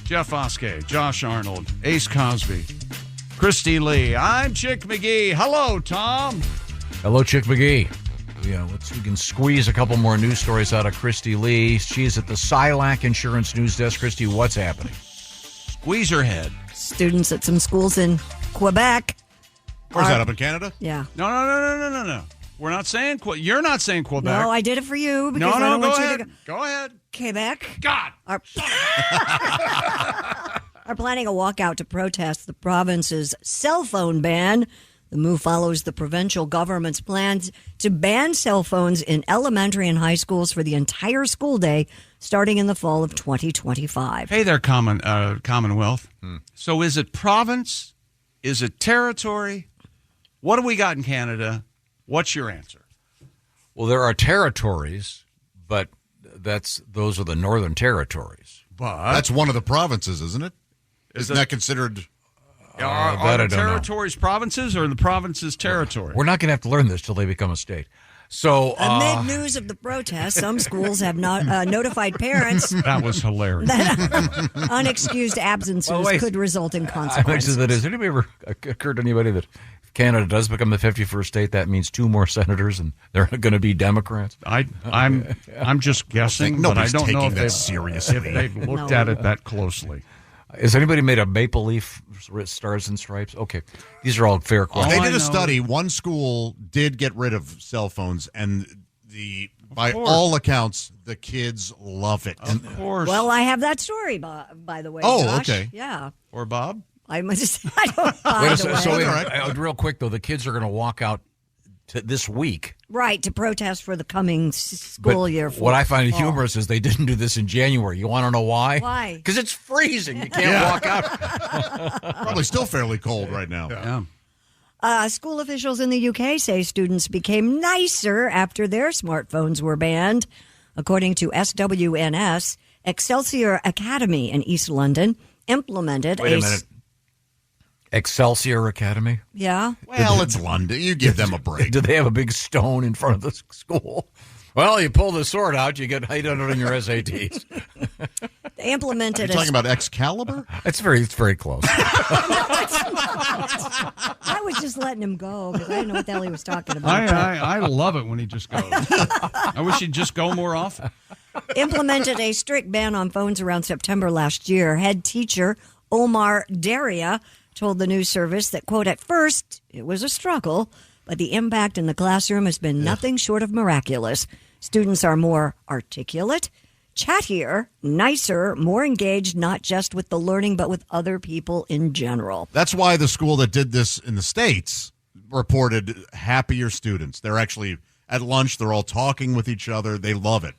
Speaker 10: Jeff Oskey, Josh Arnold, Ace Cosby, Christy Lee. I'm Chick McGee. Hello, Tom.
Speaker 6: Hello, Chick McGee. Yeah, we can squeeze a couple more news stories out of Christy Lee. She's at the Silac Insurance News Desk. Christy, what's happening?
Speaker 10: Squeeze her head.
Speaker 12: Students at some schools in Quebec.
Speaker 7: Where's that, up in Canada?
Speaker 12: Yeah.
Speaker 10: No. We're not saying you're not saying Quebec.
Speaker 12: No, I did it for you. Because I don't
Speaker 10: go
Speaker 12: want you
Speaker 10: ahead.
Speaker 12: to
Speaker 10: Go ahead.
Speaker 12: Quebec.
Speaker 10: God.
Speaker 12: Are planning a walkout to protest the province's cell phone ban. The move follows the provincial government's plans to ban cell phones in elementary and high schools for the entire school day starting in the fall of 2025.
Speaker 10: Hey there, Commonwealth. So is it province? Is it territory? What do we got in Canada? What's your answer?
Speaker 6: Well, there are territories, but those are the northern territories.
Speaker 10: But
Speaker 7: that's one of the provinces, isn't it? Isn't that considered?
Speaker 10: Are the territories provinces or the provinces territory?
Speaker 6: We're not going to have to learn this till they become a state. So,
Speaker 12: amid news of the protest, some schools have not notified parents.
Speaker 10: That was hilarious.
Speaker 12: That unexcused absences could result in consequences.
Speaker 6: Has anybody ever occurred to anybody that if Canada does become the 51st state, that means 2 more senators and they're going to be Democrats?
Speaker 10: I'm just guessing, but I don't know if they've looked at it that closely.
Speaker 6: Has anybody made a Maple Leaf Stars and Stripes? Okay. These are all fair questions.
Speaker 7: They did a study. One school did get rid of cell phones, and by all accounts, the kids love it.
Speaker 10: Of course.
Speaker 12: Well, I have that story, by the way.
Speaker 7: Oh,
Speaker 12: Josh.
Speaker 7: okay.
Speaker 12: Yeah.
Speaker 10: Or Bob?
Speaker 12: I don't by the way.
Speaker 6: Real quick, though, the kids are going to walk out this week.
Speaker 12: Right, to protest for the coming school year.
Speaker 6: What I find humorous is they didn't do this in January. You want to know why?
Speaker 12: Why?
Speaker 6: Because it's freezing. You can't walk out.
Speaker 7: Probably still fairly cold right now.
Speaker 10: Yeah.
Speaker 12: School officials in the UK say students became nicer after their smartphones were banned. According to SWNS, Excelsior Academy in East London implemented
Speaker 6: Wait a minute. Excelsior Academy?
Speaker 12: Yeah.
Speaker 7: Well, it's London. You give them a break.
Speaker 6: Do they have a big stone in front of the school? Well, you pull the sword out, you get 800 on your SATs.
Speaker 12: They implemented.
Speaker 7: Are you talking about Excalibur?
Speaker 6: It's very close.
Speaker 12: I was just letting him go because I didn't know what the hell he was talking about.
Speaker 10: I love it when he just goes. I wish he'd just go more often.
Speaker 12: Implemented a strict ban on phones around September last year. Head teacher Omar Daria told the news service that, quote, at first it was a struggle, but the impact in the classroom has been nothing short of miraculous. Students are more articulate, chattier, nicer, more engaged, not just with the learning, but with other people in general.
Speaker 7: That's why the school that did this in the States reported happier students. They're actually at lunch, they're all talking with each other. They love it.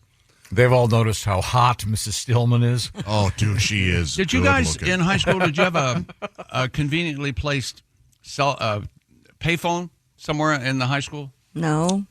Speaker 6: They've all noticed how hot Mrs. Stillman is.
Speaker 7: Oh, dude, she is.
Speaker 10: Did you guys in high school, did you have a conveniently placed payphone somewhere in the high school?
Speaker 12: No.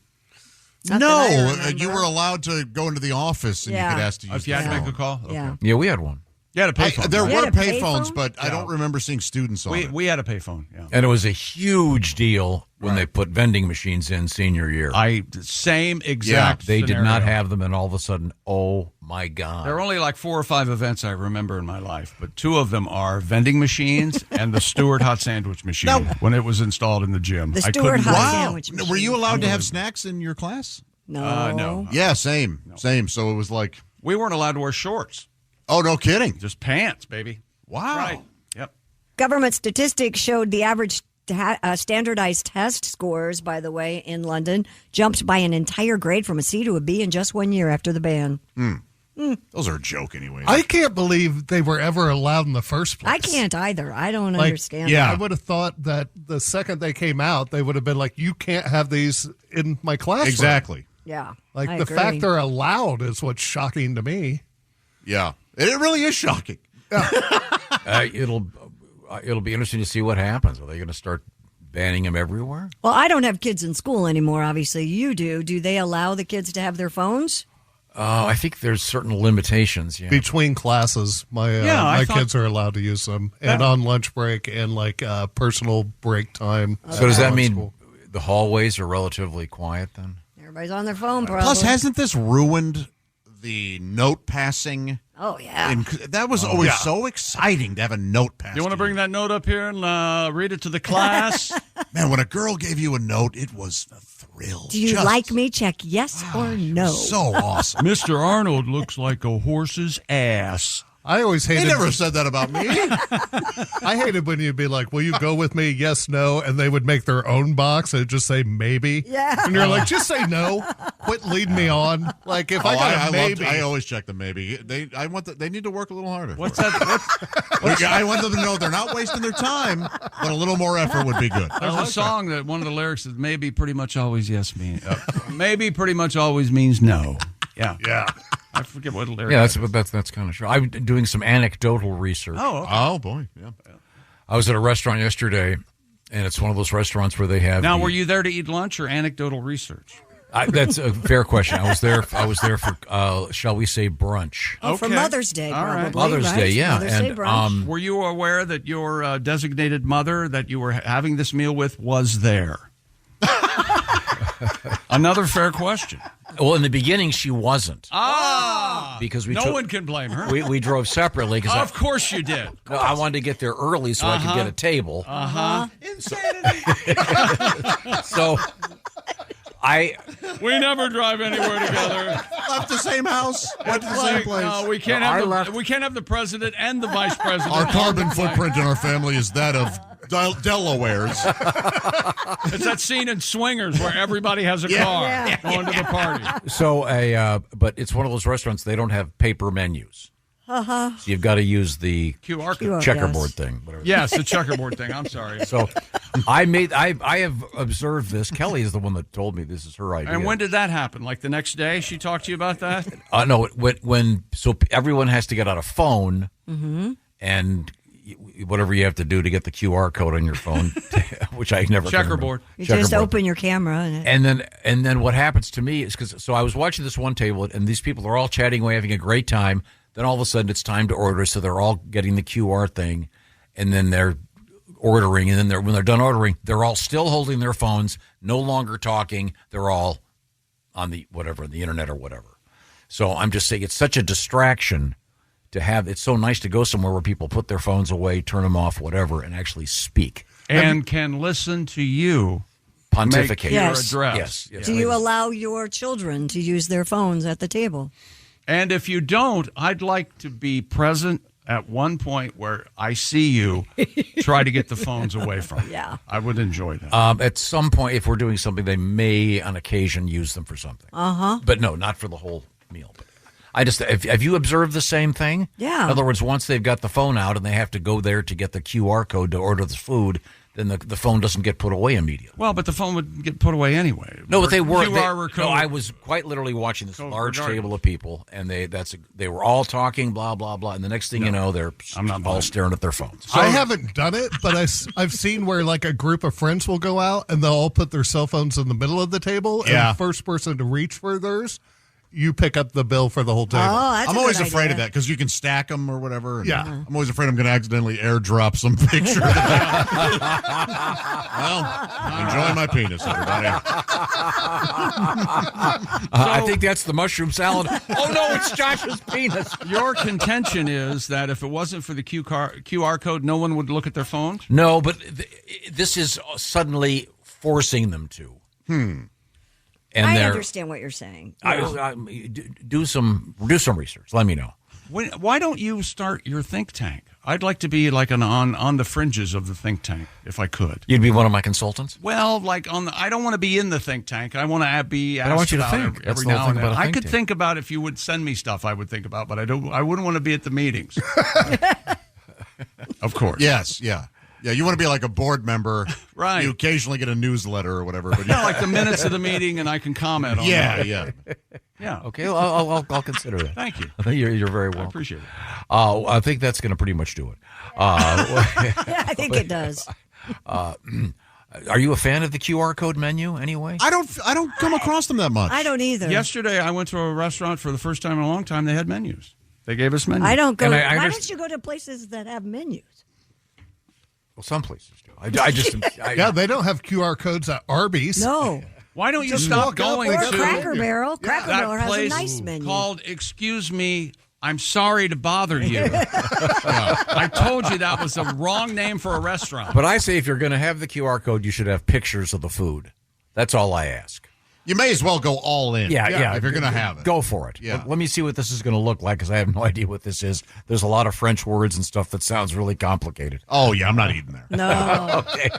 Speaker 7: No, you were allowed to go into the office and you could ask to use
Speaker 10: if you had to make a call?
Speaker 12: Yeah.
Speaker 6: Yeah, we had one.
Speaker 10: You had a payphone.
Speaker 7: There
Speaker 10: right?
Speaker 7: were payphones, but I don't remember seeing students on it.
Speaker 10: We had a payphone, yeah.
Speaker 6: And it was a huge deal when they put vending machines in senior year.
Speaker 10: Same exact
Speaker 6: They did
Speaker 10: scenario.
Speaker 6: not have them, and all of a sudden, oh, my God.
Speaker 10: There are only like 4 or 5 events I remember in my life, but 2 of them are vending machines and the Stewart hot sandwich machine when it was installed in the gym.
Speaker 12: The Stewart hot sandwich machine.
Speaker 7: Were you allowed to have snacks in your class?
Speaker 12: No.
Speaker 10: No.
Speaker 7: Yeah, same. So it was like...
Speaker 10: We weren't allowed to wear shorts.
Speaker 7: Oh, no kidding.
Speaker 10: Just pants, baby.
Speaker 7: Wow.
Speaker 10: Right. Yep.
Speaker 12: Government statistics showed the average standardized test scores, by the way, in London jumped by an entire grade from a C to a B in just 1 year after the ban.
Speaker 7: Those are a joke anyway.
Speaker 5: I can't believe they were ever allowed in the first place.
Speaker 12: I can't either. I don't
Speaker 5: Like,
Speaker 12: understand.
Speaker 5: Yeah,
Speaker 12: that.
Speaker 5: I would have thought that the second they came out, they would have been like, you can't have these in my classroom.
Speaker 7: Exactly.
Speaker 12: Yeah.
Speaker 5: Like
Speaker 12: I
Speaker 5: the
Speaker 12: agree.
Speaker 5: fact they're allowed is what's shocking to me.
Speaker 7: Yeah. It really is shocking.
Speaker 6: It'll be interesting to see what happens. Are they going to start banning them everywhere?
Speaker 12: Well, I don't have kids in school anymore. Obviously, you do. Do they allow the kids to have their phones?
Speaker 6: I think there's certain limitations. Yeah.
Speaker 5: Between classes, my kids are allowed to use them, and on lunch break and like personal break time.
Speaker 6: So does that mean the hallways are relatively quiet then?
Speaker 12: Everybody's on their phone, probably.
Speaker 7: Plus, hasn't this ruined the note passing?
Speaker 12: Oh, yeah.
Speaker 7: And that was always so exciting to have a note pass.
Speaker 10: You want to bring that note up here and read it to the class?
Speaker 7: Man, when a girl gave you a note, it was a thrill.
Speaker 12: Do you like me? Check yes or no.
Speaker 7: So awesome.
Speaker 10: Mr. Arnold looks like a horse's ass.
Speaker 5: I always hated.
Speaker 7: They never said that about me.
Speaker 5: I hated when you'd be like, "Will you go with me? Yes, no," and they would make their own box and it'd just say maybe.
Speaker 12: Yeah.
Speaker 5: And you're like, just say no. Quit leading me on. Like if I got a maybe,
Speaker 7: I always check the maybe. They need to work a little harder.
Speaker 10: What's that?
Speaker 7: I want them to know they're not wasting their time, but a little more effort would be good.
Speaker 10: There's a song that one of the lyrics is maybe pretty much always yes means. Maybe pretty much always means no. Yeah.
Speaker 5: Yeah.
Speaker 10: I forget what lyric.
Speaker 6: Yeah, that's kind of true. I'm doing some anecdotal research.
Speaker 10: Oh, okay.
Speaker 7: Oh boy. Yeah.
Speaker 6: I was at a restaurant yesterday, and it's one of those restaurants where they have.
Speaker 10: Now, were you there to eat lunch or anecdotal research?
Speaker 6: That's a fair question. I was there for, shall we say, brunch.
Speaker 12: Oh, for Mother's Day,
Speaker 10: All right.
Speaker 12: probably.
Speaker 6: Mother's
Speaker 12: right?
Speaker 6: Day, yeah.
Speaker 12: Mother's Day brunch.
Speaker 10: Were you aware that your designated mother that you were having this meal with was there? Another fair question.
Speaker 6: Well, in the beginning, she wasn't. Because
Speaker 10: no one can blame her.
Speaker 6: We drove separately.
Speaker 10: Of course you did.
Speaker 6: I wanted to get there early so I could get a table.
Speaker 10: Insanity.
Speaker 6: So
Speaker 10: we never drive anywhere together.
Speaker 7: Left the same house. Went to the same place.
Speaker 10: No, we can't have the president and the vice president.
Speaker 7: Our carbon footprint in our family is that of Delaware's.
Speaker 10: It's that scene in Swingers where everybody has a car going to the party.
Speaker 6: So but it's one of those restaurants, they don't have paper menus. So you've got to use the
Speaker 10: QR code.
Speaker 6: checkerboard thing. Whatever.
Speaker 10: Yes, the checkerboard thing. I'm sorry.
Speaker 6: So I have observed this. Kelly is the one that told me this is her idea.
Speaker 10: And when did that happen? Like the next day she talked to you about that?
Speaker 6: No, so everyone has to get out a phone and whatever you have to do to get the QR code on your phone, which I never can
Speaker 10: checkerboard.
Speaker 12: You just open your camera
Speaker 6: and then what happens to me is so I was watching this one table and these people are all chatting away, having a great time. Then all of a sudden it's time to order, so they're all getting the QR thing, and then they're ordering, and then when they're done ordering, they're all still holding their phones, no longer talking. They're all on the internet or whatever. So I'm just saying it's such a distraction to have. It's so nice to go somewhere where people put their phones away, turn them off, whatever, and actually speak
Speaker 10: and can listen to you
Speaker 6: pontificate
Speaker 10: your address.
Speaker 6: Yes.
Speaker 12: Do you allow your children to use their phones at the table?
Speaker 10: And if you don't, I'd like to be present at one point where I see you try to get the phones away from me.
Speaker 8: Yeah.
Speaker 10: I would enjoy that.
Speaker 6: At some point, if we're doing something, they may, on occasion, use them for something.
Speaker 8: Uh-huh.
Speaker 6: But no, not for the whole meal. Have you observed the same thing?
Speaker 8: Yeah.
Speaker 6: In other words, once they've got the phone out and they have to go there to get the QR code to order the food, then the phone doesn't get put away immediately.
Speaker 10: Well, but the phone would get put away anyway.
Speaker 6: No, but they were.
Speaker 10: QR code.
Speaker 6: No, I was quite literally watching this large
Speaker 10: regardless.
Speaker 6: table of people, and they were all talking, blah blah blah, and the next thing you know, they're all staring at their phones.
Speaker 5: I haven't done it, but I've seen where like a group of friends will go out and they'll all put their cell phones in the middle of the table, and the first person to reach for theirs, you pick up the bill for the whole table.
Speaker 7: I'm always afraid of that because you can stack them or whatever. And
Speaker 5: Yeah.
Speaker 7: I'm always afraid I'm going to accidentally airdrop some picture. Well, enjoy my penis, everybody.
Speaker 6: I think that's the mushroom salad. Oh no, it's Josh's penis.
Speaker 10: Your contention is that if it wasn't for the QR code, no one would look at their phones?
Speaker 6: No, but this is suddenly forcing them to. And
Speaker 8: I
Speaker 6: they're-
Speaker 8: understand what you're saying.
Speaker 6: do some research. Let me know.
Speaker 10: Why don't you start your think tank? I'd like to be like on the fringes of the think tank if I could.
Speaker 6: You'd be one of my consultants?
Speaker 10: Well, like I don't want to be in the think tank. I want to be asked
Speaker 6: I want you to
Speaker 10: about
Speaker 6: think. That's
Speaker 10: every
Speaker 6: the whole
Speaker 10: now
Speaker 6: thing
Speaker 10: and then.
Speaker 6: about a
Speaker 10: I
Speaker 6: think
Speaker 10: could
Speaker 6: tank.
Speaker 10: think about if you would send me stuff I would think about, but I wouldn't want to be at the meetings. Of course.
Speaker 7: Yes, yeah. Yeah, you want to be like a board member.
Speaker 10: Right.
Speaker 7: You occasionally get a newsletter or whatever. But
Speaker 10: Yeah, like the minutes of the meeting, and I can comment on that.
Speaker 7: Yeah.
Speaker 10: Yeah.
Speaker 6: Okay, I'll consider that.
Speaker 10: Thank you.
Speaker 6: I think you're very welcome.
Speaker 10: I appreciate it.
Speaker 6: I think that's going to pretty much do it.
Speaker 8: I think it does.
Speaker 6: Are you a fan of the QR code menu anyway?
Speaker 7: I don't come across them that much.
Speaker 8: I don't either.
Speaker 10: Yesterday, I went to a restaurant for the first time in a long time. They had menus. They gave us menus.
Speaker 8: I don't go.
Speaker 6: And
Speaker 8: Why don't you go to places that have menus?
Speaker 6: Well, some places do. I just
Speaker 5: yeah, they don't have QR codes at Arby's.
Speaker 8: No.
Speaker 10: Why don't you
Speaker 5: Just
Speaker 10: stop
Speaker 5: walk up
Speaker 10: going
Speaker 5: and
Speaker 10: to
Speaker 5: go.
Speaker 8: Cracker Barrel. Cracker
Speaker 10: that
Speaker 8: Barrel has a
Speaker 10: place
Speaker 8: nice menu.
Speaker 10: called "Excuse Me, I'm sorry to bother you." I told you that was the wrong name for a restaurant.
Speaker 6: But I say if you're going to have the QR code, you should have pictures of the food. That's all I ask.
Speaker 7: You may as well go all in.
Speaker 6: Yeah.
Speaker 7: If you're going to have it.
Speaker 6: Go for it.
Speaker 7: Yeah.
Speaker 6: Let me see what this is going to look like because I have no idea what this is. There's a lot of French words and stuff that sounds really complicated.
Speaker 7: Oh, yeah, I'm not eating there.
Speaker 8: No.
Speaker 6: Okay.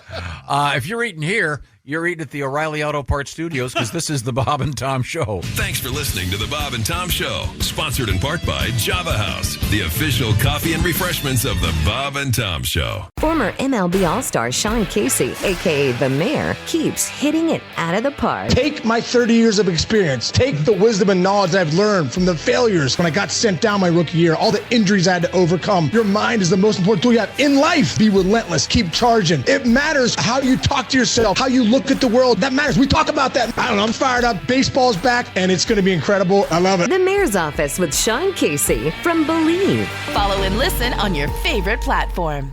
Speaker 6: If you're eating here, you're eating at the O'Reilly Auto Parts Studios because this is the Bob and Tom Show.
Speaker 11: Thanks for listening to the Bob and Tom Show, sponsored in part by Java House, the official coffee and refreshments of the Bob and Tom Show.
Speaker 9: Former MLB All-Star Sean Casey, a.k.a. The Mayor, keeps hitting it out of the park.
Speaker 20: Take my 30 years of experience. Take the wisdom and knowledge I've learned from the failures when I got sent down my rookie year, all the injuries I had to overcome. Your mind is the most important tool you have in life. Be relentless. Keep charging. It matters how you talk to yourself, how you look at the world. That matters. We talk about that. I don't know. I'm fired up. Baseball's back, and it's going to be incredible. I love it.
Speaker 9: The Mayor's Office with Sean Casey from Believe.
Speaker 21: Follow and listen on your favorite platform.